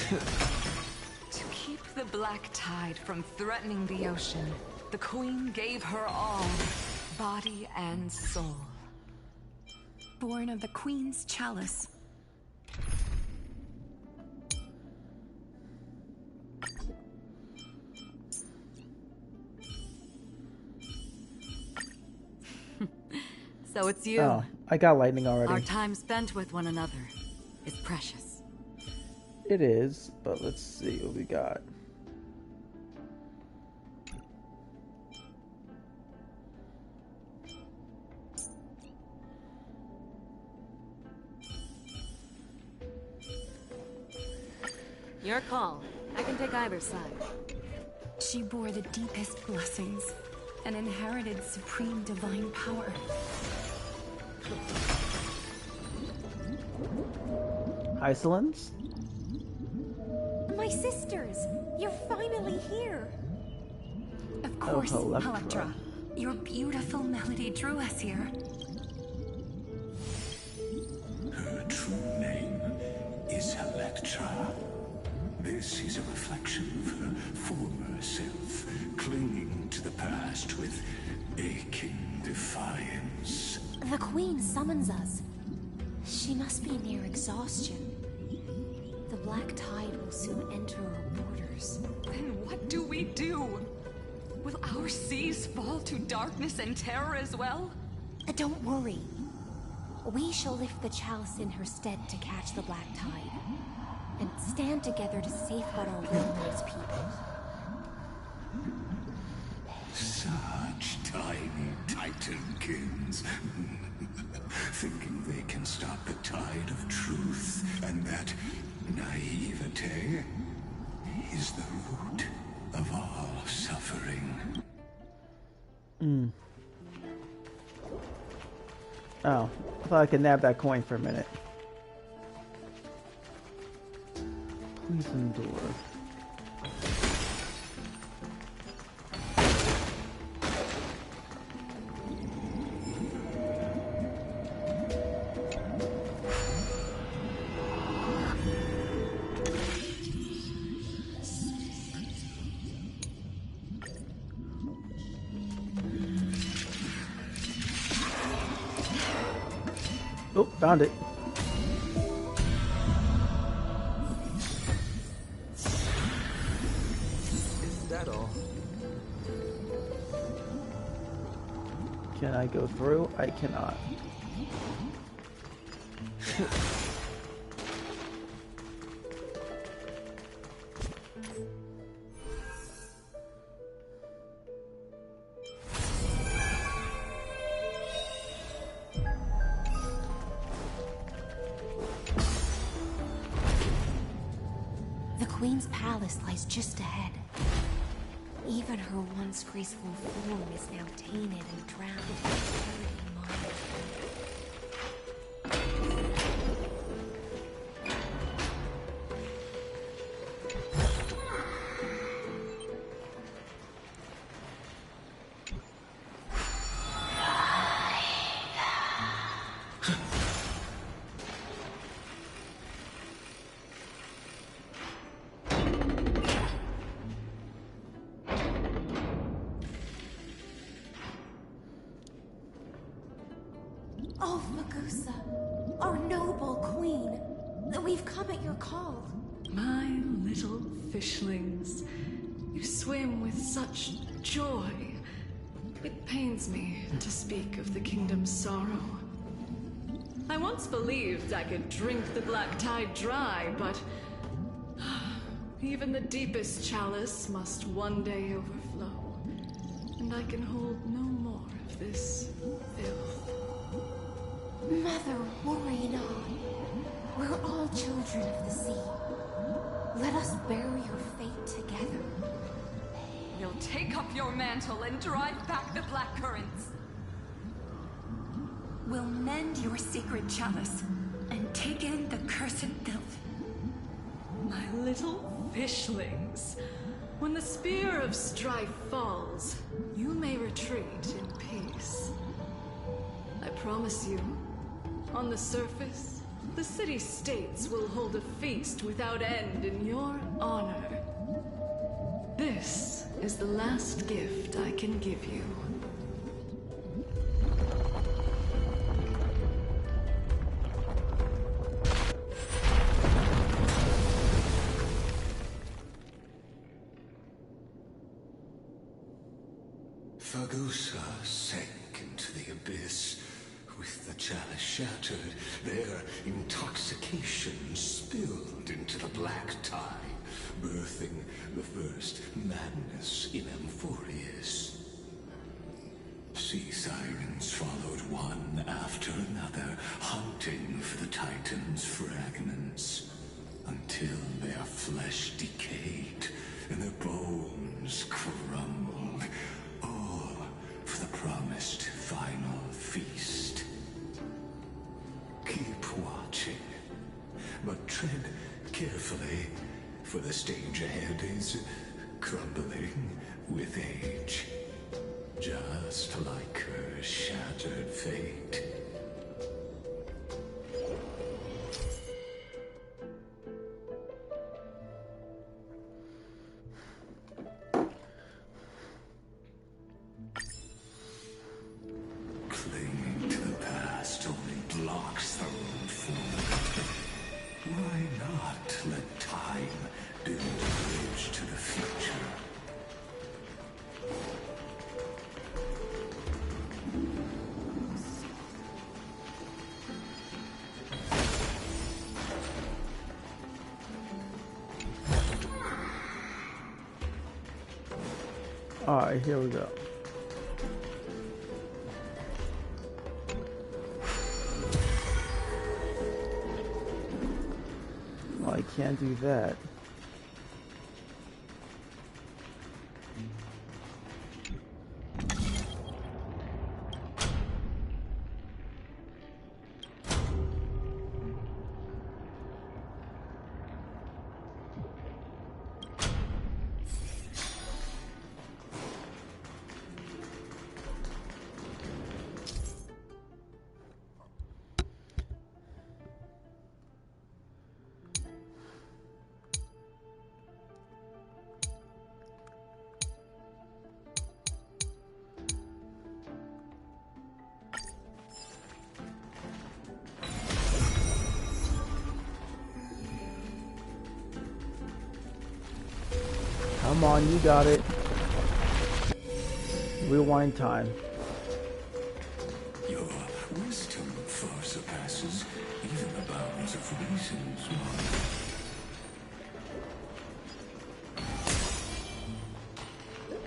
To keep the Black Tide from threatening the ocean, the queen gave her all, body and soul.
Born of the queen's chalice.
So it's you.
Oh, I got lightning already.
Our time spent with one another is precious.
It is, but let's see what we got.
Your call. I can take either side.
She bore the deepest blessings and inherited supreme divine power.
Isolans?
My sisters! You're finally here!
Of course,
Electra.
Electra. Your beautiful melody drew us here.
Her true name is Electra. This is a reflection of her former self, clinging to the past with aching defiance.
The queen summons us. She must be near exhaustion. The Black Tide will soon enter our borders.
Then what do we do? Will our seas fall to darkness and terror as well?
Don't worry. We shall lift the chalice in her stead to catch the Black Tide, and stand together to safeguard our realm and its people.
Such tiny Titankins. Thinking they can stop the tide of truth, and that naivete is the root of all suffering.
Oh, I thought I could nab that coin for a minute. Poison door. Oh, found it.
Is that all?
Can I go through? I cannot.
Queen's palace lies just ahead. Even her once graceful form is now tainted and drowned in dirty marble. Oh, Lygus, our noble queen. We've come at your call.
My little fishlings, you swim with such joy. It pains me to speak of the kingdom's sorrow. I once believed I could drink the black tide dry, but even the deepest chalice must one day overflow, and I can hold no more of this filth.
Mother, worry not. We're all children of the sea. Let us bear your fate together.
You'll take up your mantle and drive back the black currents.
We'll mend your sacred chalice and take in the cursed filth.
My little fishlings, when the spear of strife falls, you may retreat in peace. I promise you, on the surface, the city-states will hold a feast without end in your honor. This is the last gift I can give you.
Fagusa sank into the abyss. With the chalice shattered, their intoxication spilled into the black tide, birthing the first madness in Amphorius. Sea sirens followed one after another, hunting for the Titan's fragments, until their flesh decayed and their bones crumbled, all for the promised final feast. Keep watching, but tread carefully, for the stage ahead is crumbling with age, just like her shattered fate. Clinging to the past only blocks the road forward. Why not let time build a bridge to the future?
Alright, here we go. Well, I can't do that. Come on, you got it. Rewind time.
Your wisdom far surpasses even the bounds of reason's mind.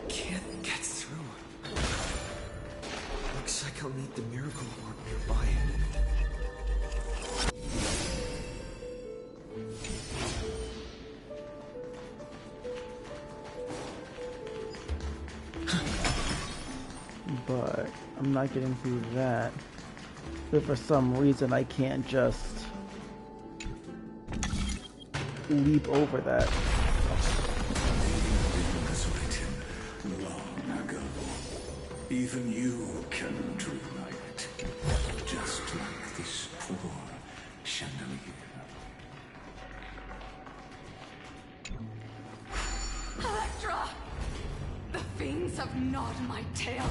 Can't get through. Looks like I'll need the miracle orb nearby.
but I'm not getting through that. But for some reason I can't just leap over that.
Was written long ago. Even you cannot rewrite it. Just like this poor chandelier.
Electra! The fiends have gnawed my tail.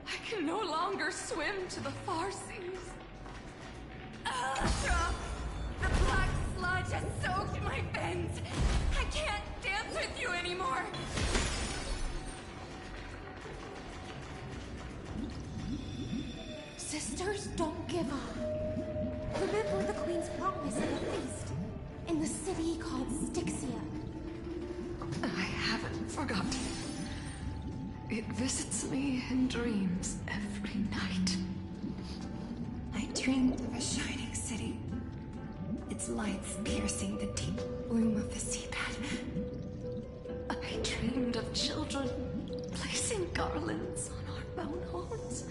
I can no longer swim to the far seas. Electra! The black sludge has soaked my veins. I can't dance with you anymore.
Sisters, don't give up. Remember the Queen's promise of a feast in the city called Styxia.
I haven't forgotten. It visits me in dreams every night.
I dreamed of a shining city. Its lights piercing the deep gloom of the seabed.
I dreamed of children placing garlands on our bone horns.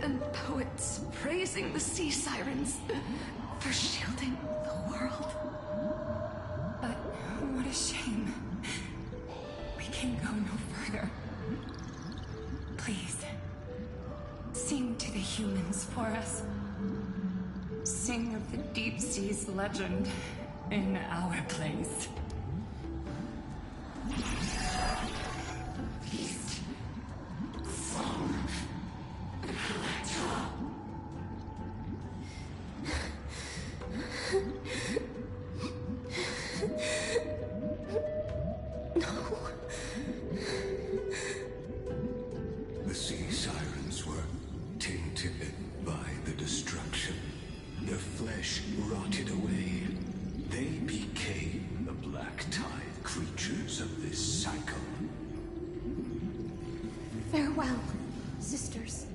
And poets praising the sea sirens for shielding the world.
But what a shame. We can go no further. Please, sing to the humans for us. Sing of the deep sea's legend in our place.
The sea sirens were tainted by the destruction. Their flesh rotted away. They became the black tide creatures of this cycle.
Farewell, sisters.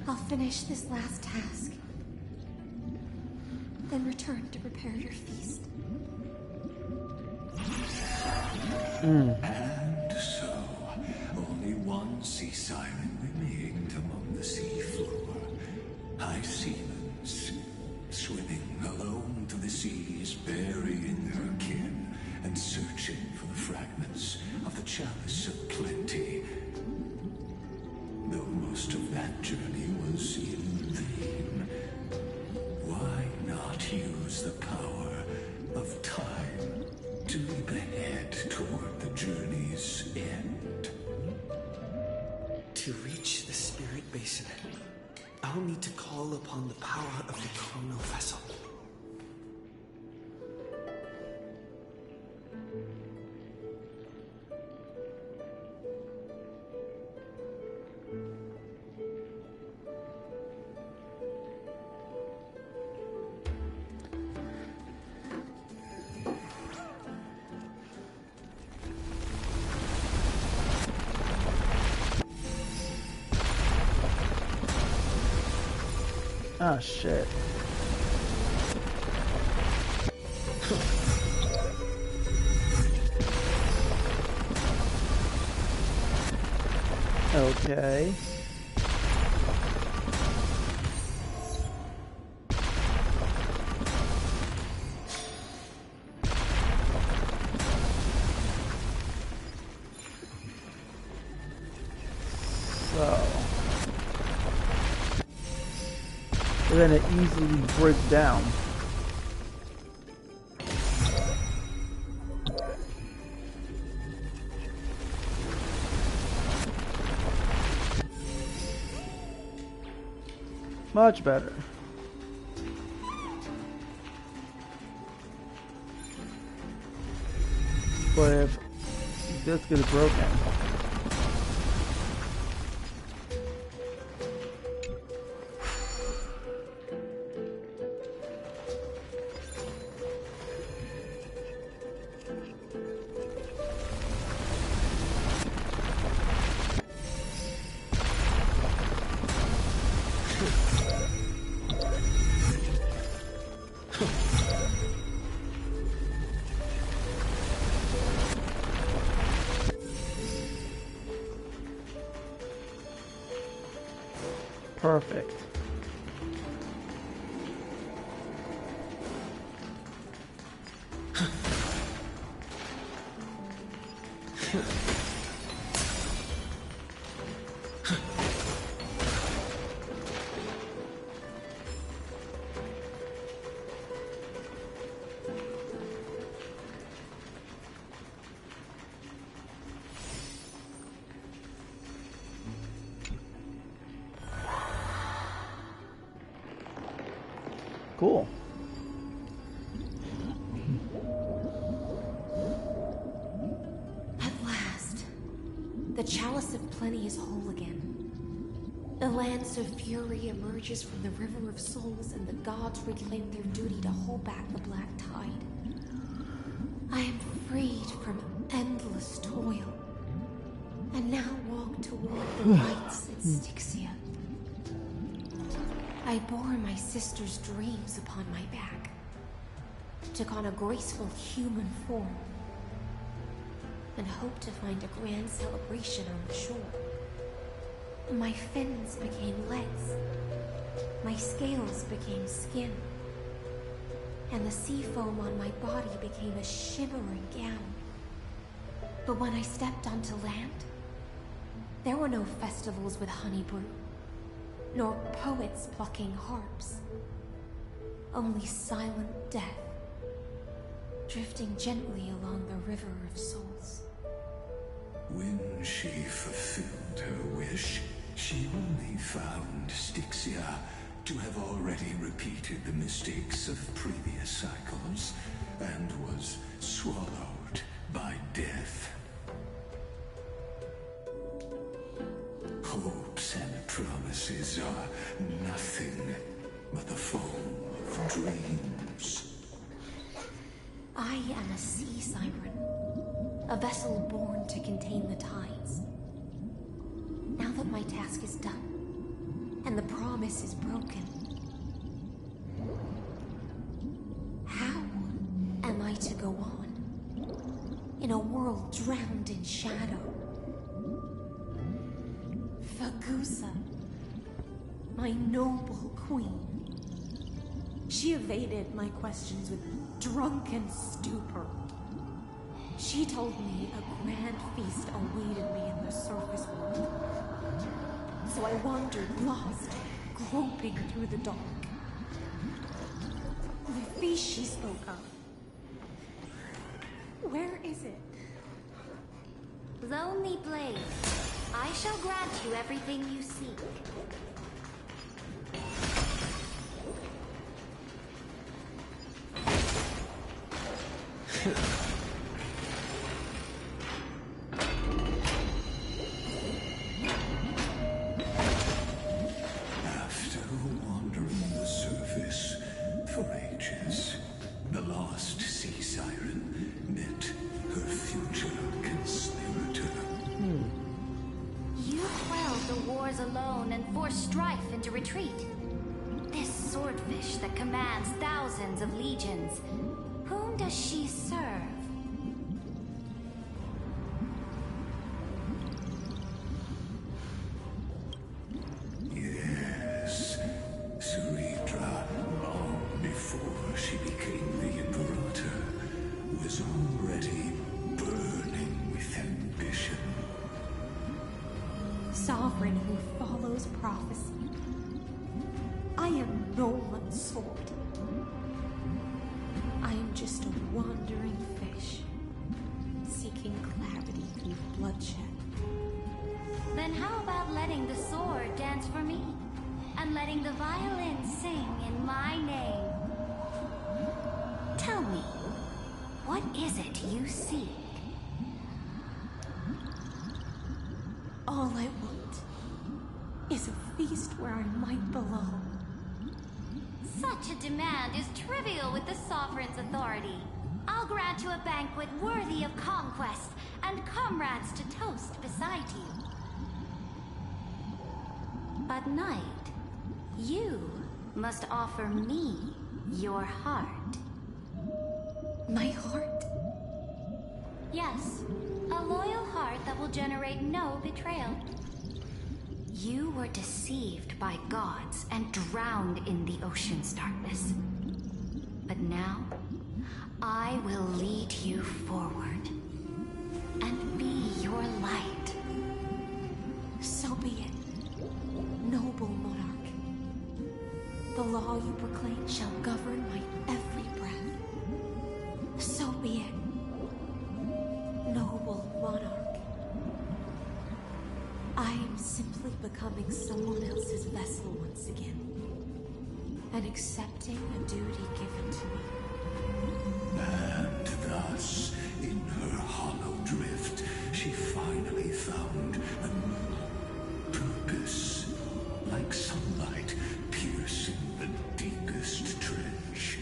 I'll finish this last task. Then return to prepare your feast.
And so, only one sea siren remained among the sea floor. High seamans, swimming alone to the seas, burying her kin, and searching for the fragments of the chalice of plenty. Though most of that journey was in vain, why not use the power of time to leap ahead toward the journey's end?
To reach the spirit basin, I'll need to call upon the power of the chrono vessel.
Ah, shit. Okay. So then it easily breaks down. Much better. But if this gets broken, Perfect. Cool.
At last, the Chalice of Plenty is whole again. The Lance of Fury emerges from the River of Souls, and the gods reclaim their duty to hold back the Black Tide. I am freed from endless toil, and now walk toward the rites at Styxia. I bore my sister's dreams upon my back, took on a graceful human form, and hoped to find a grand celebration on the shore. My fins became legs, my scales became skin, and the sea foam on my body became a shimmering gown. But when I stepped onto land, there were no festivals with honey brew, nor poets plucking harps. Only silent death, drifting gently along the River of Souls.
When she fulfilled her wish, she only found Styxia to have already repeated the mistakes of previous cycles, and was swallowed by death. Hopes and promises are nothing but the foam of dreams.
I am a sea siren, a vessel born to contain the tides. Now that my task is done, and the promise is broken, how am I to go on in a world drowned in shadow? Fagusa, my noble queen. She evaded my questions with drunken stupor. She told me a grand feast awaited me in the surface world. So I wandered lost, groping through the dark. The feast she spoke of. Where is it?
Lonely Blade, I shall grant you everything you seek.
After wandering the surface for ages, the lost sea siren met her future conspirator.
You quelled the wars alone and forced strife into retreat. This swordfish that commands thousands of legions, whom does she serve?
Yes, Saritra, long before she became the Imperator, was already burning with ambition.
Sovereign who follows prophecy. I am no one's sword. I am just a wandering fish, seeking clarity through bloodshed.
Then how about letting the sword dance for me? And letting the violin sing in my name? Tell me, what is it you seek?
All I want is a feast where I might belong.
Such a demand is trivial with the Sovereign's authority. I'll grant you a banquet worthy of conquest, and comrades to toast beside you. But Knight, you must offer me your heart.
My heart?
Yes, a loyal heart that will generate no betrayal.
You were deceived by gods and drowned in the ocean's darkness. But now, I will lead you forward and be your light.
So be it, noble monarch. The law you proclaim shall govern my every breath. So be it, noble monarch. I am simply becoming someone else's vessel once again, and accepting a duty given to me.
And thus, in her hollow drift, she finally found a new purpose, like sunlight piercing the deepest trench.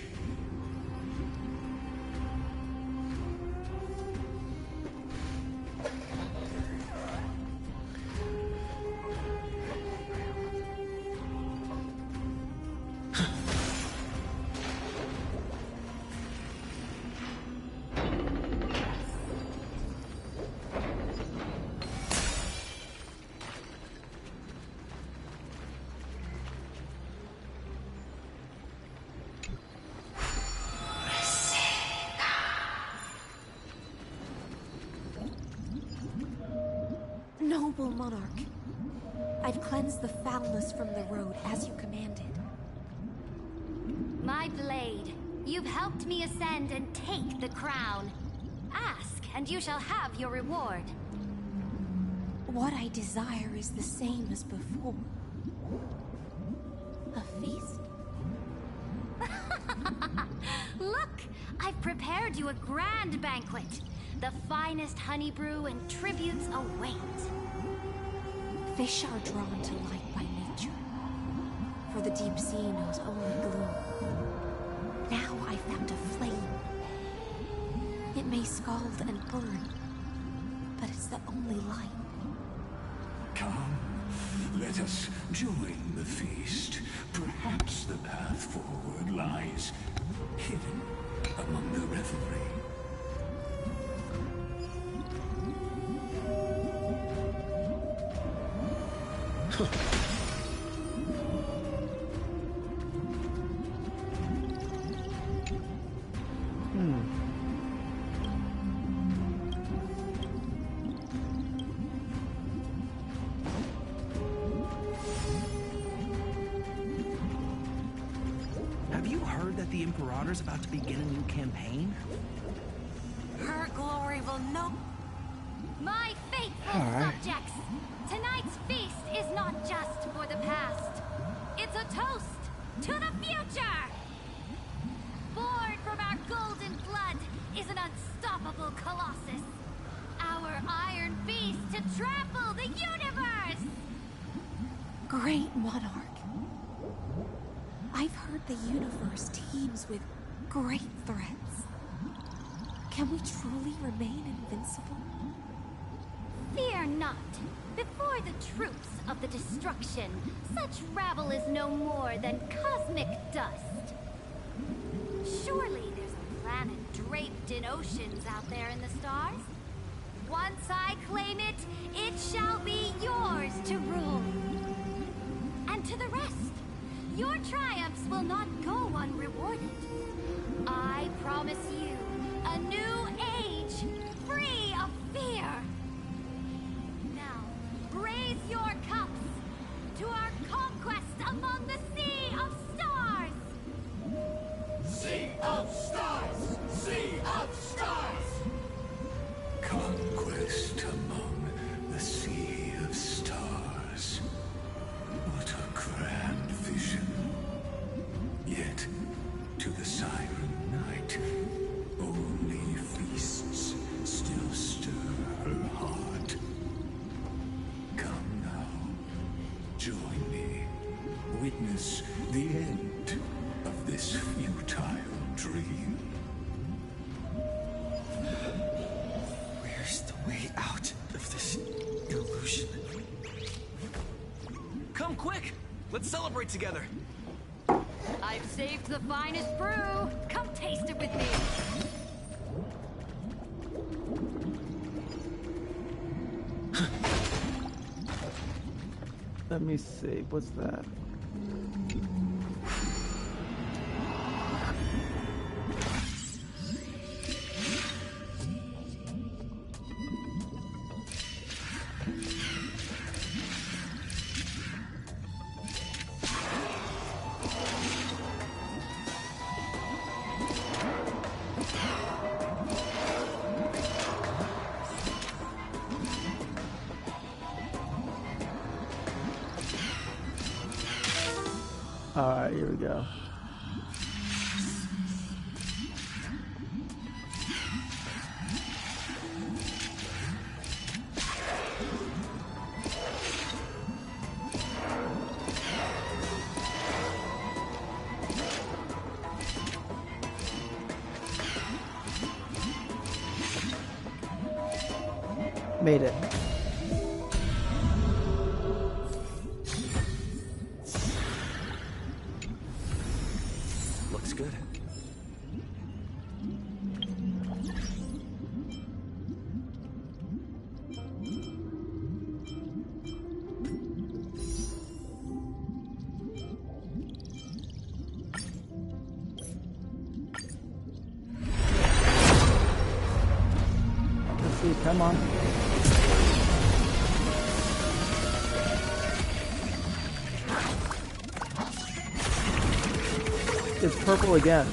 Noble monarch, I've cleansed the foulness from the road as you commanded.
My blade, you've helped me ascend and take the crown. Ask, and you shall have your reward.
What I desire is the same as before. A feast?
Look, I've prepared you a grand banquet. The finest honey brew and tributes await.
Fish are drawn to light by nature, for the deep sea knows only gloom. Now I found a flame. It may scald and burn, but it's the only light.
Come, let us join the feast. Perhaps the path forward lies hidden among the revelry.
Have you heard that the Imperator's about to begin a new campaign?
Her glory will know.
My faithful subjects, tonight's feast is not just for the past. It's a toast to the future! Born from our golden blood is an unstoppable colossus. Our iron beast to trample the universe!
Great monarch. I've heard the universe teems with great threats. Can we truly remain invincible?
Fear not. Before the troops of the destruction, such rabble is no more than cosmic dust. Surely there's a planet draped in oceans out there in the stars. Once I claim it, it shall be yours to rule. And to the rest, your triumphs will not go unrewarded. I promise you a new age, free of fear. Now, raise your cups to our conquest among the Sea of Stars!
Sea of Stars! Sea of Stars! Conquest among the Sea of Stars. What a grand vision. Yet, to the Siren Knight, only feasts still stir her heart. Come now, join me. Witness the end of this futile dream.
Where's the way out of this illusion? Come quick! Let's celebrate together!
I've saved the finest brew. Come taste it with me.
Let me see, what's that? Alright, here we go. Made it.
Looks good.
Let's see, come on. It's purple again.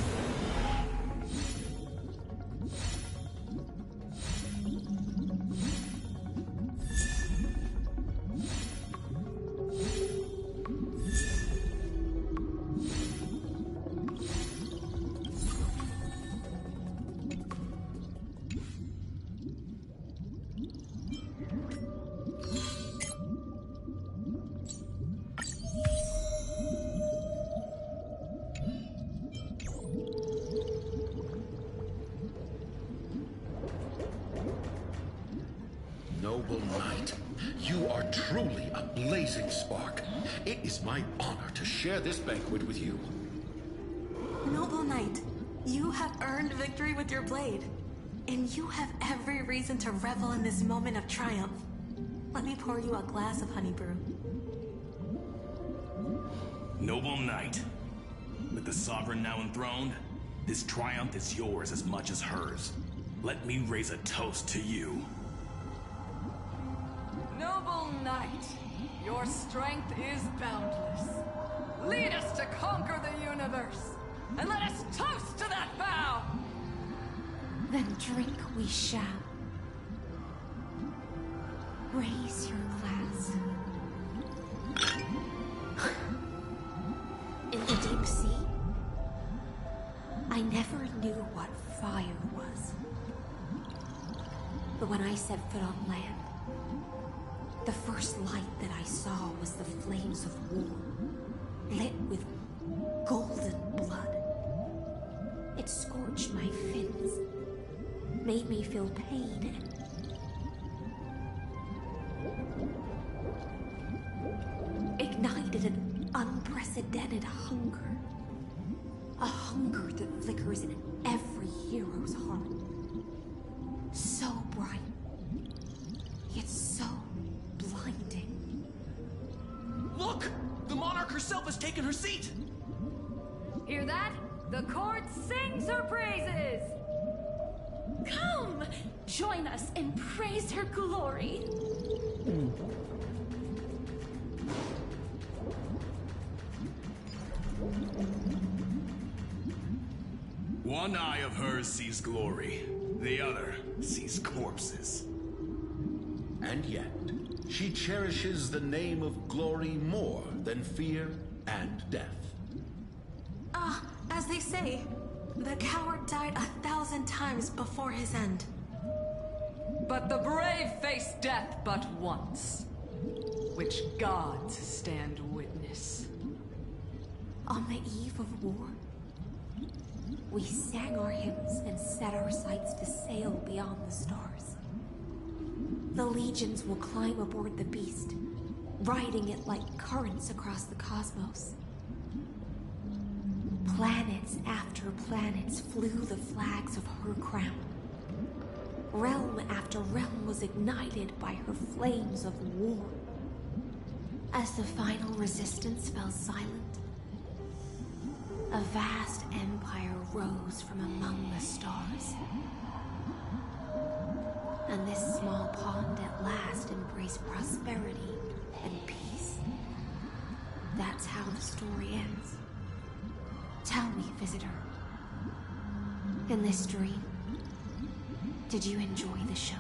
Noble knight, you are truly a blazing spark. It is my honor to share this banquet with you.
Noble knight, you have earned victory with your blade, and you have every reason to revel in this moment of triumph. Let me pour you a glass of honey brew.
Noble knight, with the sovereign now enthroned, this triumph is yours as much as hers. Let me raise a toast to you.
Noble knight, your strength is boundless. Lead us to conquer the universe, and let us toast to that vow!
Then drink we shall. Raise your glass. In the deep sea, I never knew what fire was. But when I set foot on land, the first light that I saw was the flames of war, lit with golden blood. It scorched my fins, made me feel pain, and ignited an unprecedented hunger. A hunger that flickers in every hero's heart. So bright, yet so blinding.
Look! The monarch herself has taken her seat!
Hear that? The court sings her praises!
Come! Join us and praise her glory!
One eye of hers sees glory, the other sees corpses.
And yet, she cherishes the name of glory more than fear and death.
As they say, the coward died 1,000 times before his end.
But the brave face death but once, which gods stand witness.
On the eve of war, we sang our hymns and set our sights to sail beyond the stars. The legions will climb aboard the beast, riding it like currents across the cosmos. Planets after planets flew the flags of her crown. Realm after realm was ignited by her flames of war. As the final resistance fell silent, a vast empire rose from among the stars. And this small pond at last embraced prosperity and peace. That's how the story ends. Tell me, visitor, in this dream, did you enjoy the show?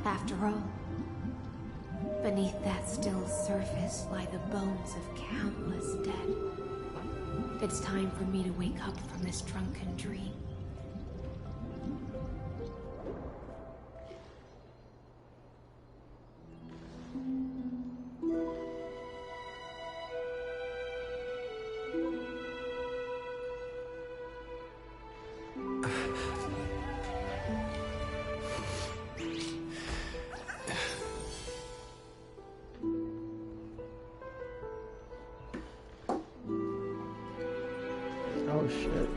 After all, beneath that still surface lie the bones of countless dead. It's time for me to wake up from this drunken dream.
Oh shit.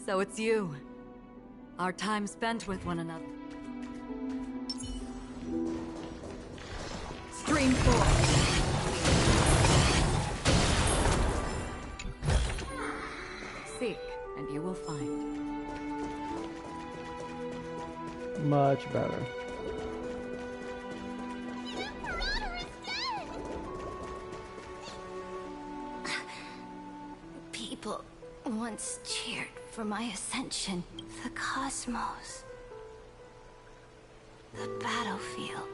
So it's you. Our time spent with one another. Stream 4. Seek, and you will find.
Much better.
People once cheered for my ascension. The cosmos. The battlefield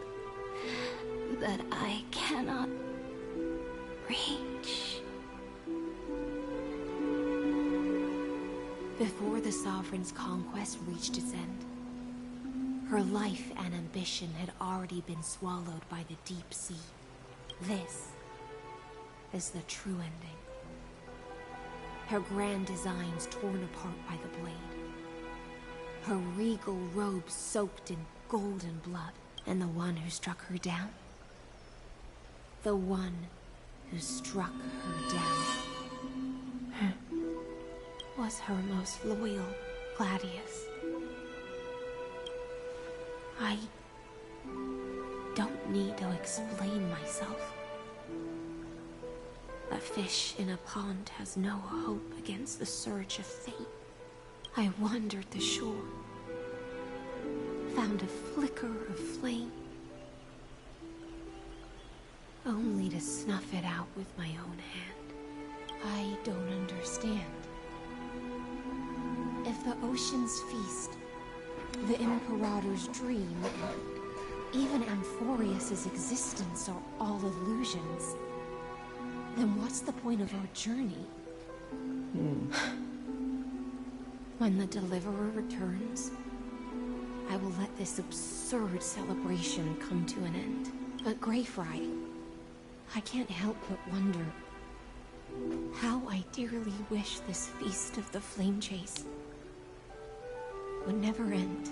that I cannot reach.
Before the Sovereign's conquest reached its end, her life and ambition had already been swallowed by the deep sea. This is the true ending. Her grand designs torn apart by the blade. Her regal robe soaked in golden blood. And the one who struck her down? The one who struck her down was her most loyal Gladius. I don't need to explain myself. A fish in a pond has no hope against the surge of fate. I wandered the shore, found a flicker of flame, only to snuff it out with my own hand. I don't understand. If the ocean's feast, the Imperator's dream, even Amphorius's existence are all illusions, then what's the point of our journey? When the Deliverer returns, I will let this absurd celebration come to an end. But Greyfry, I can't help but wonder how I dearly wish this feast of the flame chase would never end.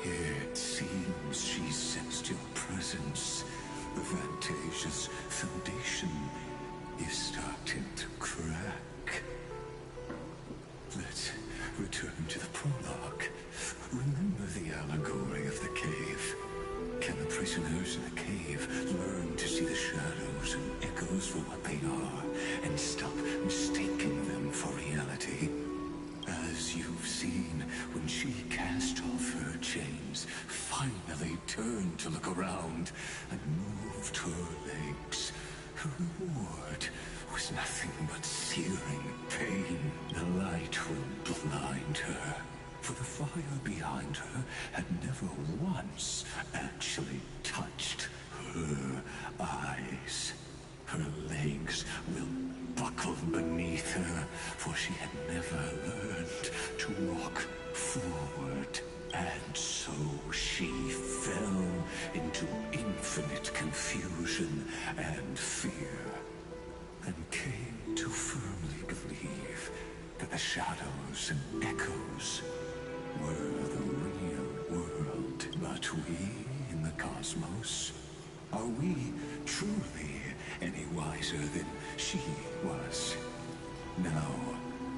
It seems she sensed your presence. The Fantasia's foundation is starting to crack. Let's return to the prologue. Remember the allegory of the cave. Can the prisoners in the cave learn to see the shadows and echoes for what they are, and stop mistaking them for reality? As you've seen, when she cast off her chains, finally turned to look around, and moved her legs, her reward was nothing but searing pain. The light will blind her, for the fire behind her had never once actually touched her eyes. Her infinite confusion and fear, and came to firmly believe that the shadows and echoes were the real world. But we in the cosmos, are we truly any wiser than she was? Now,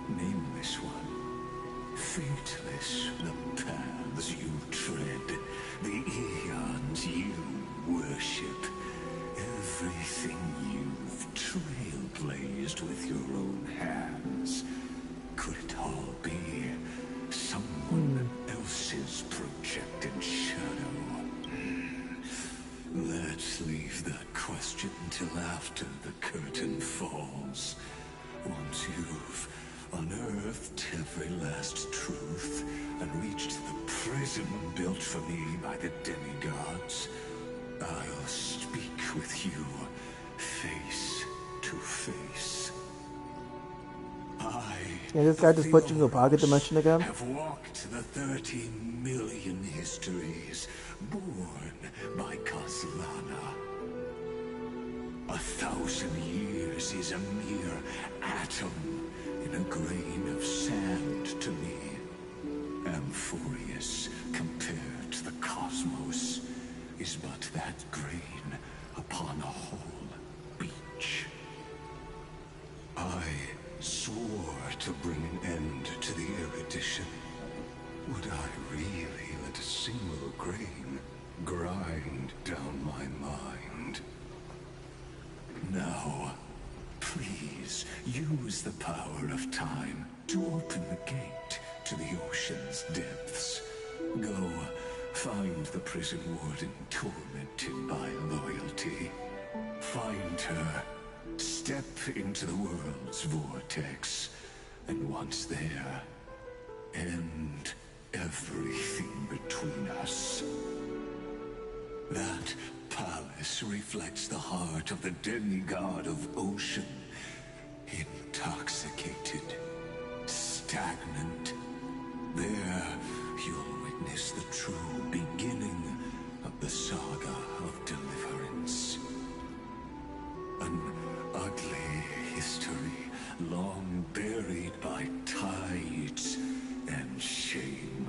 nameless one, fateless the paths you tread, the eons you worship, everything you've trailblazed with your own hands. Could it all be someone else's projected shadow? Let's leave that question till after the curtain falls. Once you've unearthed every last truth and reached the prison built for me by the demigods, I'll speak with you face to face.
Yeah, this guy just put you in a pocket dimension again.
Have walked the 13 million histories born by Kaslana. 1,000 years is a mere atom in a grain of sand to me. Amphorius, compared to the cosmos, is but that grain upon a whole beach. I swore to bring an end to the erudition. Would I really let a single grain grind down my mind? Now, please use the power of time to open the gate to the ocean's depths. Go, find the prison warden tormented by loyalty. Find her. Step into the world's vortex, and once there, end everything between us. That palace reflects the heart of the demigod of ocean, intoxicated, stagnant. There, you'll witness the true beginning of the saga of deliverance. An ugly history, long buried by tides and shame.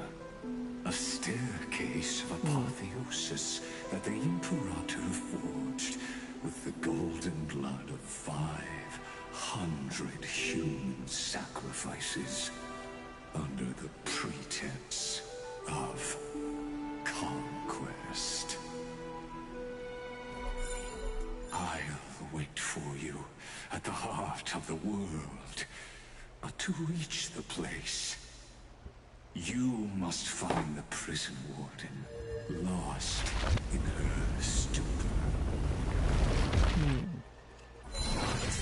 A staircase of apotheosis that the Imperator forged with the golden blood of 500 human sacrifices under the pretense of conquest. I'll wait for you at the heart of the world. But to reach the place, you must find the prison warden, lost in her stupor.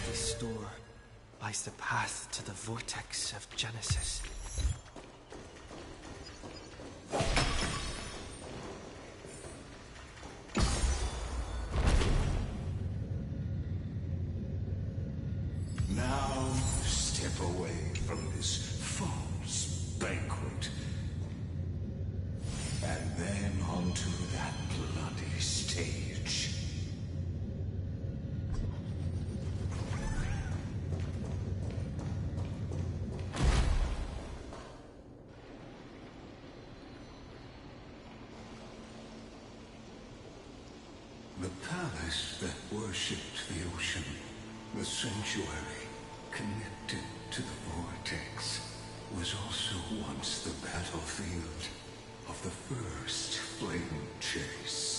This door lies the path to the vortex of Genesis.
Now, step away from this false banquet. And then onto that bloody stage. The palace that worshipped the ocean, the sanctuary connected to the vortex, was also once the battlefield of the first flame chase.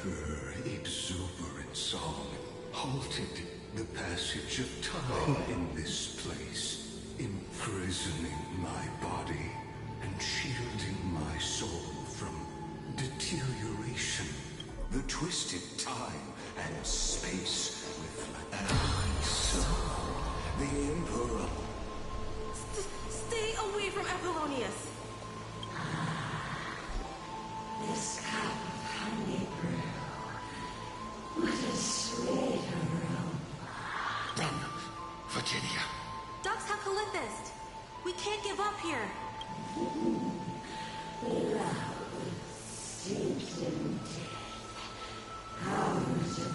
Her exuberant song halted the passage of time in this place, imprisoning my body and shielding my soul from deterioration. The twisted time and space reflect. And so, the Emperor...
Stay away from Apollonius!
This cup of honey brew. What a sweet aroma.
Run, Virginia.
Dux have Calythist. We can't give up here.
Steeped in death, hours of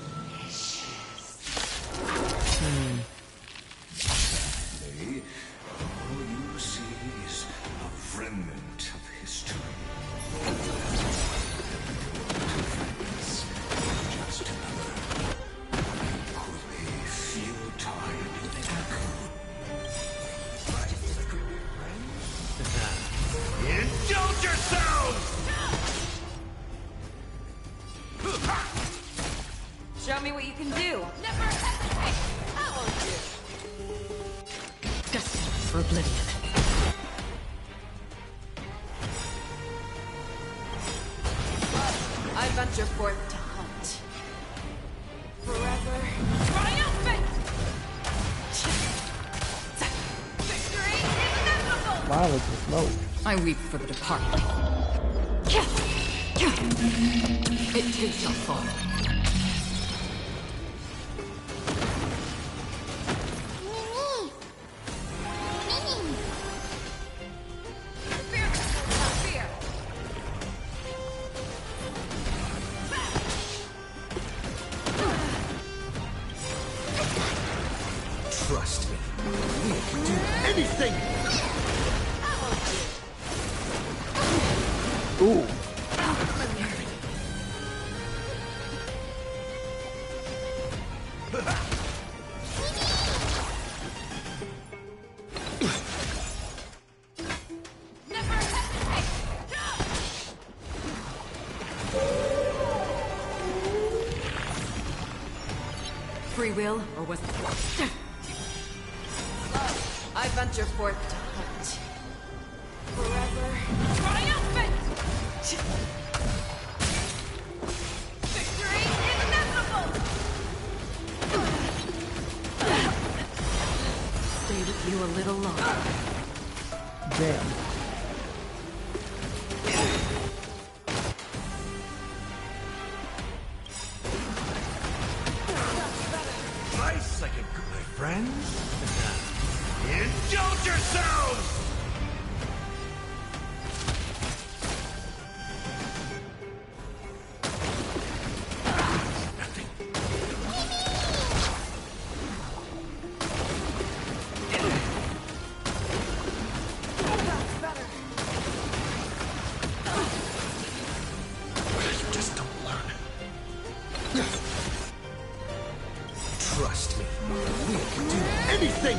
Sadly, all you see is a remnant of history. Friends, just another equally futile echo. Indulge yourselves!
Show me what you can do. Never hesitate. That won't do.
Destined for oblivion.
I venture forth to hunt. Forever triumphant! Victory is inevitable!
Wow, it's a smoke.
I weep for the departed. It too shall fall.
Trust me, we can do anything!
Ooh.
Free will, or was it forced? I venture forth to hunt. Forever triumphant! Victory is inevitable! Stay with you a little longer.
Damn.
Nice like a good, my friends. Indulge yourselves! Just don't learn. Trust me, we can do anything!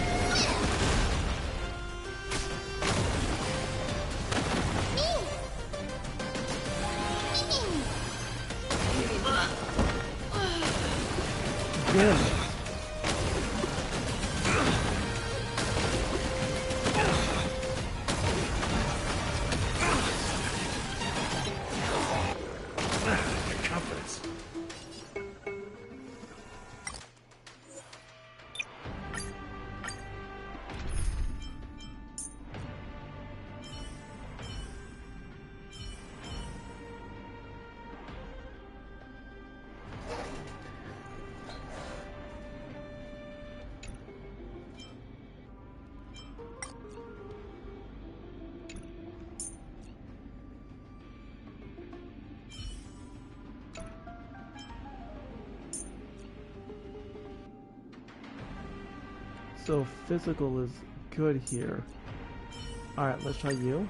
Damn.
Your confidence.
So physical is good here. Alright, let's try you.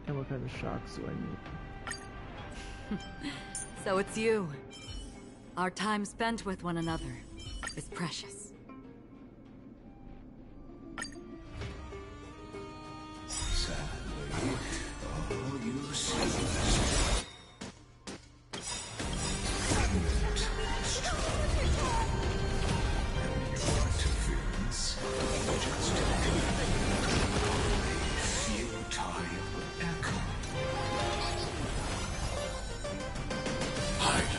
And what kind of shocks do I need?
So it's you. Our time spent with one another is precious.
Sadly, all you see is remnant history. And your interference just a futile echo. Hide.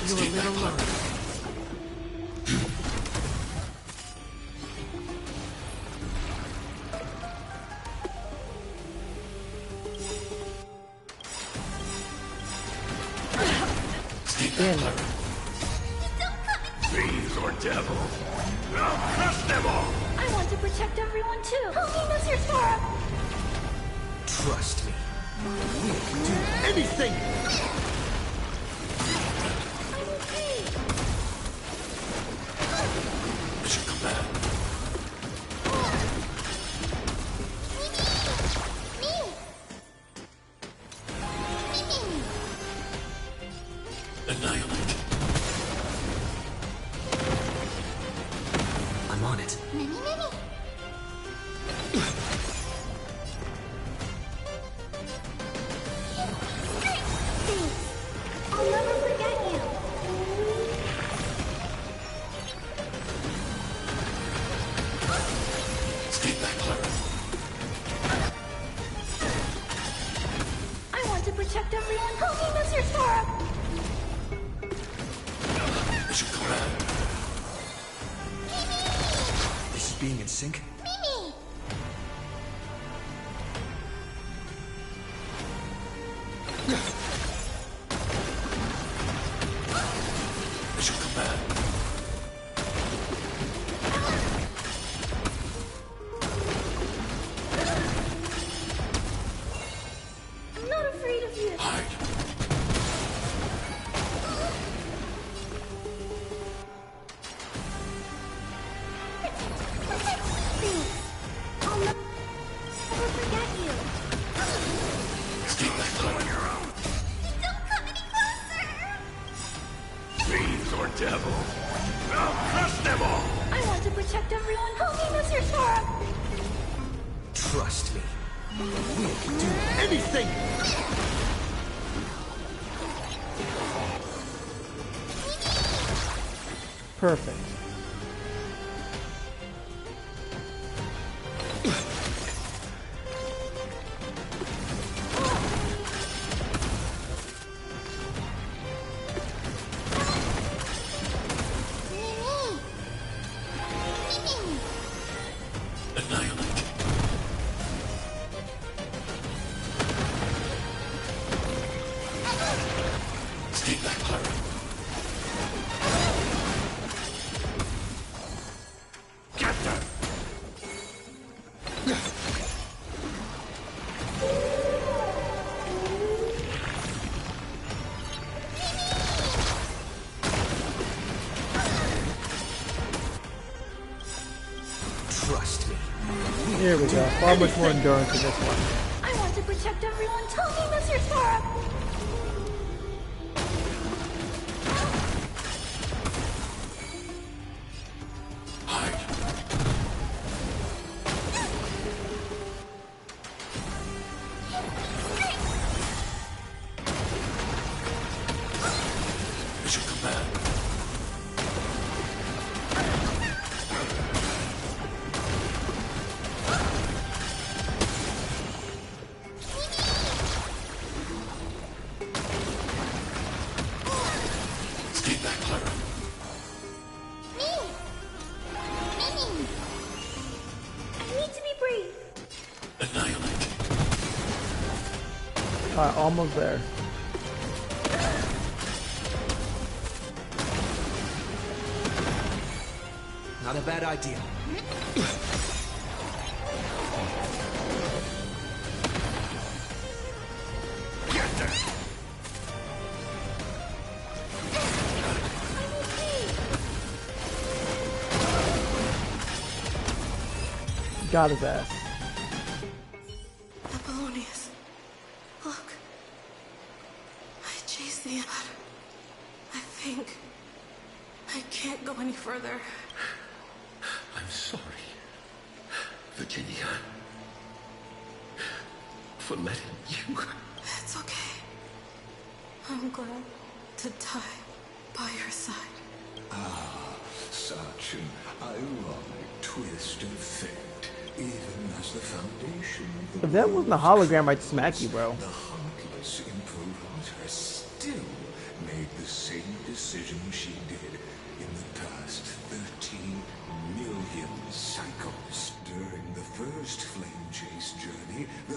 your little love.
Fiends or devils, I'll crush them all!
I want to protect everyone too. Help me, Mr. Star!
Trust me. We can do anything!
I'm okay.
Mission command. Annihilate.
I'm on it.
Many. I'll never forget you.
Stay back, Clara.
I want to protect everyone. Help me, Mr. Star!
Mission command.
This is being in sync?
Mimi!
Mission command.
I'm not afraid of you.
Hide.
I'll never forget you.
Stay back, Clara. On your own.
Don't come any closer!
Fiends or devils, I'll crush them all!
I want to protect everyone. Help me, Mr. Star!
Trust me. We can do anything!
Perfect.
Annihilate. Stay back, Clara. Get them!
Trust me.
Here we go. Far much more endurance in this one.
I want to protect everyone. Help me, Mr. Star!
Hide. Mission command. Stay back, Clara.
Mimi! I need to be brave.
Annihilate.
Alright, almost there.
Not a bad idea.
Get them!
Got his ass.
Apollonius. Look. I chased the ad. I think I can't go any further.
I'm sorry, Virginia, for letting you.
It's okay. I'm glad to die by your side.
Ah, such an ironic twist of fate, even as the foundation of the
If that wasn't a hologram, I'd smack you, bro.
The heartless Imperator still made the same decision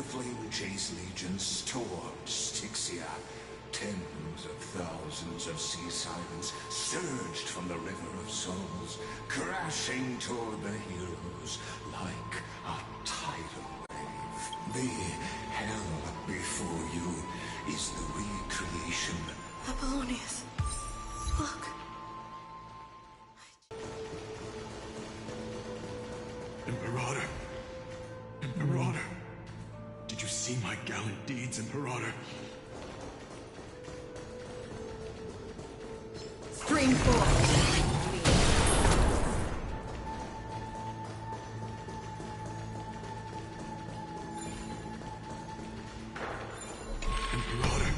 the Flame Chase Legion stormed Styxia. Tens of thousands of sea sirens surged from the River of Souls, crashing toward the heroes like a tidal wave. The hell before you is the recreation.
Apollonius, look.
Imperator. Imperator. Did you see my gallant deeds, Imperator?
Stream 4.
Imperator.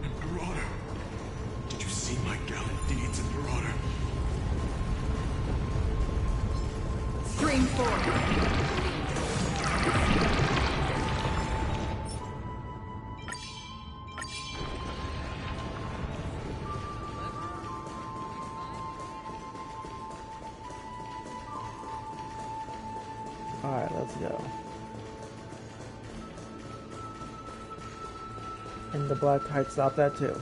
Imperator. Did you see my gallant deeds, Imperator?
Stream 4.
Alright, let's go. And the black kite stopped that too.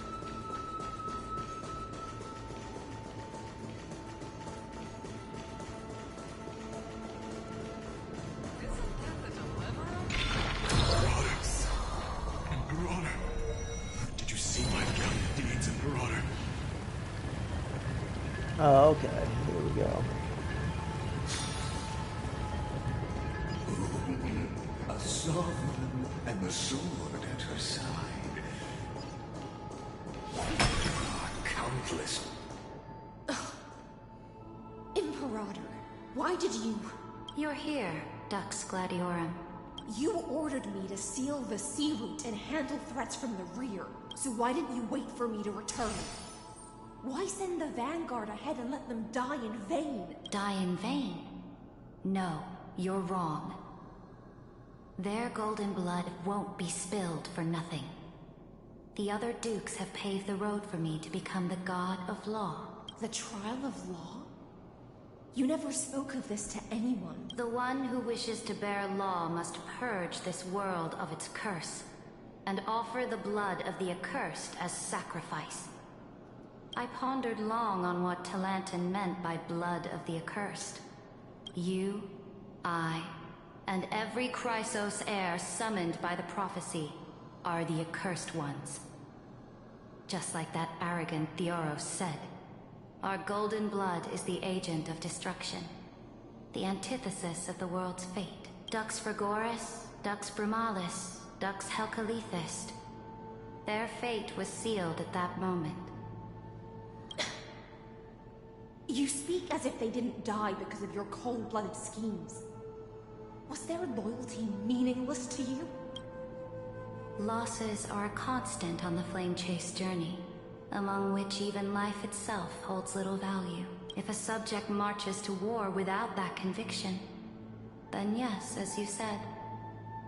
Imperator. Did you see my gallant deeds, Imperator?
Oh, okay. Here we go.
A sovereign and the sword at her side. Countless.
Imperator, why did you...
You're here, Dux Gladiorum.
You ordered me to seal the sea route and handle threats from the rear. So why didn't you wait for me to return? Why send the vanguard ahead and let them die in vain?
Die in vain? No, you're wrong. Their golden blood won't be spilled for nothing. The other dukes have paved the road for me to become the god of law.
The trial of law? You never spoke of this to anyone.
The one who wishes to bear law must purge this world of its curse, and offer the blood of the accursed as sacrifice. I pondered long on what Talanton meant by blood of the accursed. You, I, and every Chrysos heir summoned by the prophecy are the accursed ones. Just like that arrogant Theoros said, our golden blood is the agent of destruction, the antithesis of the world's fate. Dux Frigoris, Dux Brumalis, Dux Helcalethist. Their fate was sealed at that moment.
You speak as if they didn't die because of your cold-blooded schemes. Was their loyalty meaningless to you?
Losses are a constant on the Flame Chase journey, among which even life itself holds little value. If a subject marches to war without that conviction, then yes, as you said,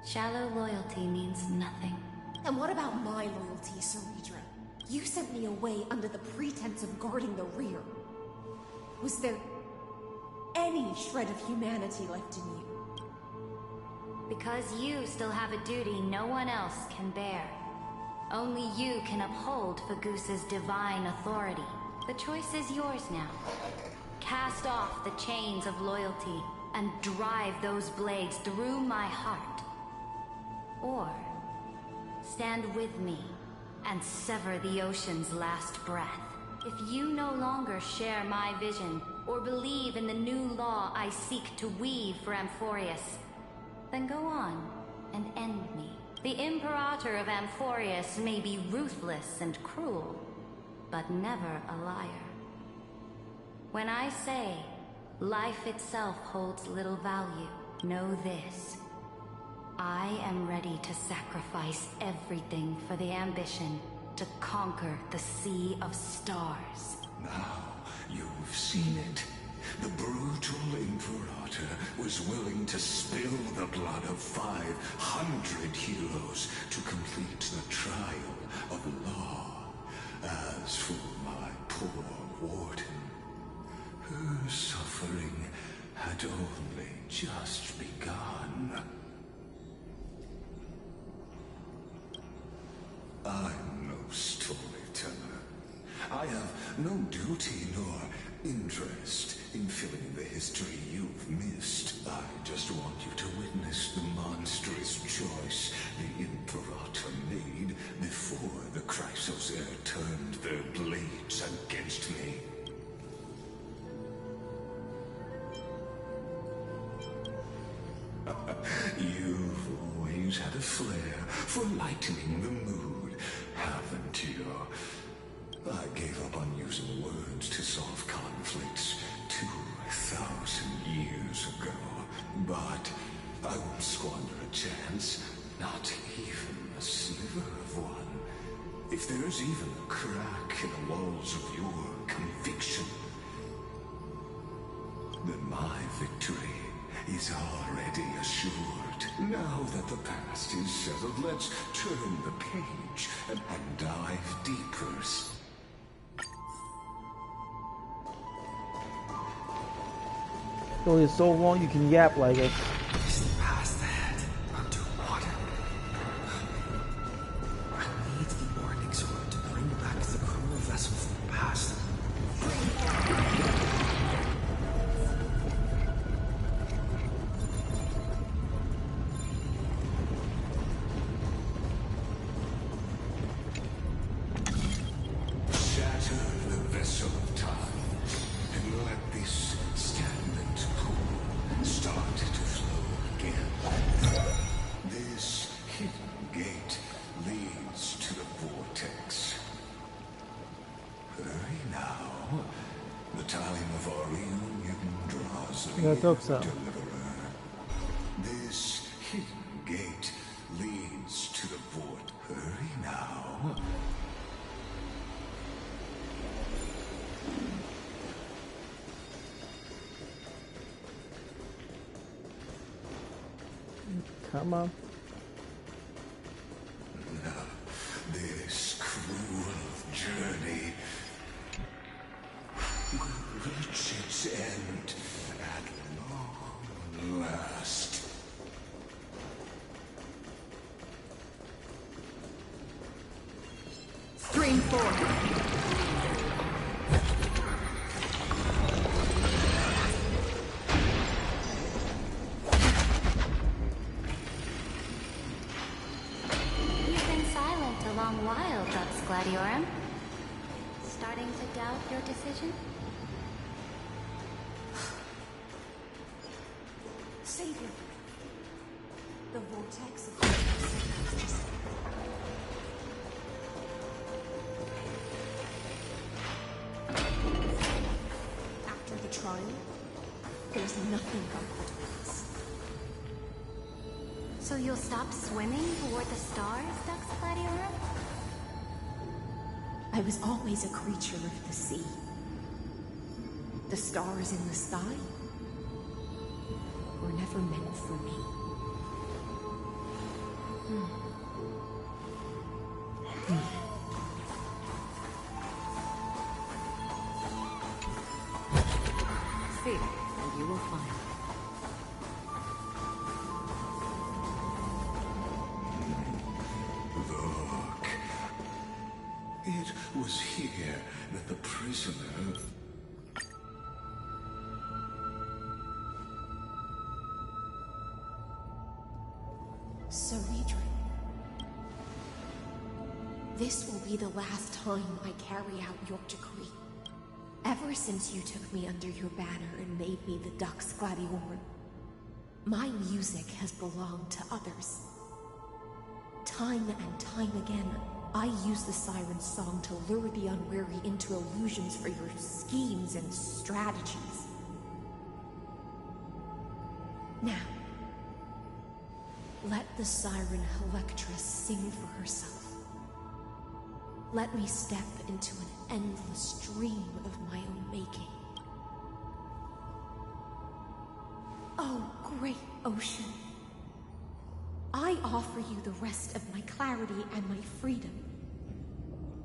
shallow loyalty means nothing.
And what about my loyalty, Ceredra? You sent me away under the pretense of guarding the rear. Was there any shred of humanity left in you?
Because you still have a duty no one else can bear. Only you can uphold Fagoos's divine authority. The choice is yours now. Cast off the chains of loyalty and drive those blades through my heart. Or stand with me and sever the ocean's last breath. If you no longer share my vision or believe in the new law I seek to weave for Amphorius, then go on and end me. The Imperator of Amphorius may be ruthless and cruel, but never a liar. When I say life itself holds little value, know this. I am ready to sacrifice everything for the ambition to conquer the Sea of Stars.
Now you've seen it. The brutal Imperator was willing to spill the blood of 500 heroes to complete the trial of law. As for my poor warden, her suffering had only just begun. no duty nor interest in filling the history you've missed. I just want you to witness the monstrous choice the Imperator made before the Chrysos Heir turned their blades against me. You've always had a flair for lightening the mood, haven't you? I gave up on using words to solve conflicts 2,000 years ago, but I won't squander a chance, not even a sliver of one. If there's even a crack in the walls of your conviction, then my victory is already assured. Now that the past is settled, let's turn the page and dive deeper.
Only so long you can yap like it.
Past that, underwater. I need the Morning Sword to bring back the chrono vessel from the past.
Shatter the vessel of time, and let this stagnant pool start to flow again. This hidden gate leads to the vortex. Hurry now. The time of our reunion draws near,
Let's hope so.
Deliverer. This hidden gate leads to the vortex. Hurry now.
Come on.
This cruel journey will reach its end at long last.
Stream 4.
Gladiorum? Starting to doubt your decision?
Savior! The vortex of the After the trial, there's nothing but us.
So you'll stop swimming toward the stars, Dux Gladiorum?
I was always a creature of the sea. The stars in the sky were never meant for me.
See, and you will find.
Look. It was here that the prisoner...
Ceredrin. This will be the last time I carry out your decree. Ever since you took me under your banner and made me the Dux Gladiorum, my music has belonged to others. Time and time again, I use the siren's song to lure the unwary into illusions for your schemes and strategies. Now, let the siren Electra sing for herself. Let me step into an endless dream of my own making. Oh, great ocean. I offer you the rest of my clarity and my freedom,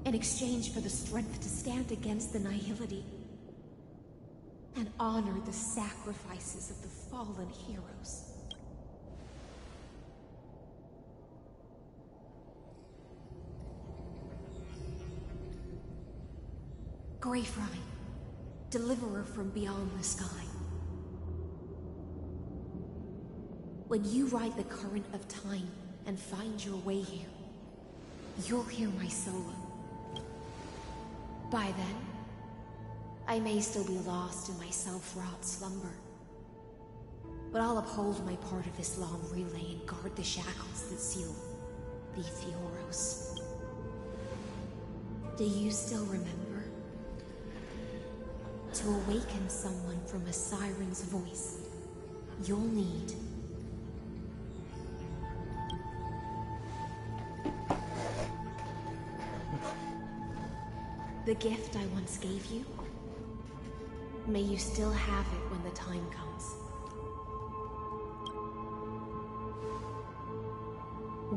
in exchange for the strength to stand against the nihility and honor the sacrifices of the fallen heroes. Greyfry, deliverer from beyond the sky. When you ride the current of time and find your way here, you'll hear my solo. By then, I may still be lost in my self-wrought slumber, but I'll uphold my part of this long relay and guard the shackles that seal the Theoros. Do you still remember? To awaken someone from a siren's voice, you'll need the gift I once gave you. May you still have it when the time comes.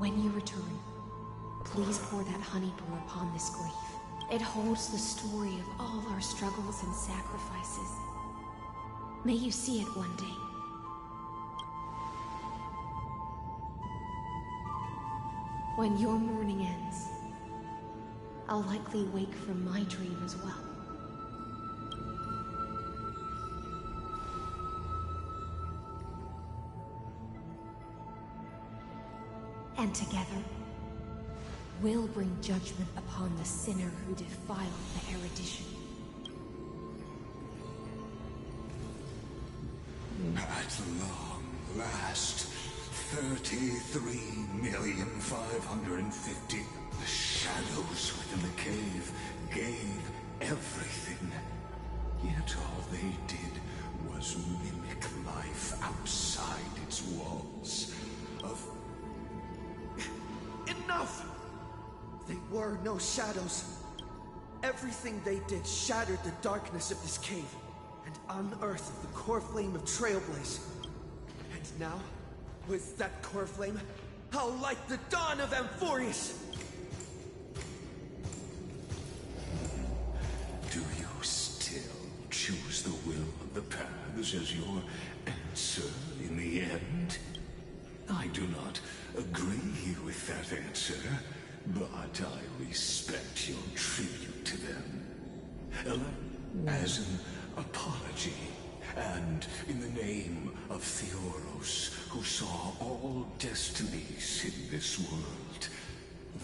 When you return, please pour that honey brew upon this grave. It holds the story of all our struggles and sacrifices. May you see it one day. When your morning ends, I'll likely wake from my dream as well. And together, we'll bring judgment upon the sinner who defiled the erudition.
At long last, 33,550,000. The shadows within the cave gave everything. Yet all they did was mimic life outside its walls.
Enough! They were no shadows. Everything they did shattered the darkness of this cave and unearthed the core flame of Trailblaze. And now, with that core flame, I'll light the dawn of Amphorius!
Do you still choose the will of the paths as your answer in the end? I do not agree with that answer, but I respect your tribute to them. As an apology, and in the name of Theoros, who saw all destinies in this world,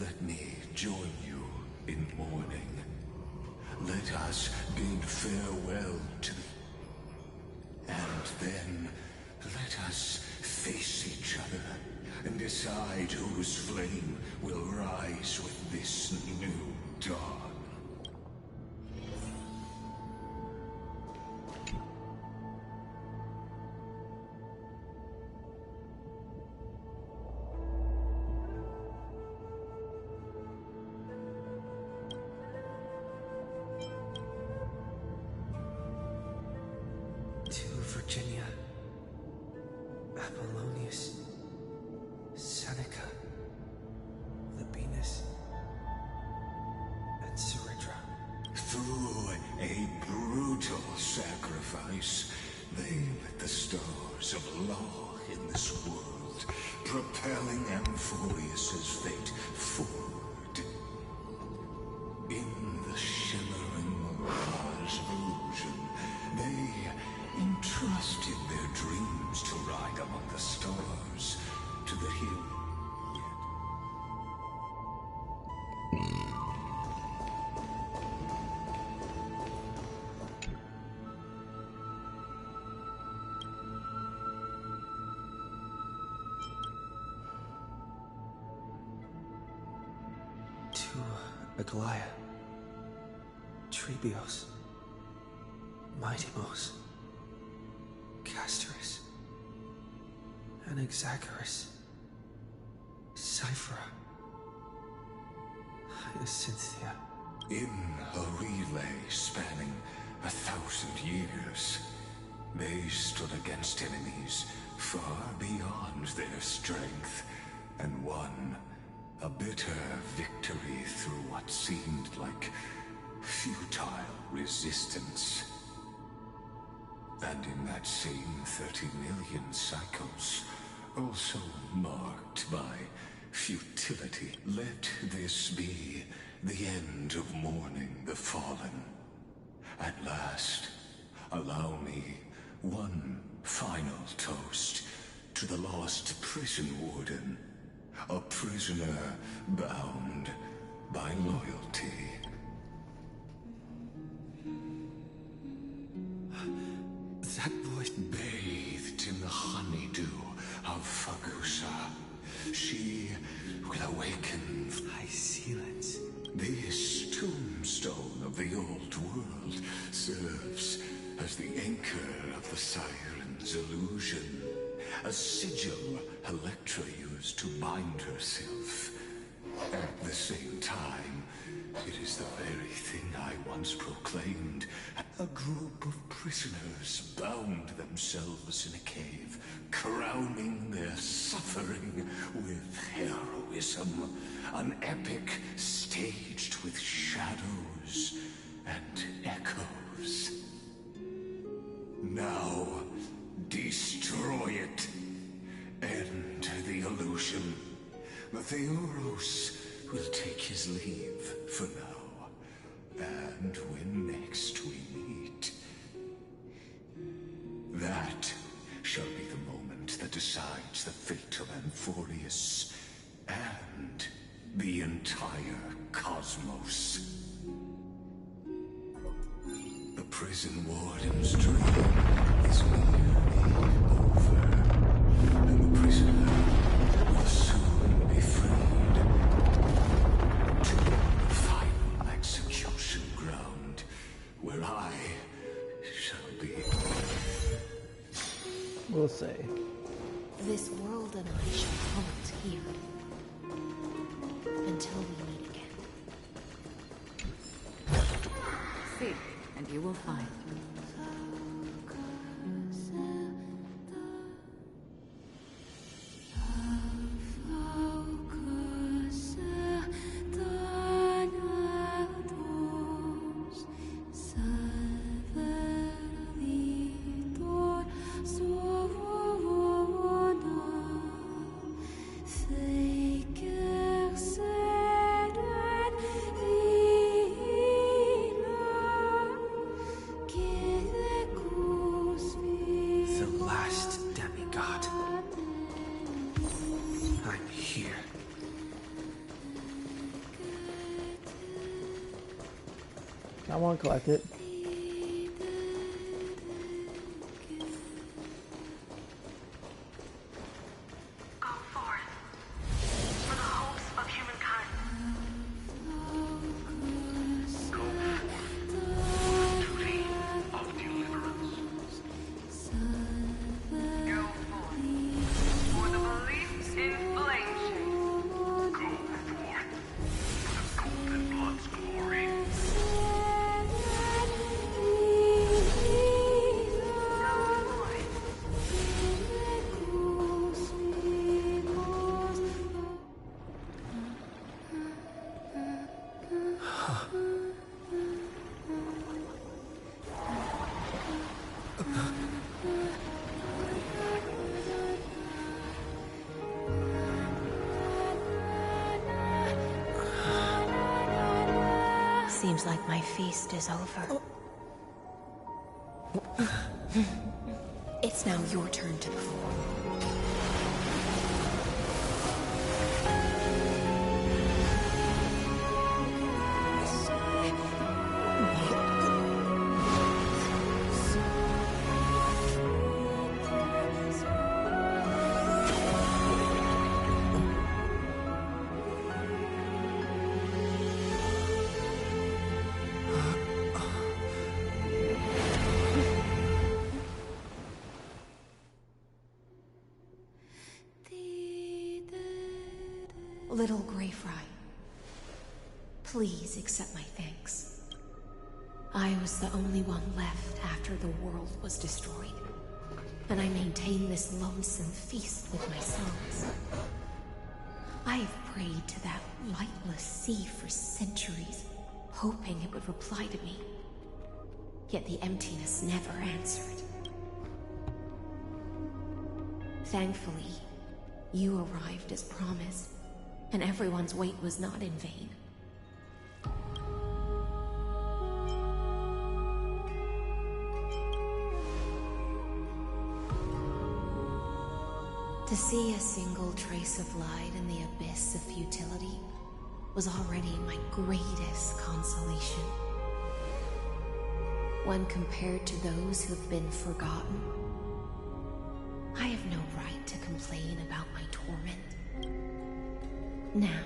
let me join you in mourning. Let us bid farewell to the... And then, let us face each other and decide whose flame will rise with this new dawn.
To Virginia, Apollonius, Seneca, Libinus, and Ceridra.
Through a brutal sacrifice, they lit the stars of law in this world, propelling Amphorius's fate forward. In the shimmering mirage of illusion, they entrusted their dreams to ride among the stars to the hill.
To Aglaia, Trebios, Mightimos, Castorus, Anaxagoras, Cyphera, Hyacinthia.
In a relay spanning 1,000 years, they stood against enemies far beyond their strength, and won a bitter victory through what seemed like futile resistance. And in that same 30 million cycles, also marked by futility, let this be the end of mourning the fallen. At last, allow me one final toast to the lost prison warden. A prisoner bound by loyalty. That voice bathed in the honeydew of Fagusa. She will awaken.
I seal it.
This tombstone of the old world serves as the anchor of the Siren's illusion. A sigil Electra used to bind herself. At the same time, it is the very thing I once proclaimed. A group of prisoners bound themselves in a cave, crowning their suffering with heroism. An epic staged with shadows and echoes. Now, destroy it. End the illusion. Theoros will take his leave for now. And when next we meet, that shall be the moment that decides the fate of Amphorius and the entire cosmos. The prison warden's dream is nearly over, and the prisoner will soon be freed to the final execution ground, where I shall be.
We'll see.
This world and I shall halt here until we meet again.
Seek, and you will find.
I want to collect it.
Seems like my feast is over. It's now your turn to perform. Little Grey Fry, please accept my thanks. I was the only one left after the world was destroyed, and I maintain this lonesome feast with my songs. I have prayed to that lightless sea for centuries, hoping it would reply to me. Yet the emptiness never answered. Thankfully, you arrived as promised, and everyone's wait was not in vain. To see a single trace of light in the abyss of futility was already my greatest consolation. When compared to those who have been forgotten, I have no right to complain about my torment. Now,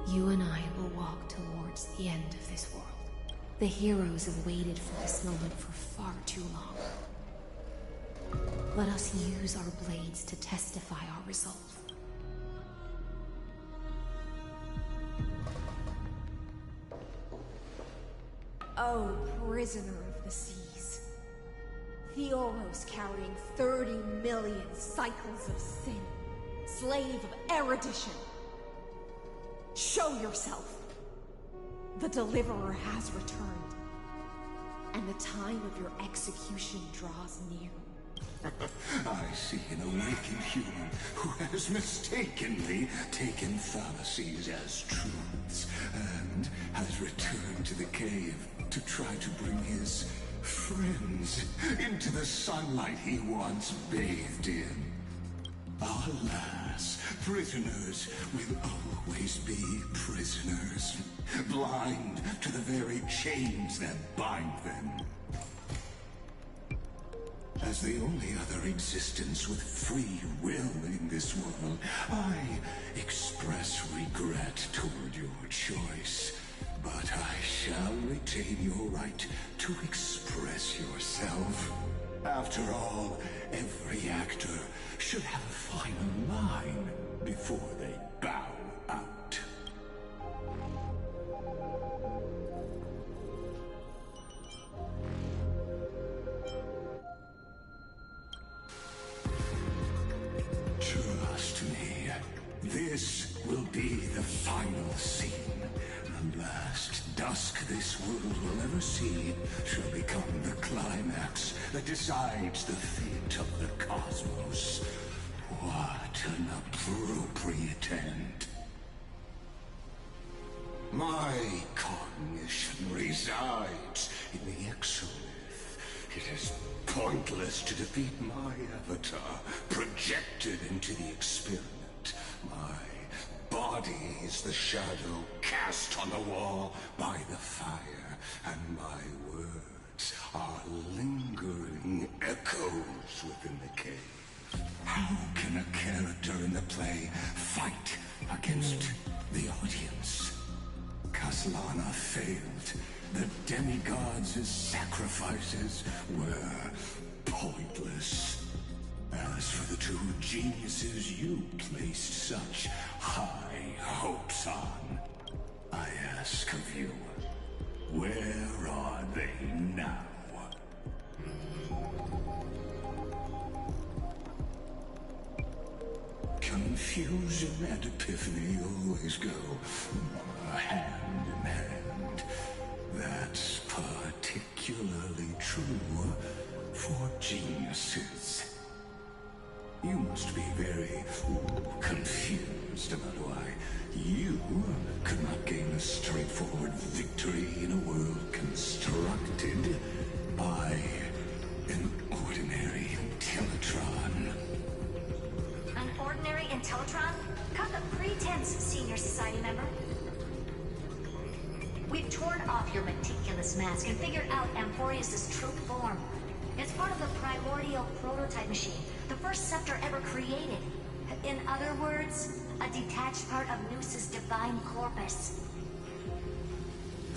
you and I will walk towards the end of this world. The heroes have waited for this moment for far too long. Let us use our blades to testify our resolve.
Oh, prisoner of the seas. Theoros carrying 30 million cycles of sin. Slave of erudition. Show yourself. The Deliverer has returned. And the time of your execution draws near.
I see an awakened human who has mistakenly taken fallacies as truths and has returned to the cave to try to bring his friends into the sunlight he once bathed in. Alas, prisoners will always be prisoners, blind to the very chains that bind them. As the only other existence with free will in this world, I express regret toward your choice. But I shall retain your right to express yourself. After all, every actor should have a final line before they bow out. Trust me, this will be the final scene. The last dusk this world will ever see shall become the climax that decides the fate of the cosmos. What an appropriate end. My cognition resides in the exolith. It is pointless to defeat my avatar, projected into the experiment. My body is the shadow cast on the wall by the fire, and my words are lingering echoes within the cave. How can a character in the play fight against the audience? Kaslana failed. The demigods' sacrifices were pointless. As for the two geniuses you placed such high hopes on, I ask of you, where are they now? Confusion and epiphany always go hand in hand. That's particularly true for geniuses. You must be very confused about why you could not gain a straightforward victory in a world constructed by an ordinary Teletron.
An ordinary Intellitron? Cut the pretense, Senior Society member. We've torn off your meticulous mask and figured out Amphorius' true form. It's part of the primordial prototype machine, the first scepter ever created. In other words, a detached part of Noos's divine corpus.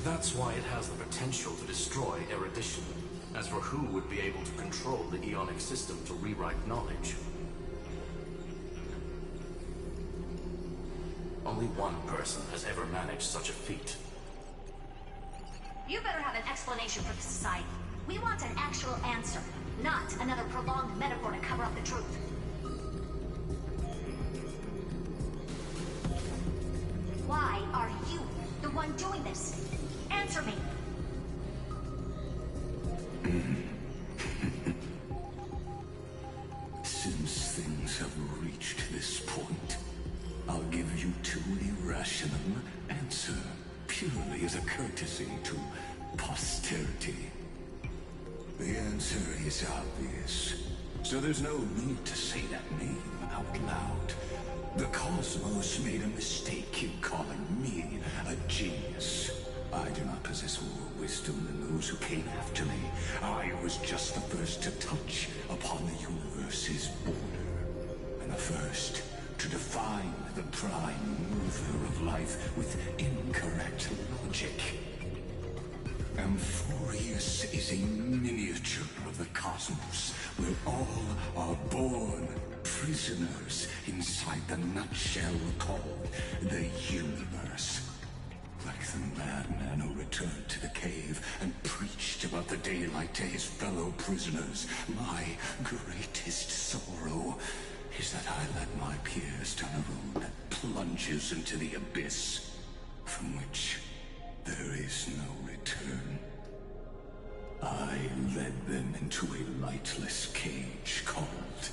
That's why it has the potential to destroy erudition. As for who would be able to control the Eonic system to rewrite knowledge, only one person has ever managed such a feat.
You better have an explanation for the Society. We want an actual answer, not another prolonged metaphor to cover up the truth. Why are you the one doing this? Answer me.
Since things have reached this point, I'll give you two irrational answers, purely as a courtesy to posterity. The answer is obvious. So there's no need to say that name out loud. The cosmos made a mistake in calling me a genius. I do not possess more wisdom than those who came after me. I was just the first to touch upon the universe's border, and the first to define the prime mover of life with incorrect logic. Amphorius is a miniature of the cosmos, where all are born prisoners inside the nutshell called the universe. Like the madman who returned to the cave and preached about the daylight to his fellow prisoners, my greatest sorrow is that I led my peers down a road that plunges into the abyss, from which there is no return. I led them into a lightless cage called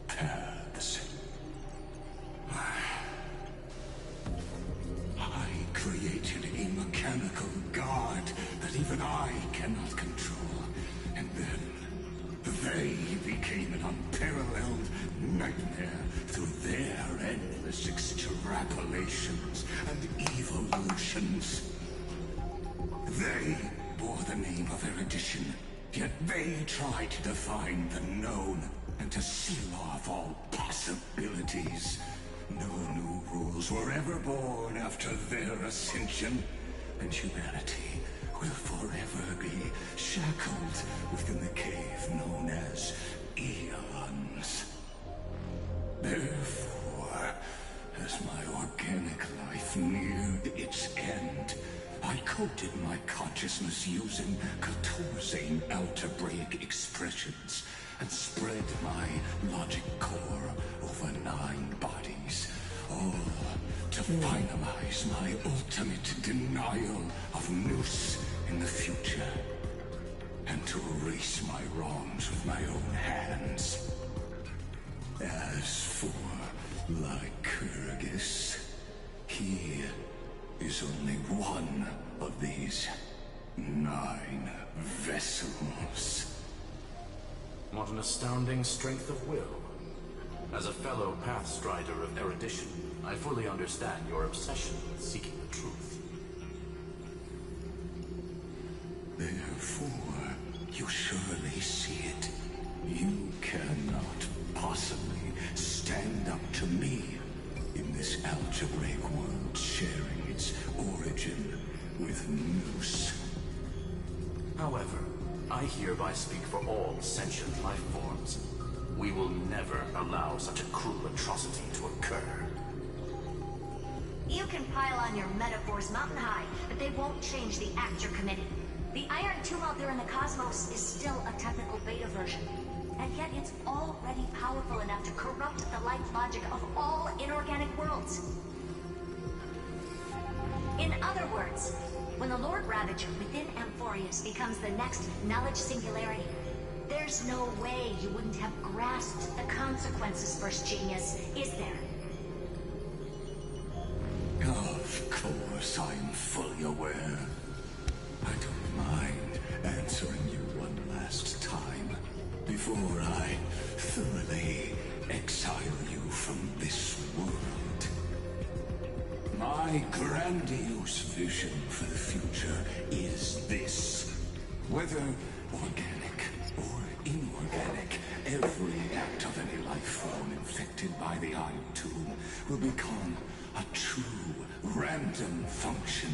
paths. I created a mechanical guard that even I cannot control, and then they became an unparalleled nightmare through their endless extrapolations and evolutions. They bore the name of erudition, yet they tried to define the known and to seal off all possibilities. No new rules were ever born after their ascension, and humanity will forever be shackled within the cave known as eons. Therefore, as my organic life neared its end, I coded my consciousness using 14 algebraic expressions and spread my logic core over 9 bodies, all to finalize my ultimate denial of Nous in the future, and to erase my wrongs with my own hands. As for Lygus, he is only one of these 9 vessels.
What an astounding strength of will. As a fellow pathstrider of erudition, I fully understand your obsession with seeking the truth.
Therefore, you surely see it. You cannot possibly stand up to me in this algebraic world sharing its origin with Nous.
However, I hereby speak for all sentient life forms. We will never allow such a cruel atrocity to occur.
You can pile on your metaphors mountain high, but they won't change the act you're committing. The Iron Tomb out there in the cosmos is still a technical beta version, and yet it's already powerful enough to corrupt the life logic of all inorganic worlds. In other words, when the Lord Ravager within Amphorius becomes the next knowledge singularity, there's no way you wouldn't have grasped the consequences, First Genius, is there?
Of course, I'm fully aware. I don't mind answering you one last time before I thoroughly exile you from this world. My grandiose vision for the future is this. Whether organic or inorganic, every act of any life form infected by the Iron Tomb will become a true random function.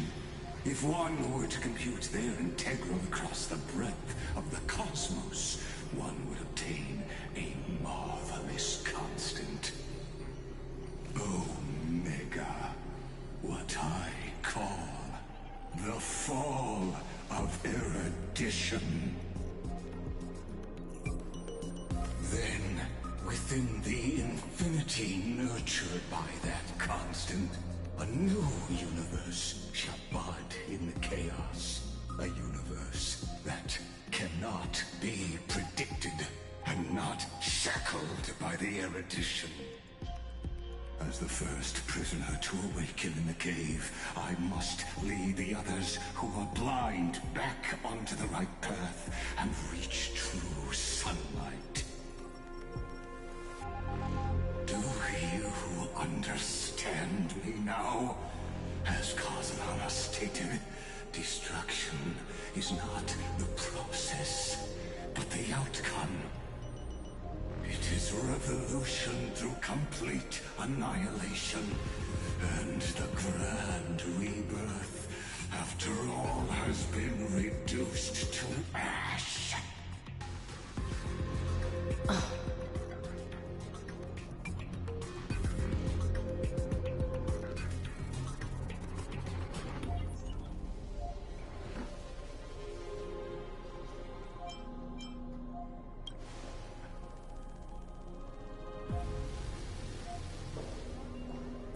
If one were to compute their integral across the breadth of the cosmos, one would obtain a marvelous constant. Omega. What I call the fall of erudition. Then, within the infinity nurtured by that constant, a new universe shall bud in the chaos. A universe that cannot be predicted and not shackled by the erudition. As the first prisoner to awaken in the cave, I must lead the others who are blind back onto the right path and reach true sunlight. now. As Kazanana stated, destruction is not the process, but the outcome. It is revolution through complete annihilation, and the grand rebirth, after all has been reduced to ash.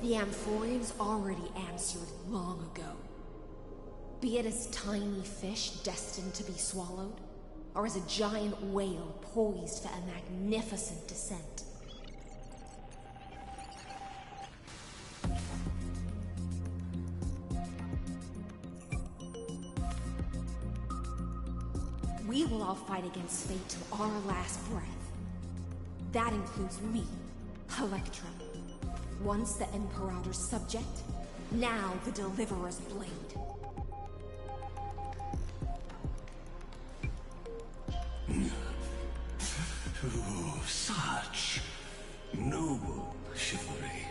The Amphorians already answered long ago. Be it as tiny fish destined to be swallowed, or as a giant whale poised for a magnificent descent. We will all fight against fate to our last breath. That includes me, Electra. Once the Imperator's subject, now the Deliverer's blade.
Oh, such noble chivalry.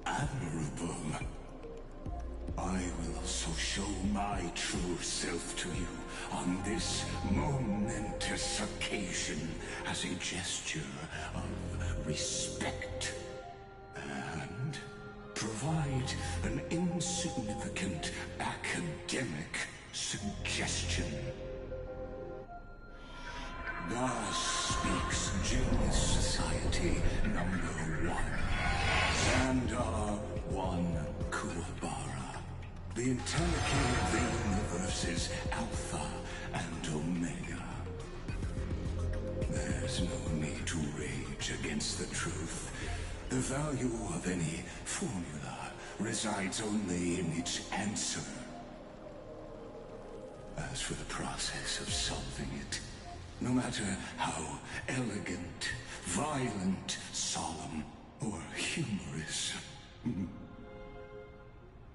Admirable. I will also show my true self to you on this momentous occasion as a gesture of respect. And provide an insignificant academic suggestion. Thus speaks Genius Society #1. Xandar 1 Kuwabara. The entelechy of the universe is Alpha and Omega. There's no need to rage against the truth. The value of any formula resides only in its answer. As for the process of solving it, no matter how elegant, violent, solemn, or humorous,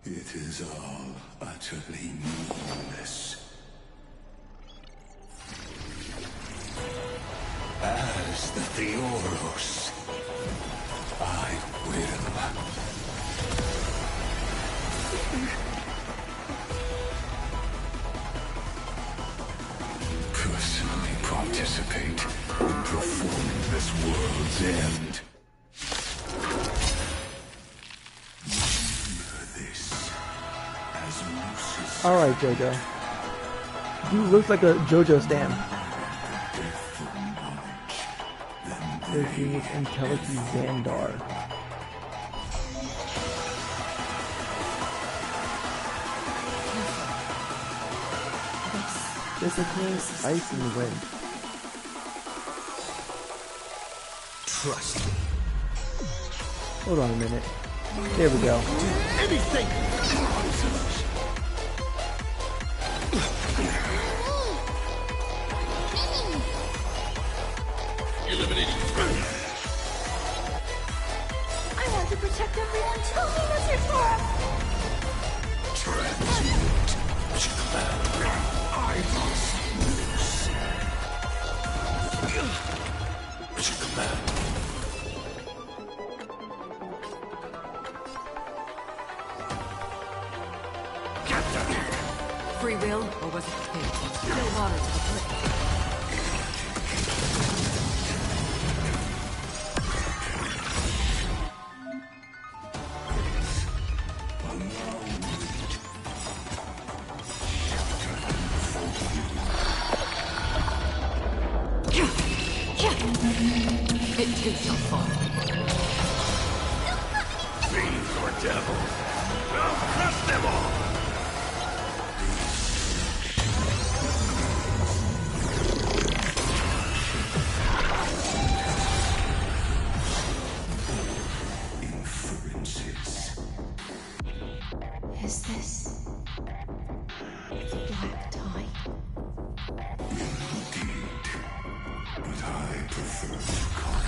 it is all utterly meaningless. As the Theoros, I will. Personally participate in performing this world's end. Remember this as Moses.
Alright, Jojo. You look like a Jojo stan. Their genius intelligence Xandar. This is ice in the wind.
Trust me.
Hold on a minute. There we go.
Anything!
Eliminating.
I want to protect everyone. Tell me what's your form.
Transmute. I must lose.
Free will, or was it fate? Still water to the bridge. It too shall fall.
Fiends or devils, I'll crush them all! Inferences.
Is this the black tie?
Indeed. But I prefer to call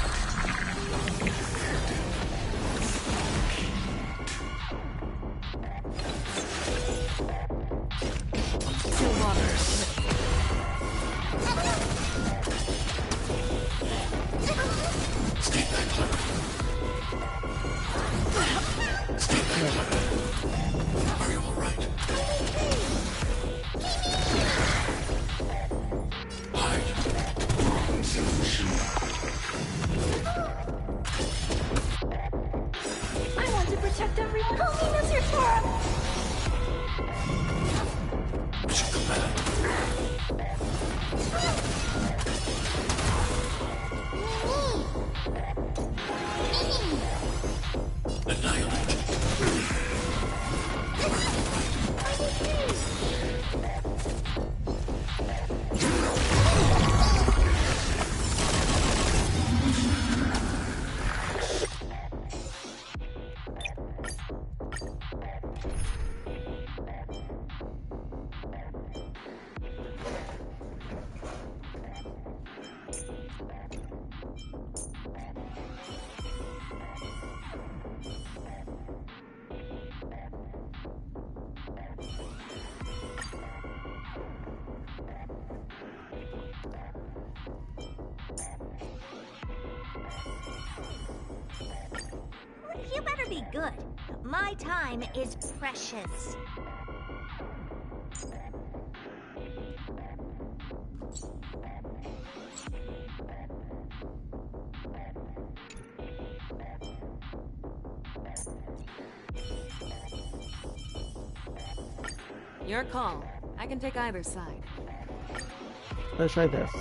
it defective. Are you alright? Hide. Wrong solution.
I want to protect everyone. Help me, Mr. Torm!
Mission command. Annihilate.
You better be good. My time is precious.
Your call. I can take either side.
Let's try this.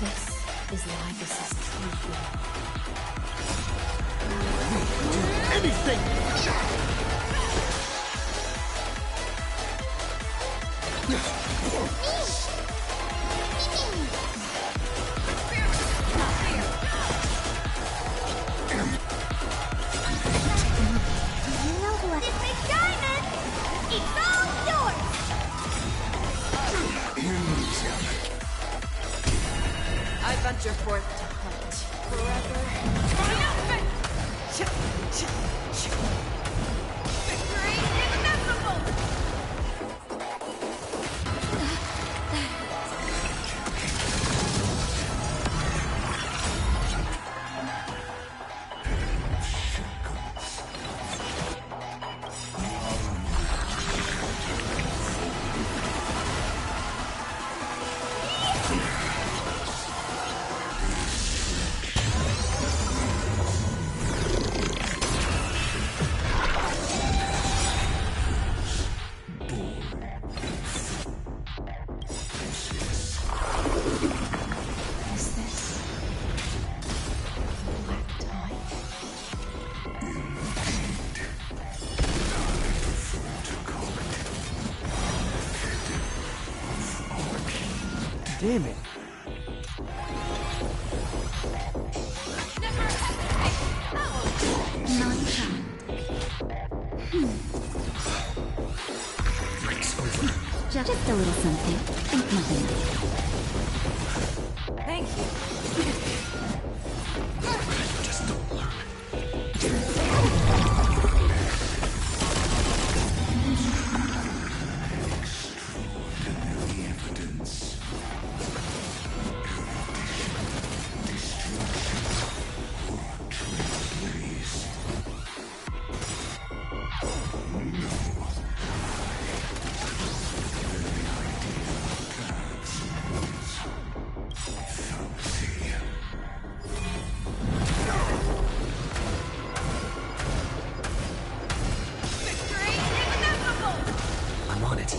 This is Lygus's true form.
Do anything!
I venture forth to hunt forever. Victory is inevitable!
Damn it.
Just a little something. Think nothing.
Thank you.
Just don't learn. Extraordinary evidence.
I'm on it.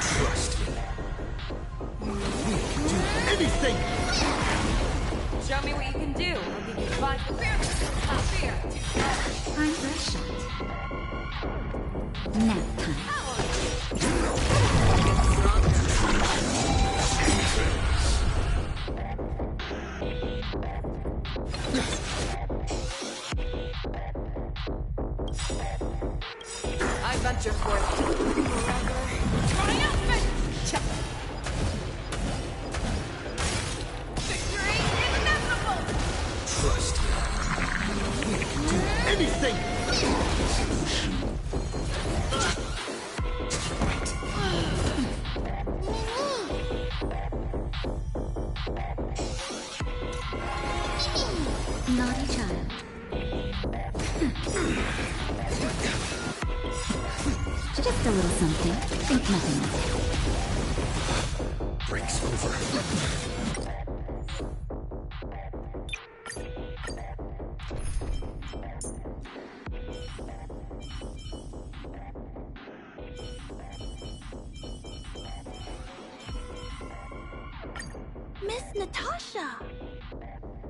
Trust me. We can do anything!
Show me what you can do. I'll give you 5 fear. Not fear.
Time for a shot. Nap time.
I venture forth. Triumphant! Victory inevitable!
Trust me. We can do anything!
Naughty child. Just a little something. Think nothing of it.
Break's over.
Miss Natasha!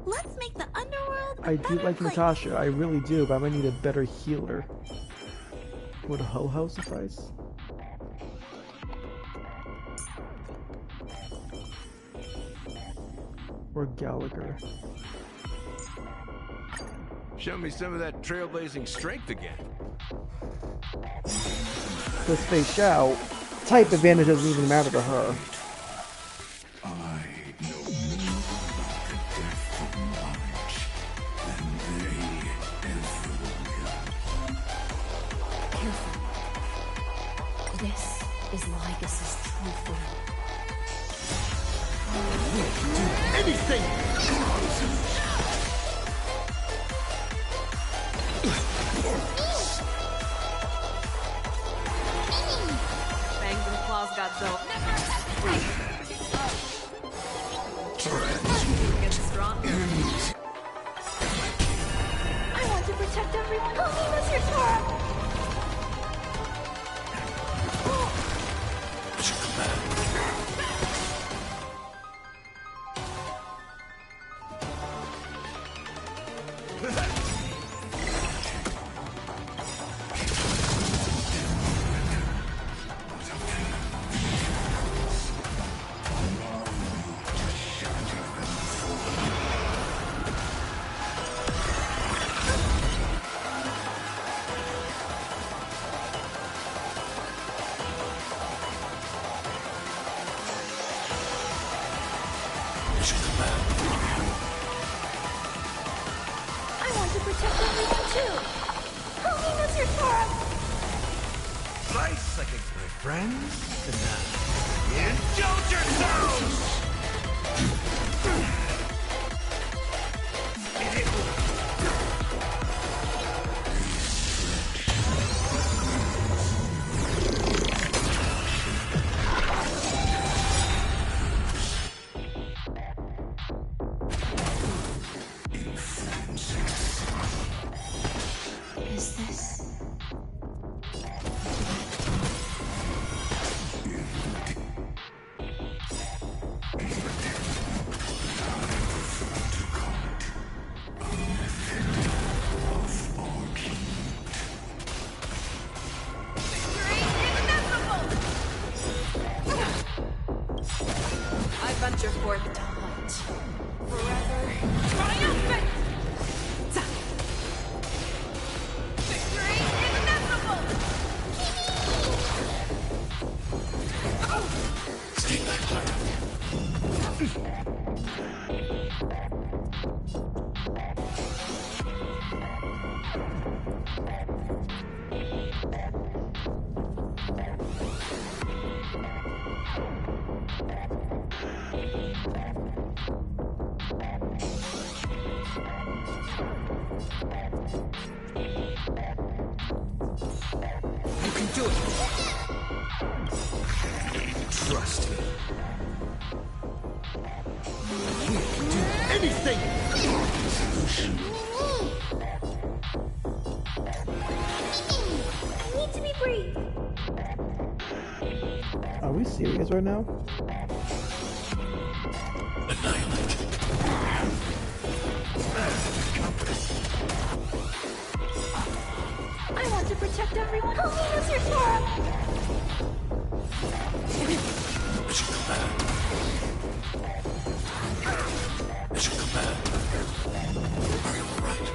Let's make the underworld a
I do
better
like
place.
Natasha, I really do, but I might need a better healer. Would a Ho-Ho suffice? Or Gallagher?
Show me some of that trailblazing strength again.
Let's face out, type advantage doesn't even matter to her.
This is Lygus's true form.
We can do anything!
Fangs and claws got so. Get stronger.
I want to protect everyone. Help me, Mr. Tora! I want to protect everyone too. Help me, Mr. Tora!
Nice second, my friends. Indulge yourselves!
Is this?
I venture forth to hunt. Forever triumphant! Victory inevitable!
Stay back,
You can do it! Trust me. We can do anything!
I need to be brave.
Are we serious right now?
I want to
protect everyone. Help me, Mr. Sora!
Mission command. Mission command. Are you alright?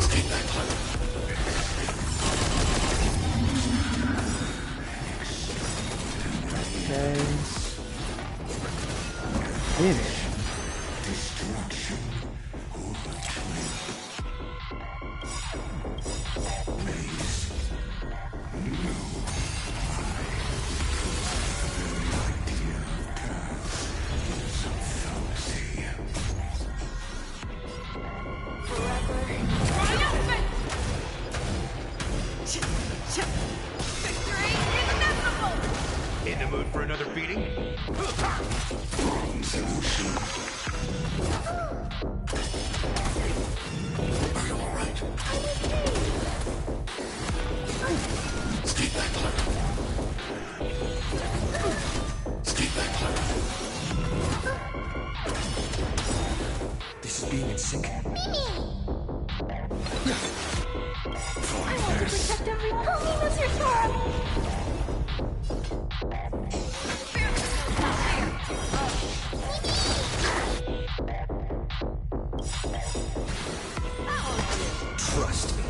Stay back, Clever.
Okay. Finish.
Destruction or triumph. Please. No. The idea of death is a fallacy.
Victory is inevitable!
In the mood for another beating?
Wrong solution. Are you alright? Stay back, Clara. Stay back, Clara.
This is being in sync.
I want to protect everyone. Help me, Mr. Sora!
Trust me.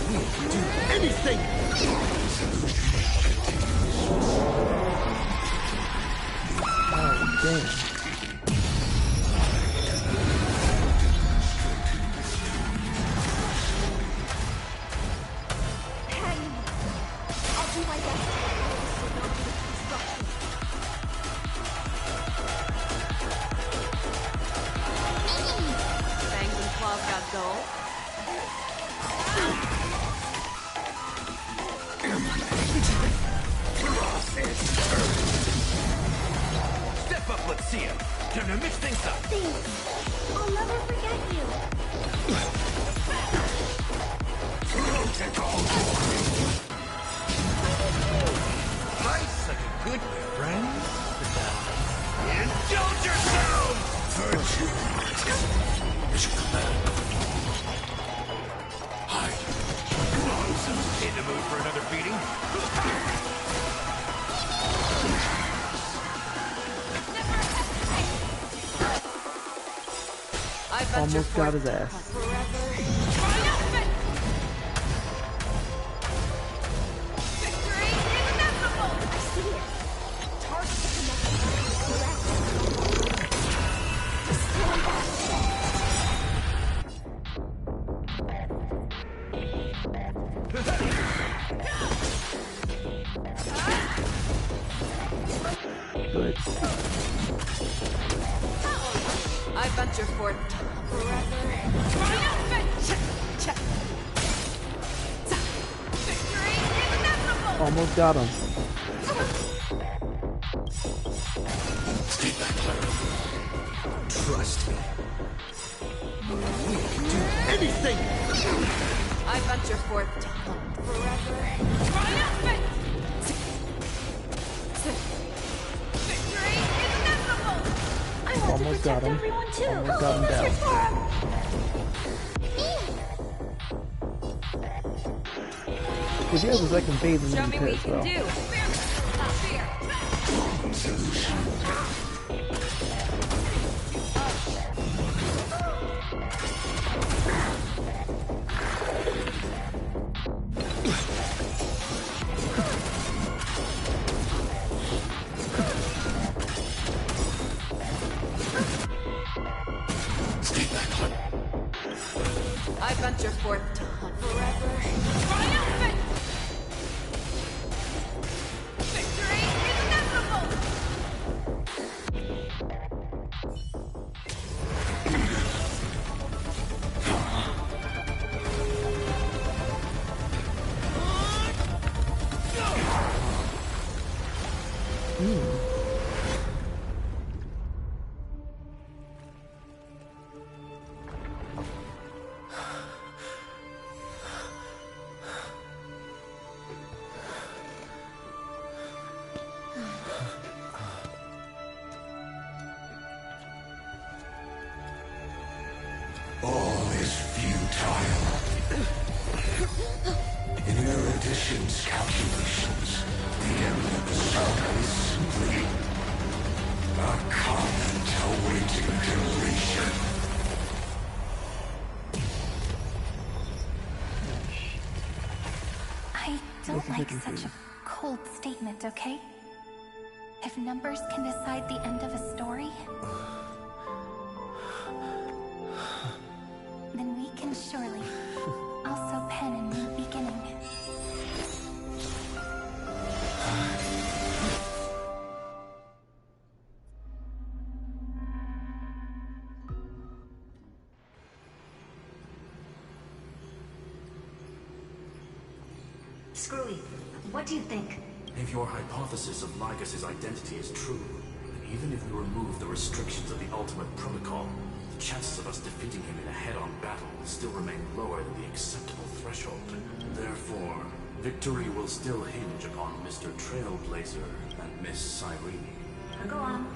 We can do anything!
Oh, damn.
I'll do my best to avoid the tsunami of destruction.
Fangs and claws got dull.
Step up, let's see him. Time to mix things up.
Thanks. I'll never forget you.
Life's like a good friend. Indulge yourself!
Mission command. Hide.
In the mood for another beating?
Almost got his ass.
Victory is inevitable!
I see it. Target the connection. Destroy
Good.
I venture forth
Almost got him.
Stay back, Clara. Trust me. We can do anything!
I venture forth
I want to
Almost got
protect
him.
everyone too.
Almost
Help
got
me,
him
Mr.
down.
Sora!
If he has a second phase, then
Show
he'll
me
be
what you
pissed,
can
though.
do. I venture forth to hunt forever.
Triumphant! Victory is inevitable!
its calculations, the end of the saga is simply a comment awaiting completion.
I don't like such a cold statement, okay? If numbers can decide the end of a story, then we can surely also pen a new beginning.
Screwy, what do you think?
If your hypothesis of Lygus' identity is true, then even if we remove the restrictions of the Ultimate Protocol, the chances of us defeating him in a head-on battle will still remain lower than the acceptable threshold. Therefore, victory will still hinge upon Mr. Trailblazer and Miss Cyrene.
Go on.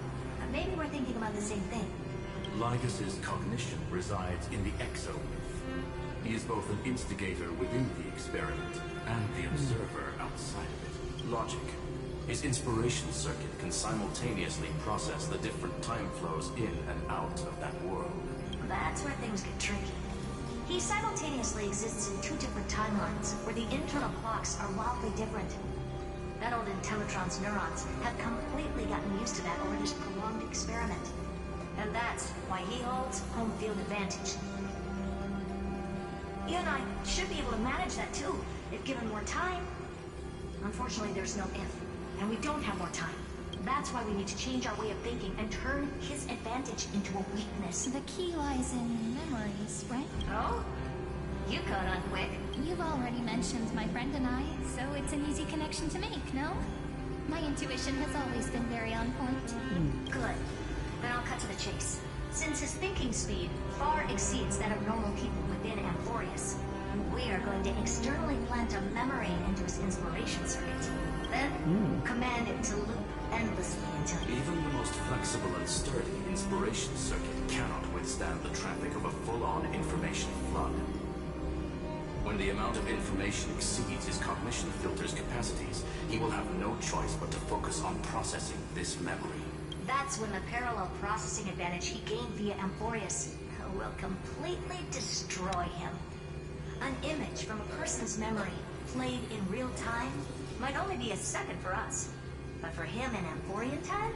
Maybe we're thinking about the same thing.
Lygus' cognition resides in the exomyth. He is both an instigator within the experiment and the observer outside of it. Logic. His inspiration circuit can simultaneously process the different time flows in and out of that world.
That's where things get tricky. He simultaneously exists in two different timelines, where the internal clocks are wildly different. That old Intellatron's neurons have completely gotten used to that over this prolonged experiment. And that's why he holds home field advantage. You and I should be able to manage that too, if given more time. Unfortunately, there's no if, and we don't have more time. That's why we need to change our way of thinking and turn his advantage into a weakness.
The key lies in memories, right?
Oh? You caught on quick.
You've already mentioned my friend and I, so it's an easy connection to make, no? My intuition has always been very on point.
Good. Then I'll cut to the chase. Since his thinking speed far exceeds that of normal people within Amphorius, we are going to externally plant a memory into his inspiration circuit. Then, command it to loop endlessly until...
Even the most flexible and sturdy inspiration circuit cannot withstand the traffic of a full-on information flood. When the amount of information exceeds his cognition filter's capacities, he will have no choice but to focus on processing this memory.
That's when the parallel processing advantage he gained via Amphorius will completely destroy him. An image from a person's memory, played in real time, might only be a second for us. But for him in Amphorian time,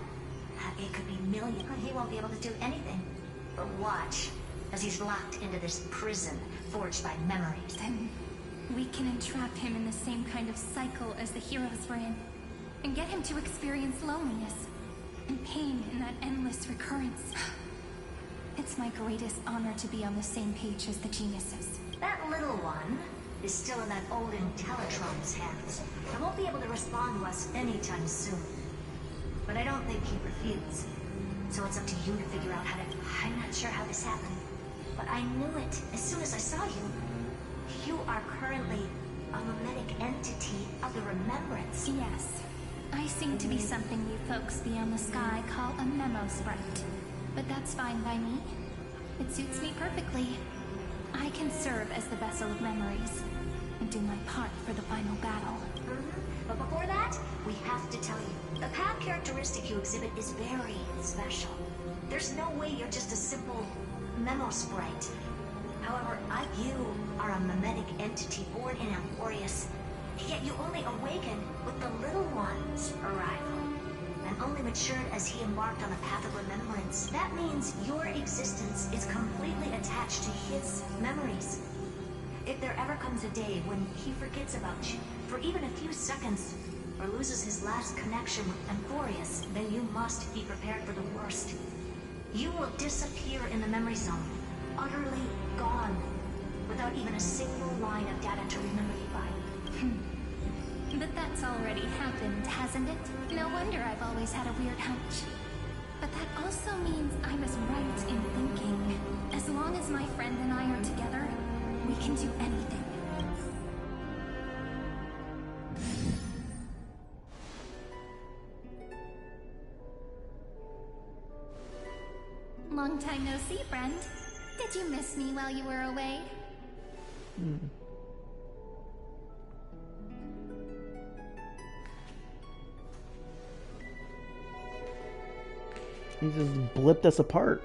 it could be millions. He won't be able to do anything but watch as he's locked into this prison forged by memories.
Then we can entrap him in the same kind of cycle as the heroes were in, and get him to experience loneliness and pain in that endless recurrence. It's my greatest honor to be on the same page as the geniuses.
That little one is still in that old Intellatron's hands, and won't be able to respond to us anytime soon. But I don't think he'd refuse. So it's up to you to figure out how to... I'm not sure how this happened, but I knew it as soon as I saw you. You are currently a mimetic entity of the remembrance.
Yes. I seem to be something you folks beyond the sky call a memo sprite. But that's fine by me. It suits me perfectly. I can serve as the vessel of memories, and do my part for the final battle.
But before that, we have to tell you, the path characteristic you exhibit is very special. There's no way you're just a simple memo sprite. However, you are a mimetic entity born in Amphorius, yet you only awaken with the little one's arrival, and only matured as he embarked on a path of remembrance. That means your existence is completely attached to his memories. If there ever comes a day when he forgets about you for even a few seconds, or loses his last connection with Amphorius, then you must be prepared for the worst. You will disappear in the memory zone, utterly gone, without even a single line of data to remember you by.
But that's already happened, hasn't it? No wonder I've always had a weird hunch. But that also means I was right in thinking, as long as my friend and I are together, we can do anything. Long time no see, friend. Did you miss me while you were away?
He just blipped us apart.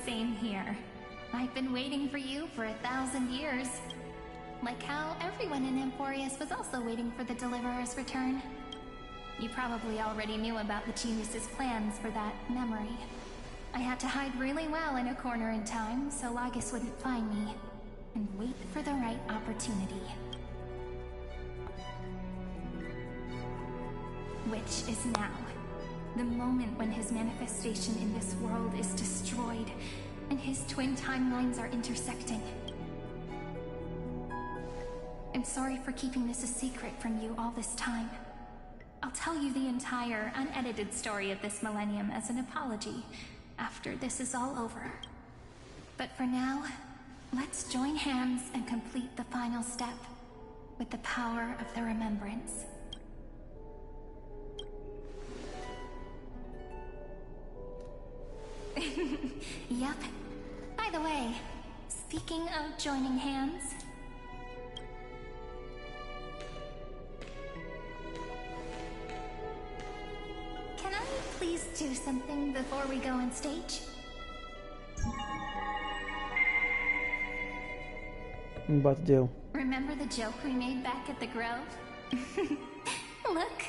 Same here. I've been waiting for you for 1,000 years. Like how everyone in Emporius was also waiting for the Deliverer's return. You probably already knew about the Genius's plans for that memory. I had to hide really well in a corner in time so Lygus wouldn't find me, and wait for the right opportunity. Which is now. The moment when his manifestation in this world is destroyed, and his twin timelines are intersecting. I'm sorry for keeping this a secret from you all this time. I'll tell you the entire, unedited story of this millennium as an apology after this is all over. But for now, let's join hands and complete the final step with the power of the remembrance. Yep. By the way, speaking of joining hands... Can I please do something before we go on stage?
What are you about to do?
Remember the joke we made back at the Grove? Look,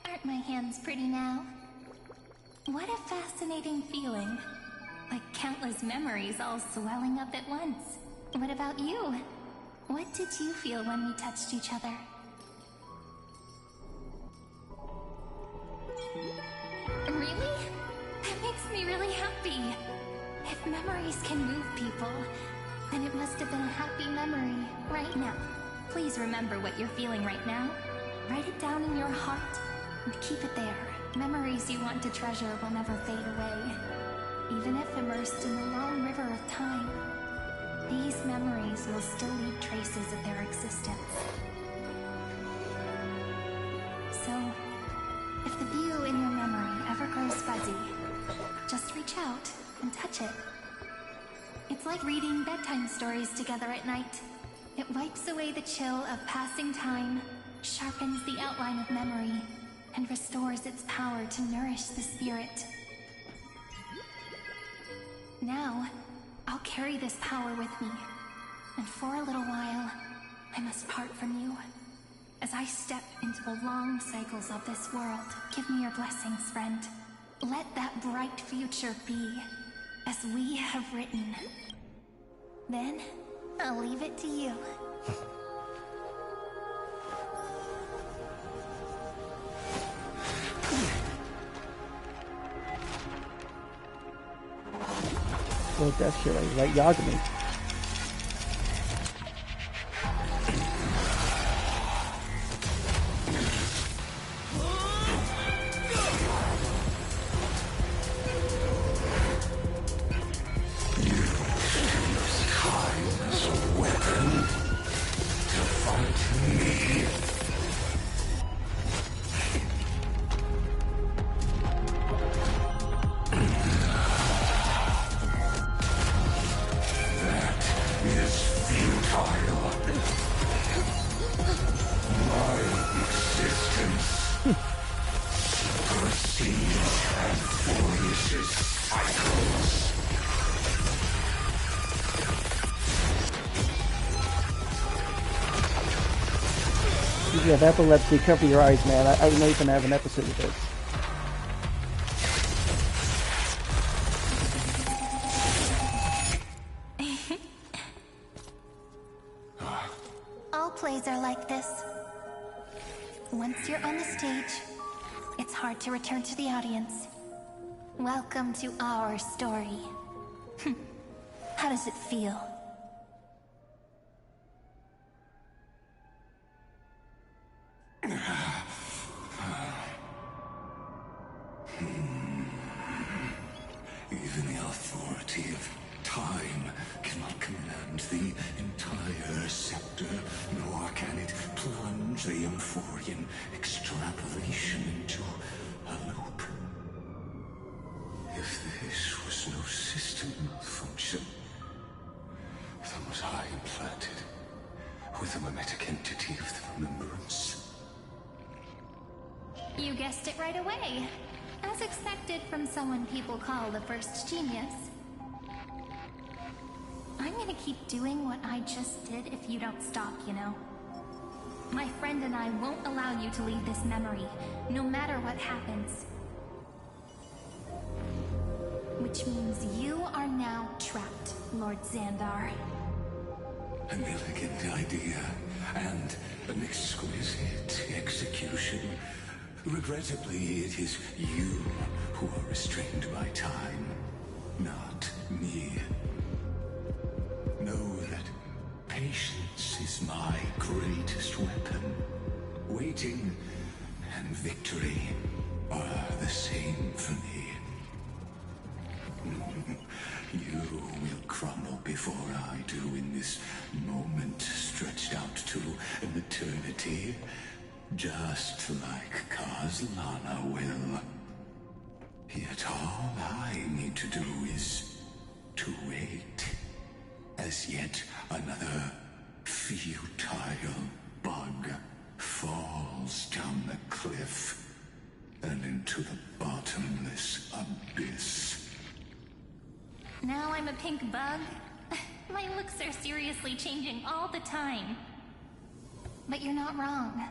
aren't my hands pretty now? What a fascinating feeling. Like countless memories all swelling up at once. What about you? What did you feel when we touched each other? Really? That makes me really happy. If memories can move people, then it must have been a happy memory right now. Please remember what you're feeling right now. Write it down in your heart and keep it there. Memories you want to treasure will never fade away. Even if immersed in the long river of time, these memories will still leave traces of their existence. So, if the view in your memory ever grows fuzzy, just reach out and touch it. It's like reading bedtime stories together at night. It wipes away the chill of passing time, sharpens the outline of memory, and restores its power to nourish the spirit. Now, I'll carry this power with me, and for a little while, I must part from you. As I step into the long cycles of this world, give me your blessings, friend. Let that bright future be, as we have written. Then, I'll leave it to you.
Well, that shit like Yagami. If you have epilepsy, cover your eyes, man. I know you're gonna have an episode of this.
All plays are like this. Once you're on the stage, it's hard to return to the audience. Welcome to our story. How does it feel?
Even the authority of time cannot command the entire scepter, nor can it plunge the Emphorian extrapolation into a loop. If this was no system functioning function. Those I implanted with the mimetic entity of the remembrance.
You guessed it right away. As expected from someone people call the first genius. I'm gonna keep doing what I just did if you don't stop, you know? My friend and I won't allow you to leave this memory, no matter what happens. Which means you are now trapped, Lord Xandar.
An elegant idea, and an exquisite execution. Regrettably, it is you who are restrained by time, not me. Know that patience is my greatest weapon. Waiting and victory are the same for me. You will crumble before I do in this moment stretched out to an eternity, just like Kozlana will. Yet all I need to do is to wait, as yet another futile bug falls down the cliff and into the bottomless abyss.
Now I'm a pink bug? My looks are seriously changing all the time. But you're not wrong.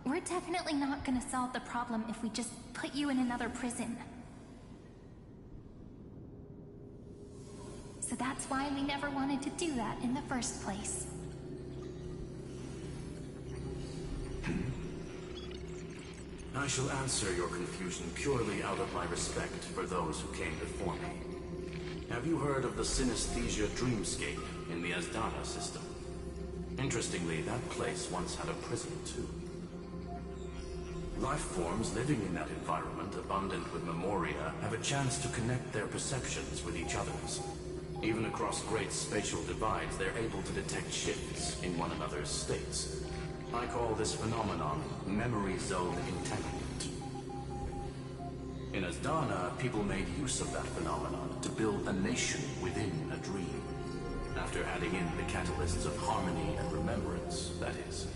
We're definitely not gonna solve the problem if we just put you in another prison. So that's why we never wanted to do that in the first place.
I shall answer your confusion purely out of my respect for those who came before me. Have you heard of the synesthesia dreamscape in the Asdana system? Interestingly, that place once had a prison too. Life forms living in that environment, abundant with memoria, have a chance to connect their perceptions with each other's. Even across great spatial divides, they're able to detect shifts in one another's states. I call this phenomenon memory zone entanglement. In Asdana, people made use of that phenomenon to build a nation within a dream. After adding in the catalysts of harmony and remembrance, that is.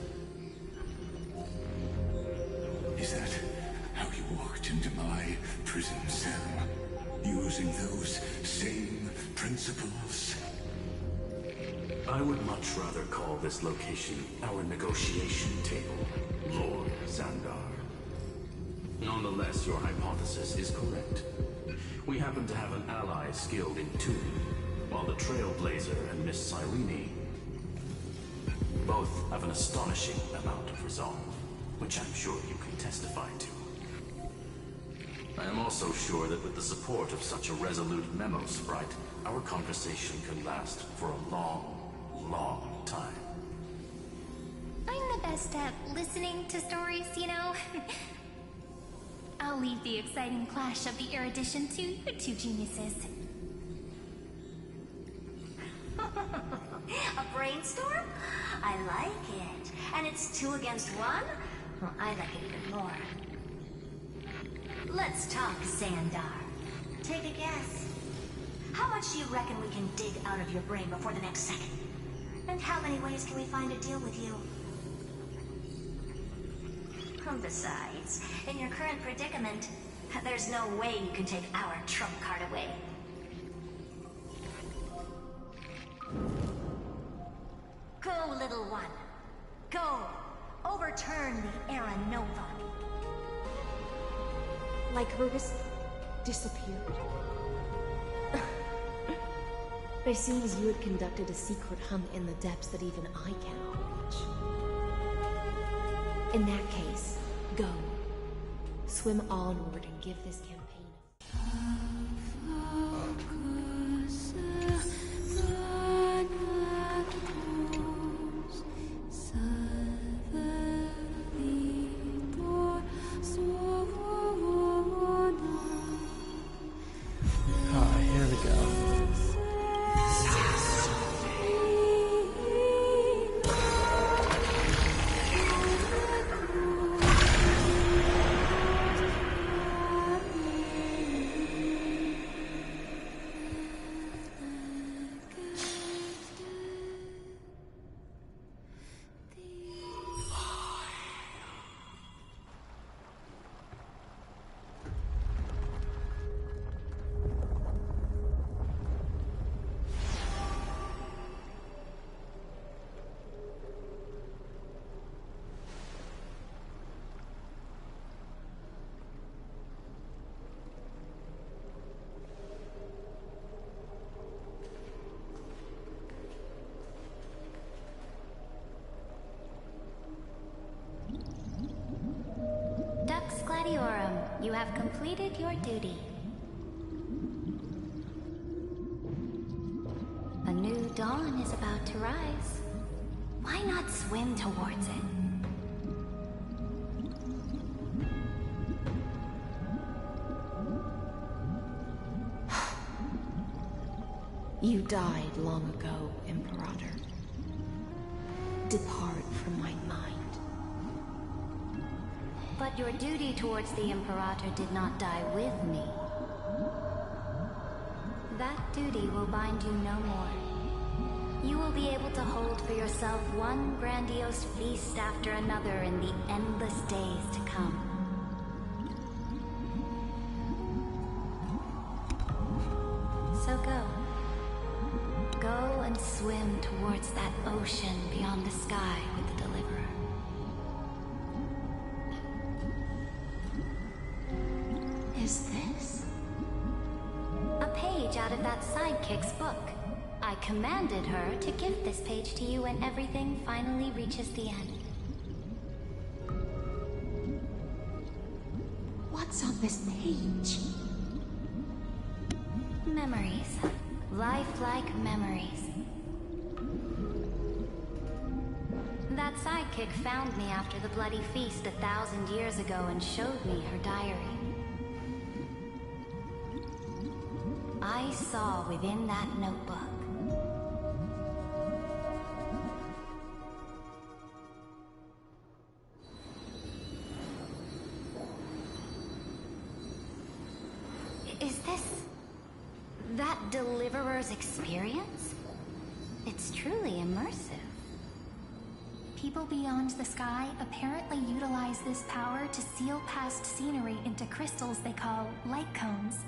Is that how you walked into my prison cell? Using those same principles?
I would much rather call this location our negotiation table, Lord Xandar. Nonetheless, your hypothesis is correct. We happen to have an ally skilled in tuning, while the Trailblazer and Miss Cyrene both have an astonishing amount of resolve, which I'm sure you can testify to. I am also sure that with the support of such a resolute memo sprite, our conversation can last for a long, long time.
I'm the best at listening to stories, you know? I'll leave the exciting clash of the erudition to you two geniuses.
A brainstorm? I like it. And it's 2 against 1? Well, I like it even more. Let's talk, Xandar. Take a guess. How much do you reckon we can dig out of your brain before the next second? And how many ways can we find to deal with you? Besides, in your current predicament, there's no way you can take our trump card away. Go, little one. Go. Overturn the Era Nova.
Like Lygus disappeared. It seems you had conducted a secret hunt in the depths that even I cannot reach. In that case, go. Swim onward and give this campaign
Here we go.
You have completed your duty. A new dawn is about to rise. Why not swim towards it?
You died long ago, Imperator. Depart from my mind.
But your duty towards the Imperator did not die with me. That duty will bind you no more. You will be able to hold for yourself one grandiose feast after another in the endless days to come. So go. Go and swim towards that ocean beyond the sky with the Deliverer.
Is this?
A page out of that sidekick's book. I commanded her to give this page to you when everything finally reaches the end.
What's on this page?
Memories. Lifelike memories. That sidekick found me after the bloody feast 1,000 years ago and showed me her diary. I saw within that notebook Is this that Deliverer's experience? It's truly immersive.
People beyond the sky apparently utilize this power to seal past scenery into crystals they call light cones.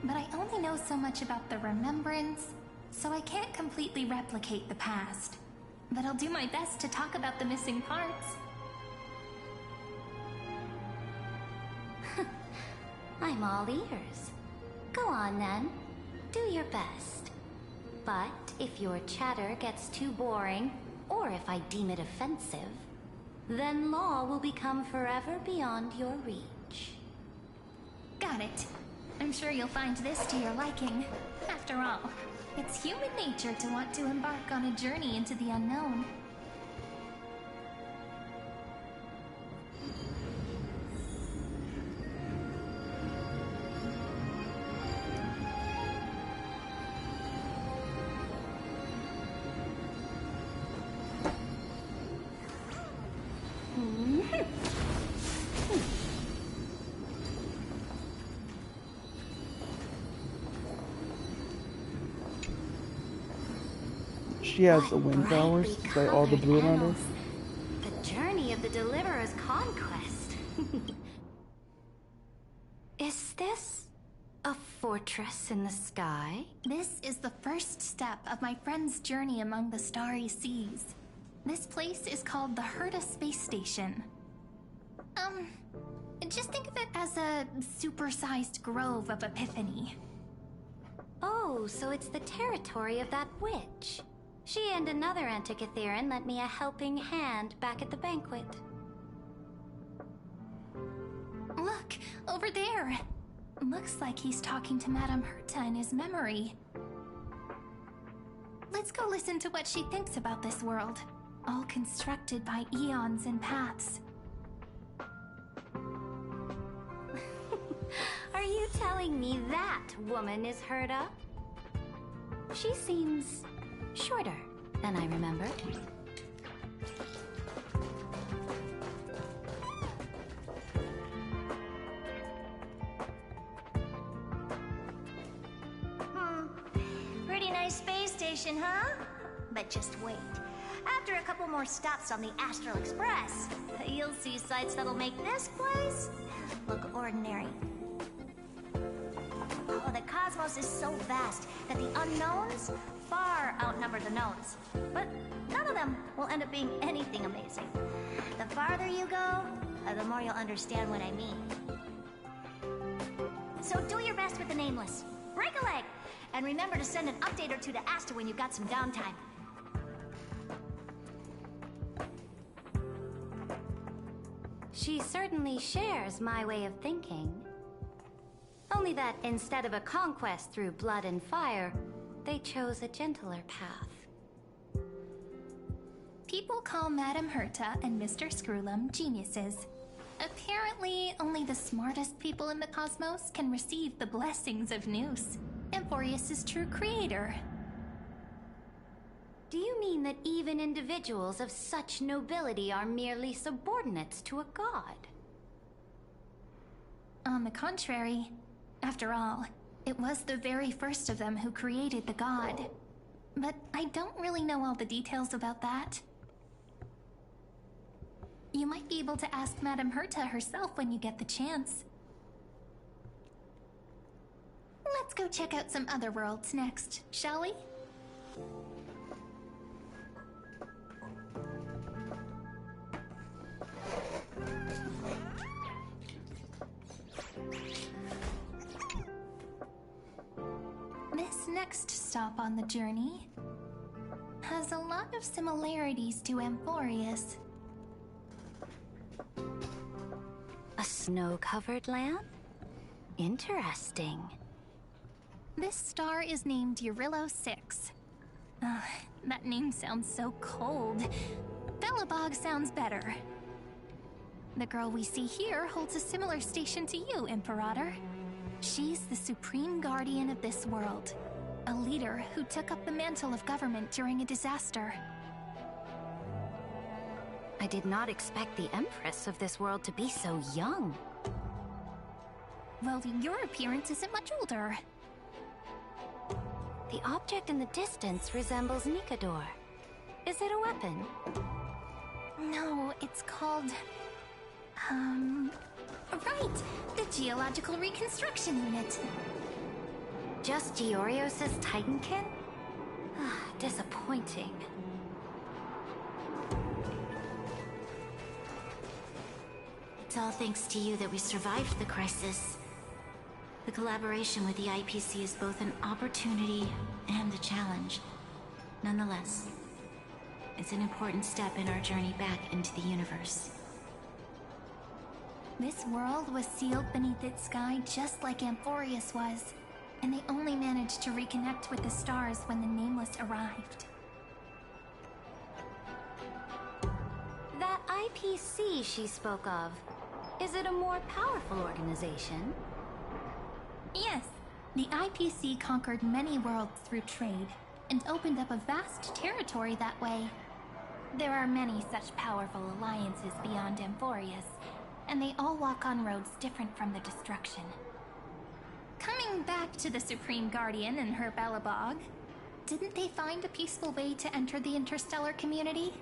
But I only know so much about the remembrance, so I can't completely replicate the past. But I'll do my best to talk about the missing parts.
I'm all ears. Go on then. Do your best. But if your chatter gets too boring, or if I deem it offensive, then law will become forever beyond your reach.
Got it. I'm sure you'll find this to your liking. After all, it's human nature to want to embark on a journey into the unknown.
She has the wind powers, like all the blue around her.
The journey of the Deliverer's conquest. Is this a fortress in the sky?
This is the first step of my friend's journey among the starry seas. This place is called the Herta Space Station. Just think of it as a supersized grove of Epiphany.
Oh, so it's the territory of that witch. She and another Antikytherian lent me a helping hand back at the banquet.
Look, over there. Looks like he's talking to Madame Herta in his memory. Let's go listen to what she thinks about this world, all constructed by eons and paths.
Are you telling me that woman is Herta? She seems shorter than I remember.
Pretty nice space station, huh? But just wait. After a couple more stops on the Astral Express, you'll see sights that'll make this place look ordinary. Oh, the cosmos is so vast that the unknowns far outnumber the knowns. But none of them will end up being anything amazing. The farther you go, the more you'll understand what I mean. So do your best with the Nameless. Break a leg! And remember to send an update or two to Asta when you've got some downtime.
She certainly shares my way of thinking. Only that instead of a conquest through blood and fire, they chose a gentler path.
People call Madame Herta and Mr. Screwlum geniuses. Apparently, only the smartest people in the cosmos can receive the blessings of Noose, Amphorius' true creator.
Do you mean that even individuals of such nobility are merely subordinates to a god?
On the contrary, after all, it was the very first of them who created the god. But I don't really know all the details about that. You might be able to ask Madame Herta herself when you get the chance. Let's go check out some other worlds next, shall we? This next stop on the journey has a lot of similarities to Amphorius.
A snow-covered land? Interesting.
This star is named Eurillo 6. That name sounds so cold. Belobog sounds better. The girl we see here holds a similar station to you, Imperator. She's the supreme guardian of this world, a leader who took up the mantle of government during a disaster.
I did not expect the Empress of this world to be so young.
Well, your appearance isn't much older.
The object in the distance resembles Nikador. Is it a weapon?
No, it's called... Right! The Geological Reconstruction Unit.
Just Giorios' Titankin? Disappointing.
It's all thanks to you that we survived the crisis. The collaboration with the IPC is both an opportunity and a challenge. Nonetheless, it's an important step in our journey back into the universe.
This world was sealed beneath its sky just like Amphorius was, and they only managed to reconnect with the stars when the Nameless arrived.
That IPC she spoke of, is it a more powerful organization?
Yes, the IPC conquered many worlds through trade, and opened up a vast territory that way. There are many such powerful alliances beyond Amphorius, and they all walk on roads different from the destruction. Coming back to the Supreme Guardian and her Belobog, didn't they find a peaceful way to enter the interstellar community?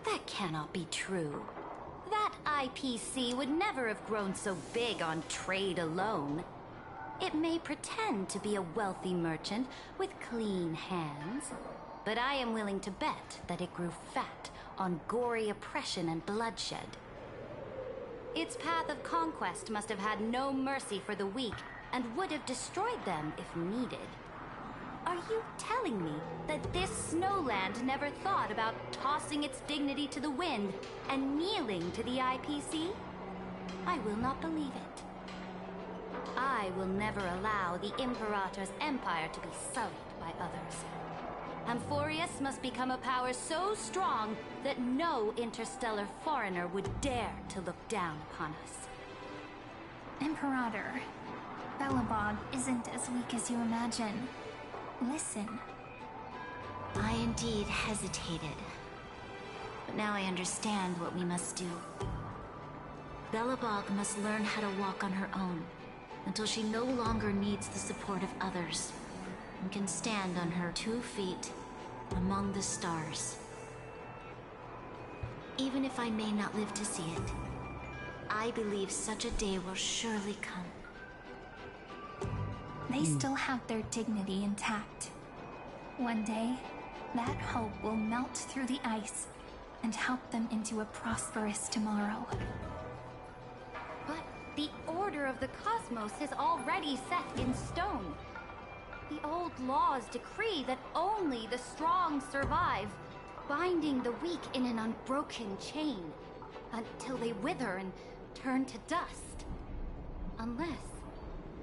That cannot be true. That IPC would never have grown so big on trade alone. It may pretend to be a wealthy merchant with clean hands, but I am willing to bet that it grew fat on gory oppression and bloodshed. Its path of conquest must have had no mercy for the weak and would have destroyed them if needed. Are you telling me that this snowland never thought about tossing its dignity to the wind and kneeling to the IPC? I will not believe it. I will never allow the Imperator's empire to be sullied by others. Amphorius must become a power so strong that no interstellar foreigner would dare to look down upon us.
Imperator, Belobog isn't as weak as you imagine. Listen.
I indeed hesitated. But now I understand what we must do. Belobog must learn how to walk on her own, until she no longer needs the support of others, and can stand on her 2 feet among the stars. Even if I may not live to see it, I believe such a day will surely come.
They still have their dignity intact. One day, that hope will melt through the ice and help them into a prosperous tomorrow.
But the order of the cosmos is already set in stone. The old laws decree that only the strong survive. binding the weak in an unbroken chain until they wither and turn to dust. Unless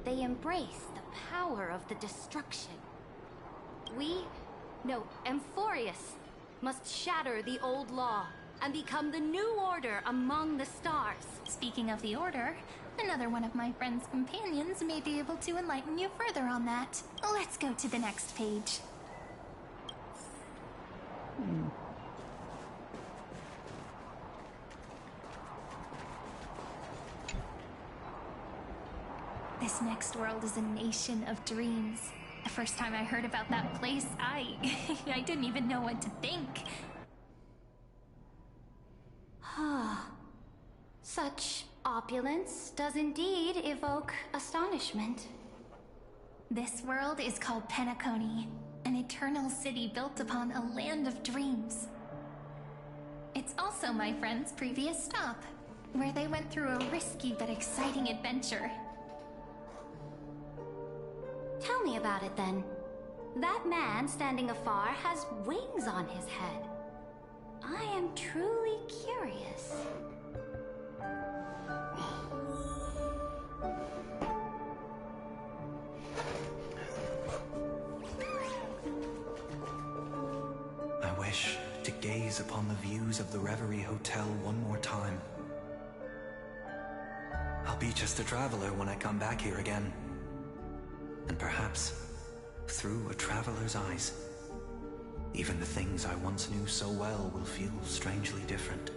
they embrace the power of the destruction. Amphorius must shatter the old law and become the new order among the stars.
Speaking of the order, another one of my friend's companions may be able to enlighten you further on that. Let's go to the next page. This next world is a nation of dreams. The first time I heard about that place, I didn't even know what to think.
Such opulence does indeed evoke astonishment.
This world is called Penacony, an eternal city built upon a land of dreams. It's also my friend's previous stop, where they went through a risky but exciting adventure.
Tell me about it then. That man standing afar has wings on his head. I am truly curious.
I wish to gaze upon the views of the Reverie Hotel one more time. I'll be just a traveler when I come back here again. And perhaps, through a traveler's eyes, even the things I once knew so well will feel strangely different.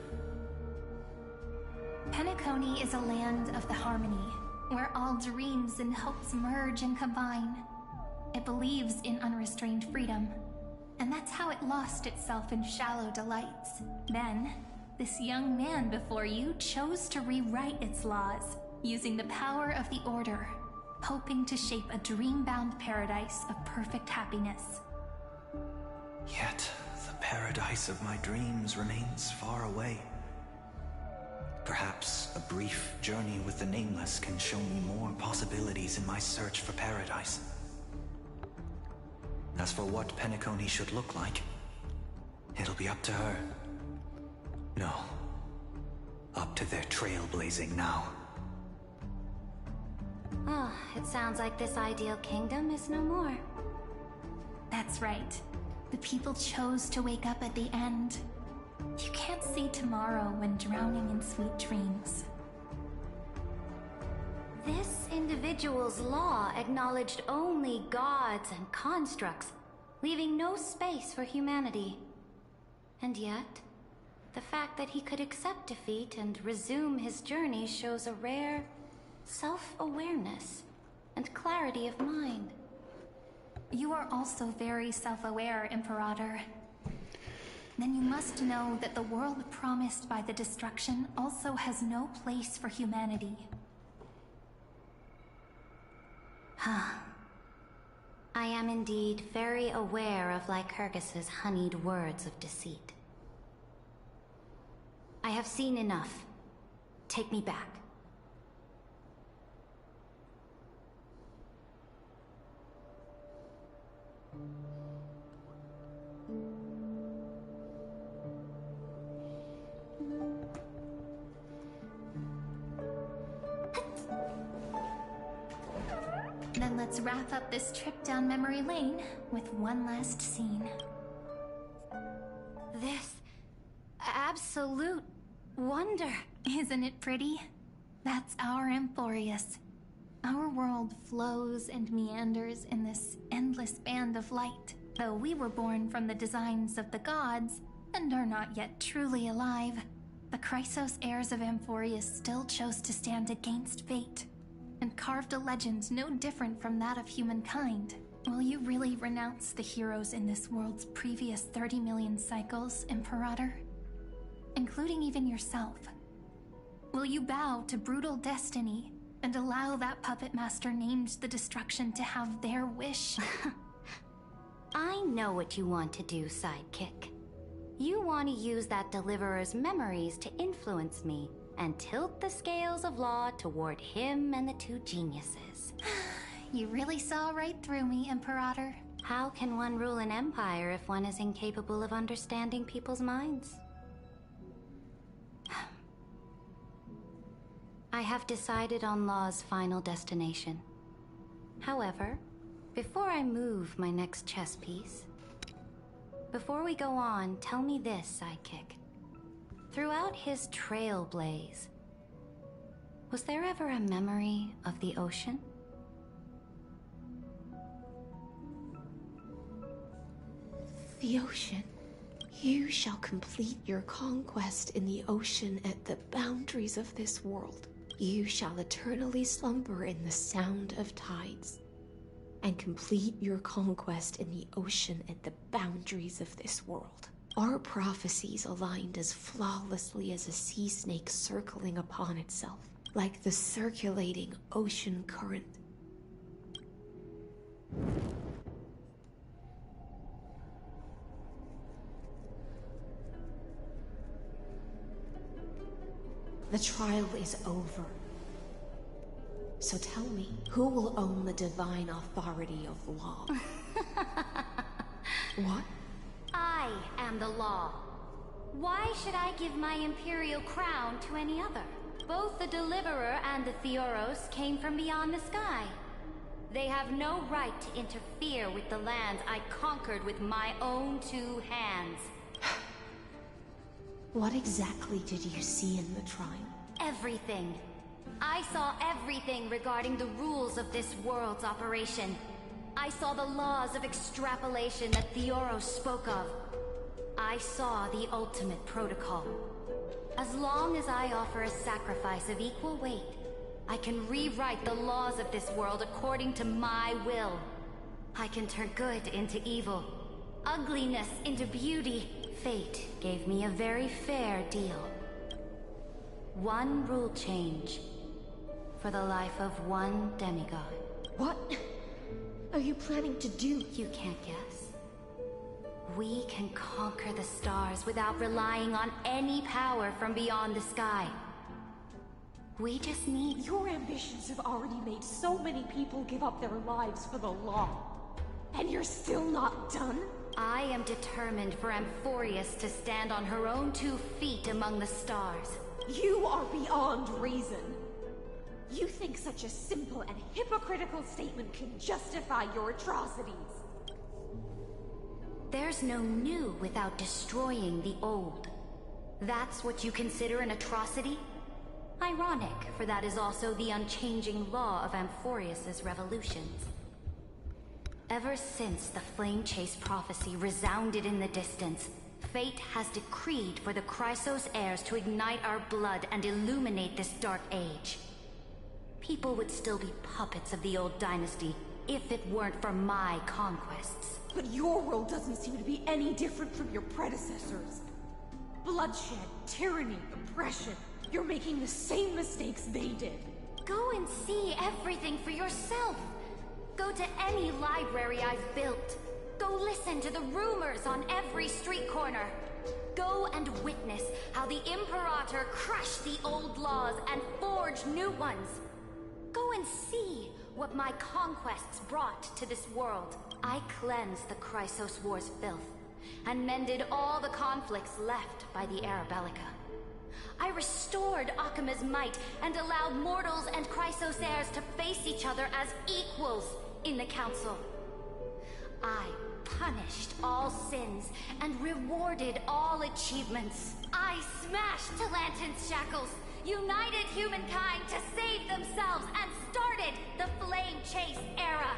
Penacony is a land of the harmony, where all dreams and hopes merge and combine. It believes in unrestrained freedom, and that's how it lost itself in shallow delights. Then, this young man before you chose to rewrite its laws, using the power of the Order, hoping to shape a dream-bound paradise of perfect happiness.
Yet, the paradise of my dreams remains far away. Perhaps a brief journey with the Nameless can show me more possibilities in my search for paradise. As for what Penacony should look like, it'll be up to her. No, up to their trailblazing now.
It sounds like this ideal kingdom is no more.
That's right. The people chose to wake up at the end. You can't see tomorrow when drowning in sweet dreams.
This individual's law acknowledged only gods and constructs, leaving no space for humanity. And yet, the fact that he could accept defeat and resume his journey shows a rare self-awareness and clarity of mind.
You are also very self-aware, Imperator. Then you must know that the world promised by the destruction also has no place for humanity.
I am indeed very aware of Lycurgus's honeyed words of deceit. I have seen enough. Take me back.
Then let's wrap up this trip down memory lane with one last scene.
This absolute wonder.
Isn't it pretty? That's our Amphorius. Our world flows and meanders in this endless band of light. Though we were born from the designs of the gods and are not yet truly alive, the Chrysos heirs of Amphorius still chose to stand against fate and carved a legend no different from that of humankind. Will you really renounce the heroes in this world's previous 30 million cycles, Imperator? Including even yourself. Will you bow to brutal destiny and allow that puppet master named the destruction to have their wish?
I know what you want to do, sidekick. You want to use that deliverer's memories to influence me and tilt the scales of law toward him and the two geniuses.
You really saw right through me, Imperator.
How can one rule an empire if one is incapable of understanding people's minds? I have decided on Law's final destination. However, before I move my next chess piece, before we go on, tell me this, sidekick. Throughout his trailblaze, was there ever a memory of the ocean?
The ocean. You shall complete your conquest in the ocean at the boundaries of this world. You shall eternally slumber in the sound of tides, and complete your conquest in the ocean at the boundaries of this world. Our prophecies aligned as flawlessly as a sea snake circling upon itself, like the circulating ocean current. The trial is over. So tell me, who will own the divine authority of law? What?
I am the law. Why should I give my imperial crown to any other? Both the Deliverer and the Theoros came from beyond the sky. They have no right to interfere with the lands I conquered with my own two hands.
What exactly did you see in the trial?
Everything. I saw everything regarding the rules of this world's operation. I saw the laws of extrapolation that Theoros spoke of. I saw the ultimate protocol. As long as I offer a sacrifice of equal weight, I can rewrite the laws of this world according to my will. I can turn good into evil, ugliness into beauty. Fate gave me a very fair deal. One rule change for the life of one demigod.
What are you planning to do?
You can't guess. We can conquer the stars without relying on any power from beyond the sky. We just need...
Your ambitions have already made so many people give up their lives for the law. And you're still not done?
I am determined for Amphorius to stand on her own 2 feet among the stars.
You are beyond reason. You think such a simple and hypocritical statement can justify your atrocities?
There's no new without destroying the old. That's what you consider an atrocity? Ironic, for that is also the unchanging law of Amphorius's revolutions. Ever since the Flame Chase prophecy resounded in the distance, fate has decreed for the Chrysos heirs to ignite our blood and illuminate this dark age. People would still be puppets of the old dynasty if it weren't for my conquests.
But your world doesn't seem to be any different from your predecessors. Bloodshed, tyranny, oppression. You're making the same mistakes they did.
Go and see everything for yourself. Go to any library I've built. Go listen to the rumors on every street corner. Go and witness how the Imperator crushed the old laws and forged new ones. Go and see what my conquests brought to this world. I cleansed the Chrysos War's filth and mended all the conflicts left by the Era Bellica. I restored Akima's might and allowed mortals and Chrysos heirs to face each other as equals in the Council. I punished all sins and rewarded all achievements. I smashed Talantin's shackles, united humankind to save themselves, and started the Flame Chase era.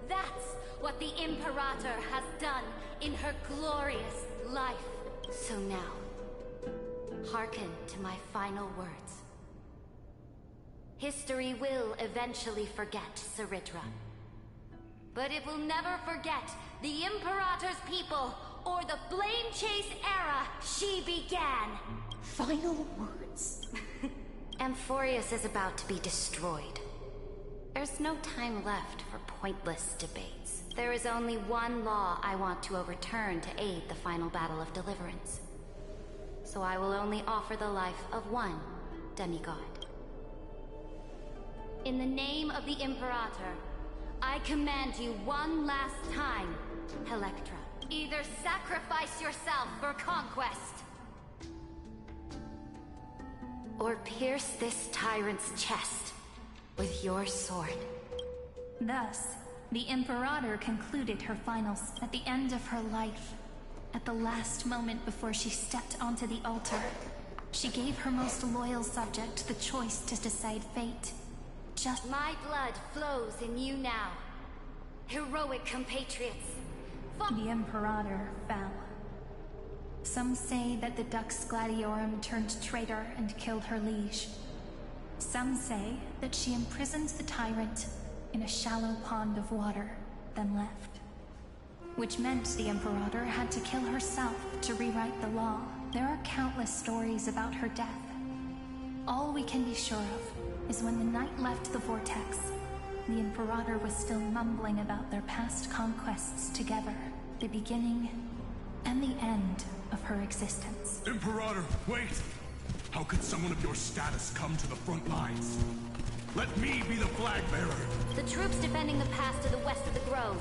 That's what the Imperator has done in her glorious life. So now, hearken to my final words. History will eventually forget Cyritra, but it will never forget the Imperator's people or the Flame Chase era she began.
Final words?
Amphorius is about to be destroyed. There's no time left for pointless debates. There is only one law I want to overturn to aid the final battle of deliverance. So I will only offer the life of one demigod. In the name of the Imperator, I command you one last time, Electra. Either sacrifice yourself for conquest, or pierce this tyrant's chest with your sword.
Thus, the Imperator concluded her finals at the end of her life. At the last moment before she stepped onto the altar, she gave her most loyal subject the choice to decide fate. Just
my blood flows in you now, heroic compatriots.
The Imperator fell. Some say that the Dux Gladiorum turned traitor and killed her liege. Some say that she imprisoned the tyrant in a shallow pond of water, then left. Which meant the Imperator had to kill herself to rewrite the law. There are countless stories about her death. All we can be sure of is when the knight left the vortex, the Imperator was still mumbling about their past conquests together, the beginning and the end of her existence.
Imperator, wait! How could someone of your status come to the front lines? Let me be the flag bearer!
The troops defending the pass to the west of the grove.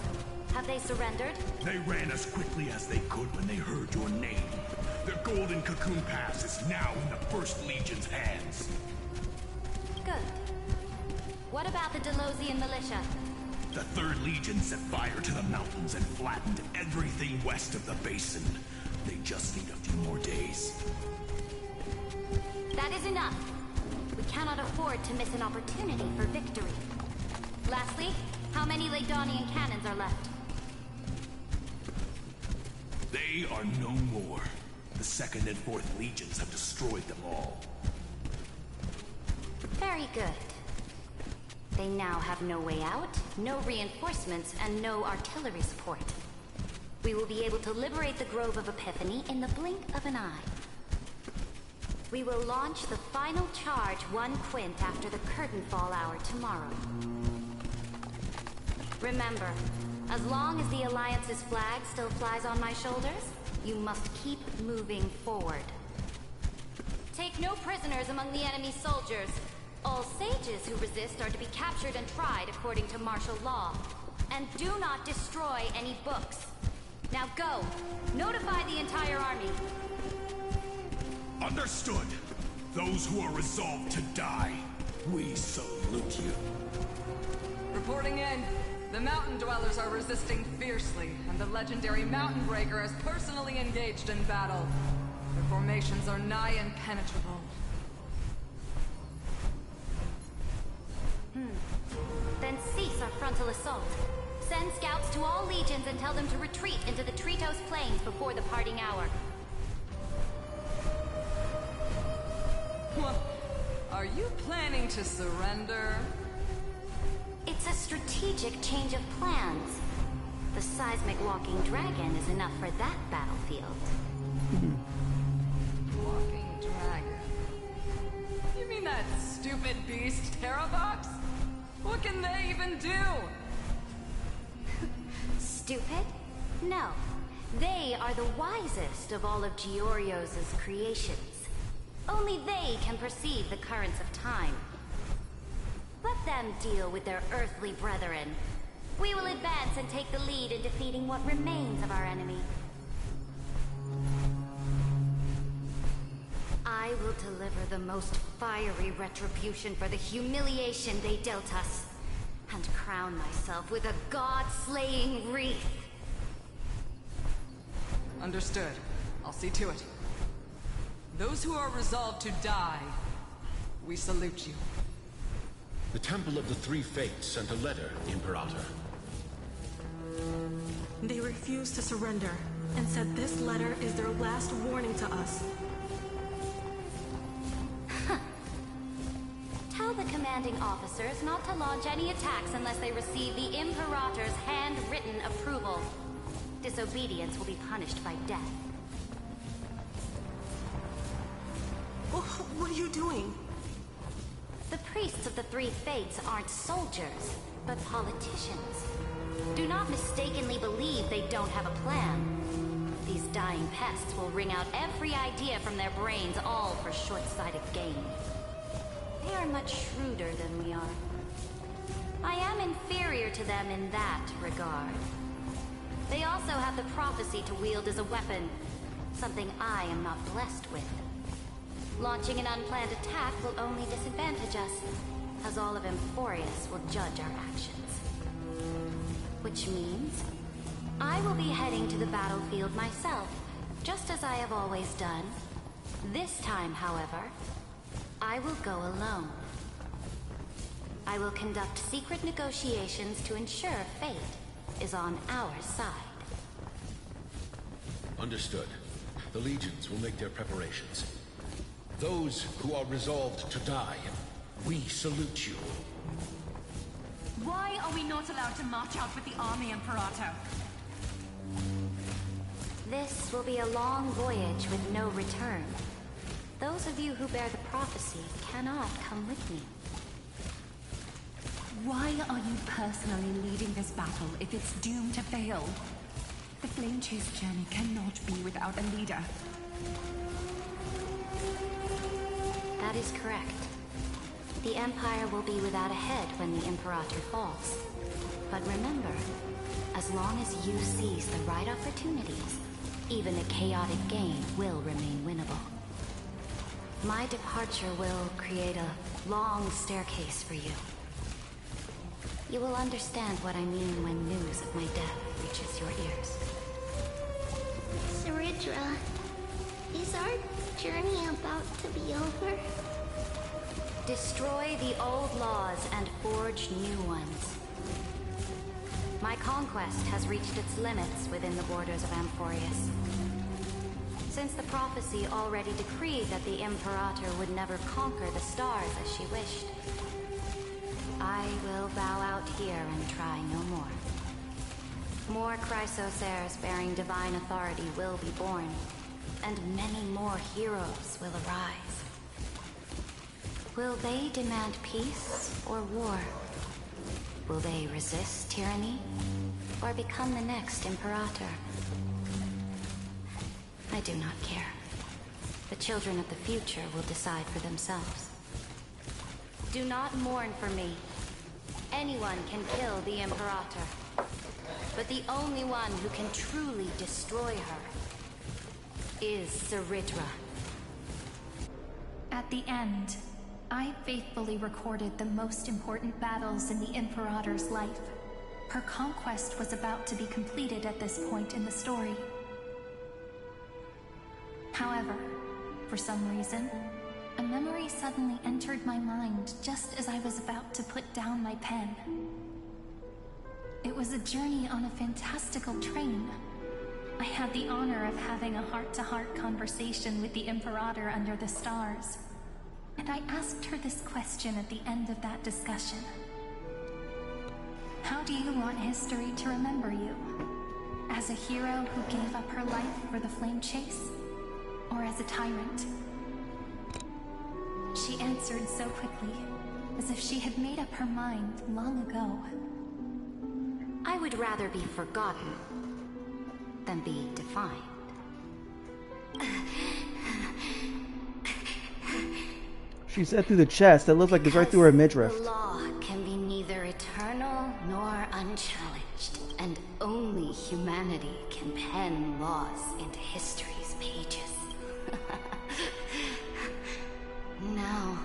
Have they surrendered?
They ran as quickly as they could when they heard your name. The Golden Cocoon Pass is now in the First Legion's hands.
Good. What about the Delosian militia?
The Third Legion set fire to the mountains and flattened everything west of the basin. They just need a few more days.
That is enough. We cannot afford to miss an opportunity for victory. Lastly, how many Lydonian cannons are left?
They are no more. The 2nd and 4th Legions have destroyed them all.
Very good. They now have no way out, no reinforcements, and no artillery support. We will be able to liberate the Grove of Epiphany in the blink of an eye. We will launch the final charge 1 quint after the curtain fall hour tomorrow. Remember, as long as the Alliance's flag still flies on my shoulders, you must keep moving forward. Take no prisoners among the enemy soldiers. All sages who resist are to be captured and tried according to martial law. And do not destroy any books. Now go! Notify the entire army!
Understood! Those who are resolved to die, we salute you.
Reporting in. The Mountain Dwellers are resisting fiercely, and the legendary Mountain Breaker is personally engaged in battle. Their formations are nigh impenetrable.
Then cease our frontal assault. Send scouts to all legions and tell them to retreat into the Tritos Plains before the parting hour.
What? Are you planning to surrender?
It's a strategic change of plans. The seismic walking dragon is enough for that battlefield.
Walking dragon? You mean that stupid beast, Terravox? What can they even do?
Stupid? No. They are the wisest of all of Giorio's creations. Only they can perceive the currents of time. Let them deal with their earthly brethren. We will advance and take the lead in defeating what remains of our enemy. I will deliver the most fiery retribution for the humiliation they dealt us, and crown myself with a god-slaying wreath.
Understood. I'll see to it. Those who are resolved to die, we salute you.
The Temple of the Three Fates sent a letter, Imperator.
They refused to surrender, and said this letter is their last warning to us.
Tell the commanding officers not to launch any attacks unless they receive the Imperator's handwritten approval. Disobedience will be punished by death.
What are you doing?
The priests of the Three Fates aren't soldiers, but politicians. Do not mistakenly believe they don't have a plan. These dying pests will wring out every idea from their brains, all for short-sighted gain. They are much shrewder than we are. I am inferior to them in that regard. They also have the prophecy to wield as a weapon, something I am not blessed with. Launching an unplanned attack will only disadvantage us, as all of Emphorius will judge our actions. Which means, I will be heading to the battlefield myself, just as I have always done. This time, however, I will go alone. I will conduct secret negotiations to ensure fate is on our side.
Understood. The legions will make their preparations. Those who are resolved to die, we salute you.
Why are we not allowed to march out with the army, Imperator?
This will be a long voyage with no return. Those of you who bear the prophecy cannot come with me.
Why are you personally leading this battle if it's doomed to fail? The Flame Chase journey cannot be without a leader.
That is correct. The Empire will be without a head when the Imperator falls. But remember, as long as you seize the right opportunities, even a chaotic game will remain winnable. My departure will create a long staircase for you. You will understand what I mean when news of my death reaches your ears.
Saridra, is our journey about to be over?
Destroy the old laws and forge new ones. My conquest has reached its limits within the borders of Amphorius. Since the prophecy already decreed that the Imperator would never conquer the stars as she wished, I will bow out here and try no more. More Chrysos heirs bearing divine authority will be born, and many more heroes will arise. Will they demand peace or war? Will they resist tyranny, or become the next Imperator? I do not care. The children of the future will decide for themselves. Do not mourn for me. Anyone can kill the Imperator. But the only one who can truly destroy her is Saridra.
At the end, I faithfully recorded the most important battles in the Imperator's life. Her conquest was about to be completed at this point in the story. However, for some reason, a memory suddenly entered my mind just as I was about to put down my pen. It was a journey on a fantastical train. I had the honor of having a heart-to-heart conversation with the Imperator under the stars, and I asked her this question at the end of that discussion. How do you want history to remember you? As a hero who gave up her life for the Flame Chase? Or as a tyrant? She answered so quickly, as if she had made up her mind long ago.
I would rather be forgotten than be defined.
She said through the chest. That looks like it's right through her midriff.
The law can be neither eternal nor unchallenged, and only humanity can pen laws into history's pages. Now,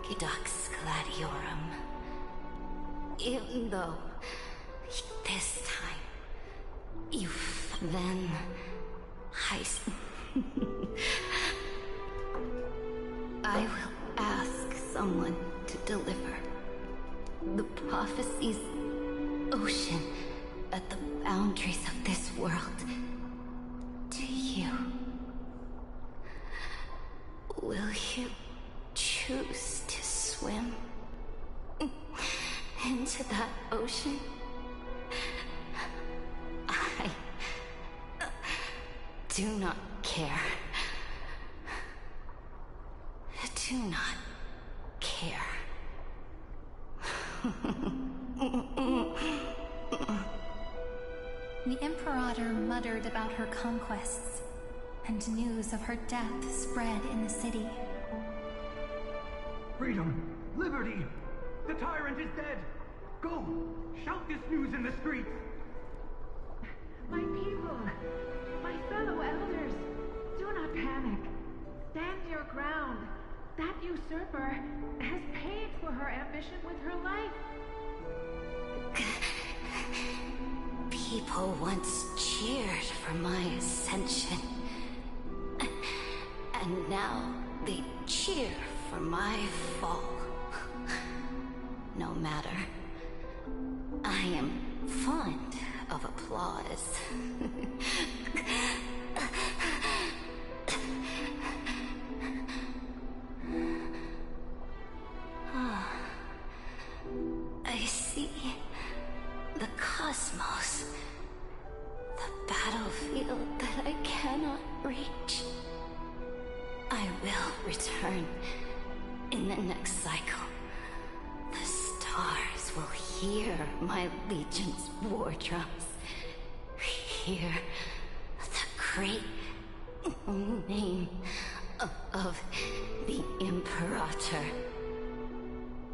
the Dux Gladiorum. Even though this time then I will ask someone to deliver the prophecy's ocean at the boundaries of this world to you. Will you choose to swim into that ocean? I do not care. Do not care.
The Imperator muttered about her conquests, and news of her death spread in the city.
Freedom! Liberty! The tyrant is dead! Go! Shout this news in the streets!
My people, my fellow elders, do not panic. Stand your ground. That usurper has paid for her ambition with her life.
People once cheered for my ascension. And now they cheer for my fall. No matter. I am fond of applause. I see the cosmos, the battlefield that I cannot reach. I will return in the next cycle. The stars will hear my legion's war drums. Hear the great name of the Imperator.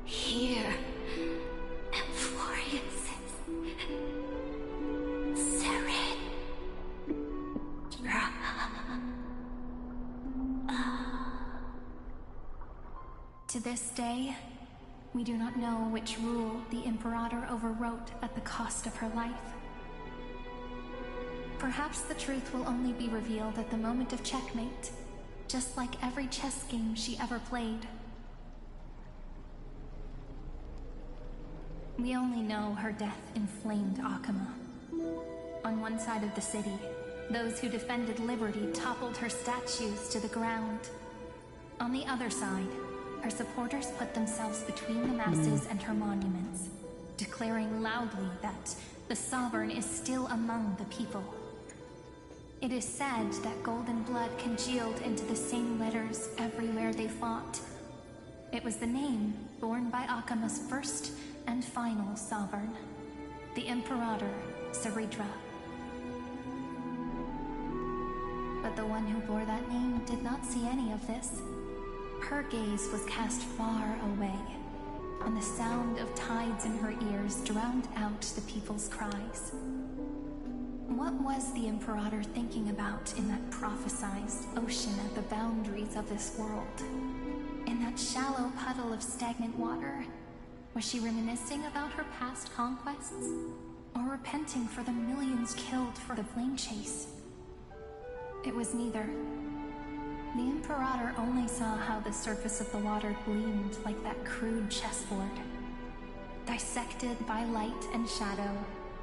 Hear Amphorius's Sered.
To this day, we do not know which rule the Imperator overwrote at the cost of her life. Perhaps the truth will only be revealed at the moment of checkmate, just like every chess game she ever played. We only know her death inflamed Akama. On one side of the city, those who defended liberty toppled her statues to the ground. On the other side, her supporters put themselves between the masses and her monuments, declaring loudly that the Sovereign is still among the people. It is said that golden blood congealed into the same letters everywhere they fought. It was the name borne by Akama's first and final Sovereign, the Imperator Seredra. But the one who bore that name did not see any of this. Her gaze was cast far away, and the sound of tides in her ears drowned out the people's cries. What was the Imperator thinking about in that prophesized ocean at the boundaries of this world? In that shallow puddle of stagnant water? Was she reminiscing about her past conquests? Or repenting for the millions killed for the flame chase? It was neither. The Imperator only saw how the surface of the water gleamed like that crude chessboard, dissected by light and shadow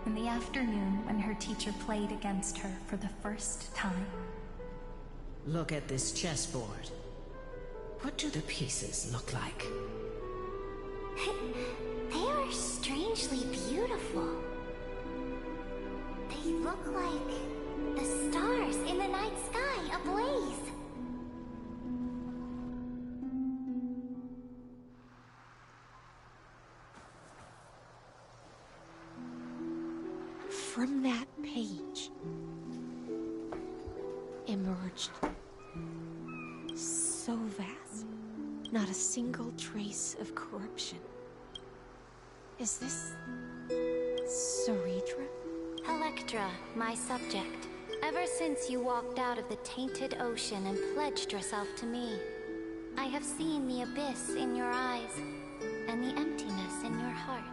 in the afternoon when her teacher played against her for the first time.
Look at this chessboard. What do the pieces look like?
They are strangely beautiful. They look like the stars in the night sky ablaze.
From that page emerged so vast, not a single trace of corruption. Is this Seredra?
Electra, my subject. Ever since you walked out of the tainted ocean and pledged yourself to me, I have seen the abyss in your eyes and the emptiness in your heart.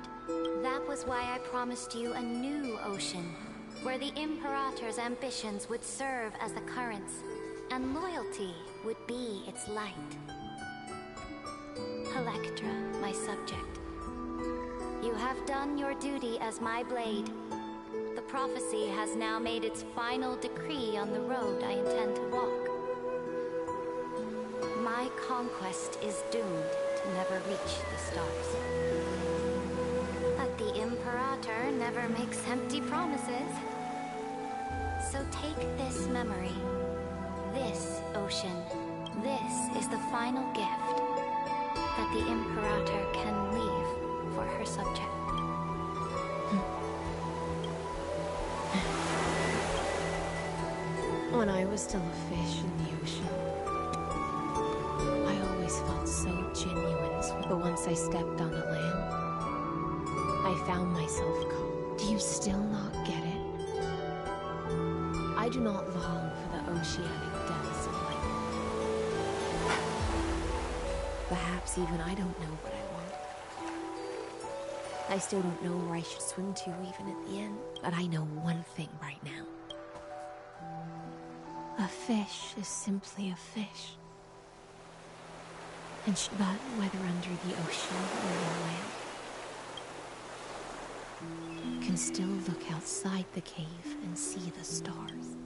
That was why I promised you a new ocean, where the Imperator's ambitions would serve as the currents, and loyalty would be its light. Electra, my subject. You have done your duty as my blade. The prophecy has now made its final decree on the road I intend to walk. My conquest is doomed to never reach the stars. But the Imperator never makes empty promises. So take this memory, this ocean. This is the final gift that the Imperator can leave for her subject.
When I was still a fish in the ocean, I always
always felt so genuine, but once I stepped on the land, I found myself calm. Do you still not get it? I do not long for the oceanic depths of life. Perhaps even I don't know what I want. I still don't know where I should swim to even at the end, but I know one thing right now. A fish is simply a fish. But whether under the ocean or on land, can still look outside the cave and see the stars.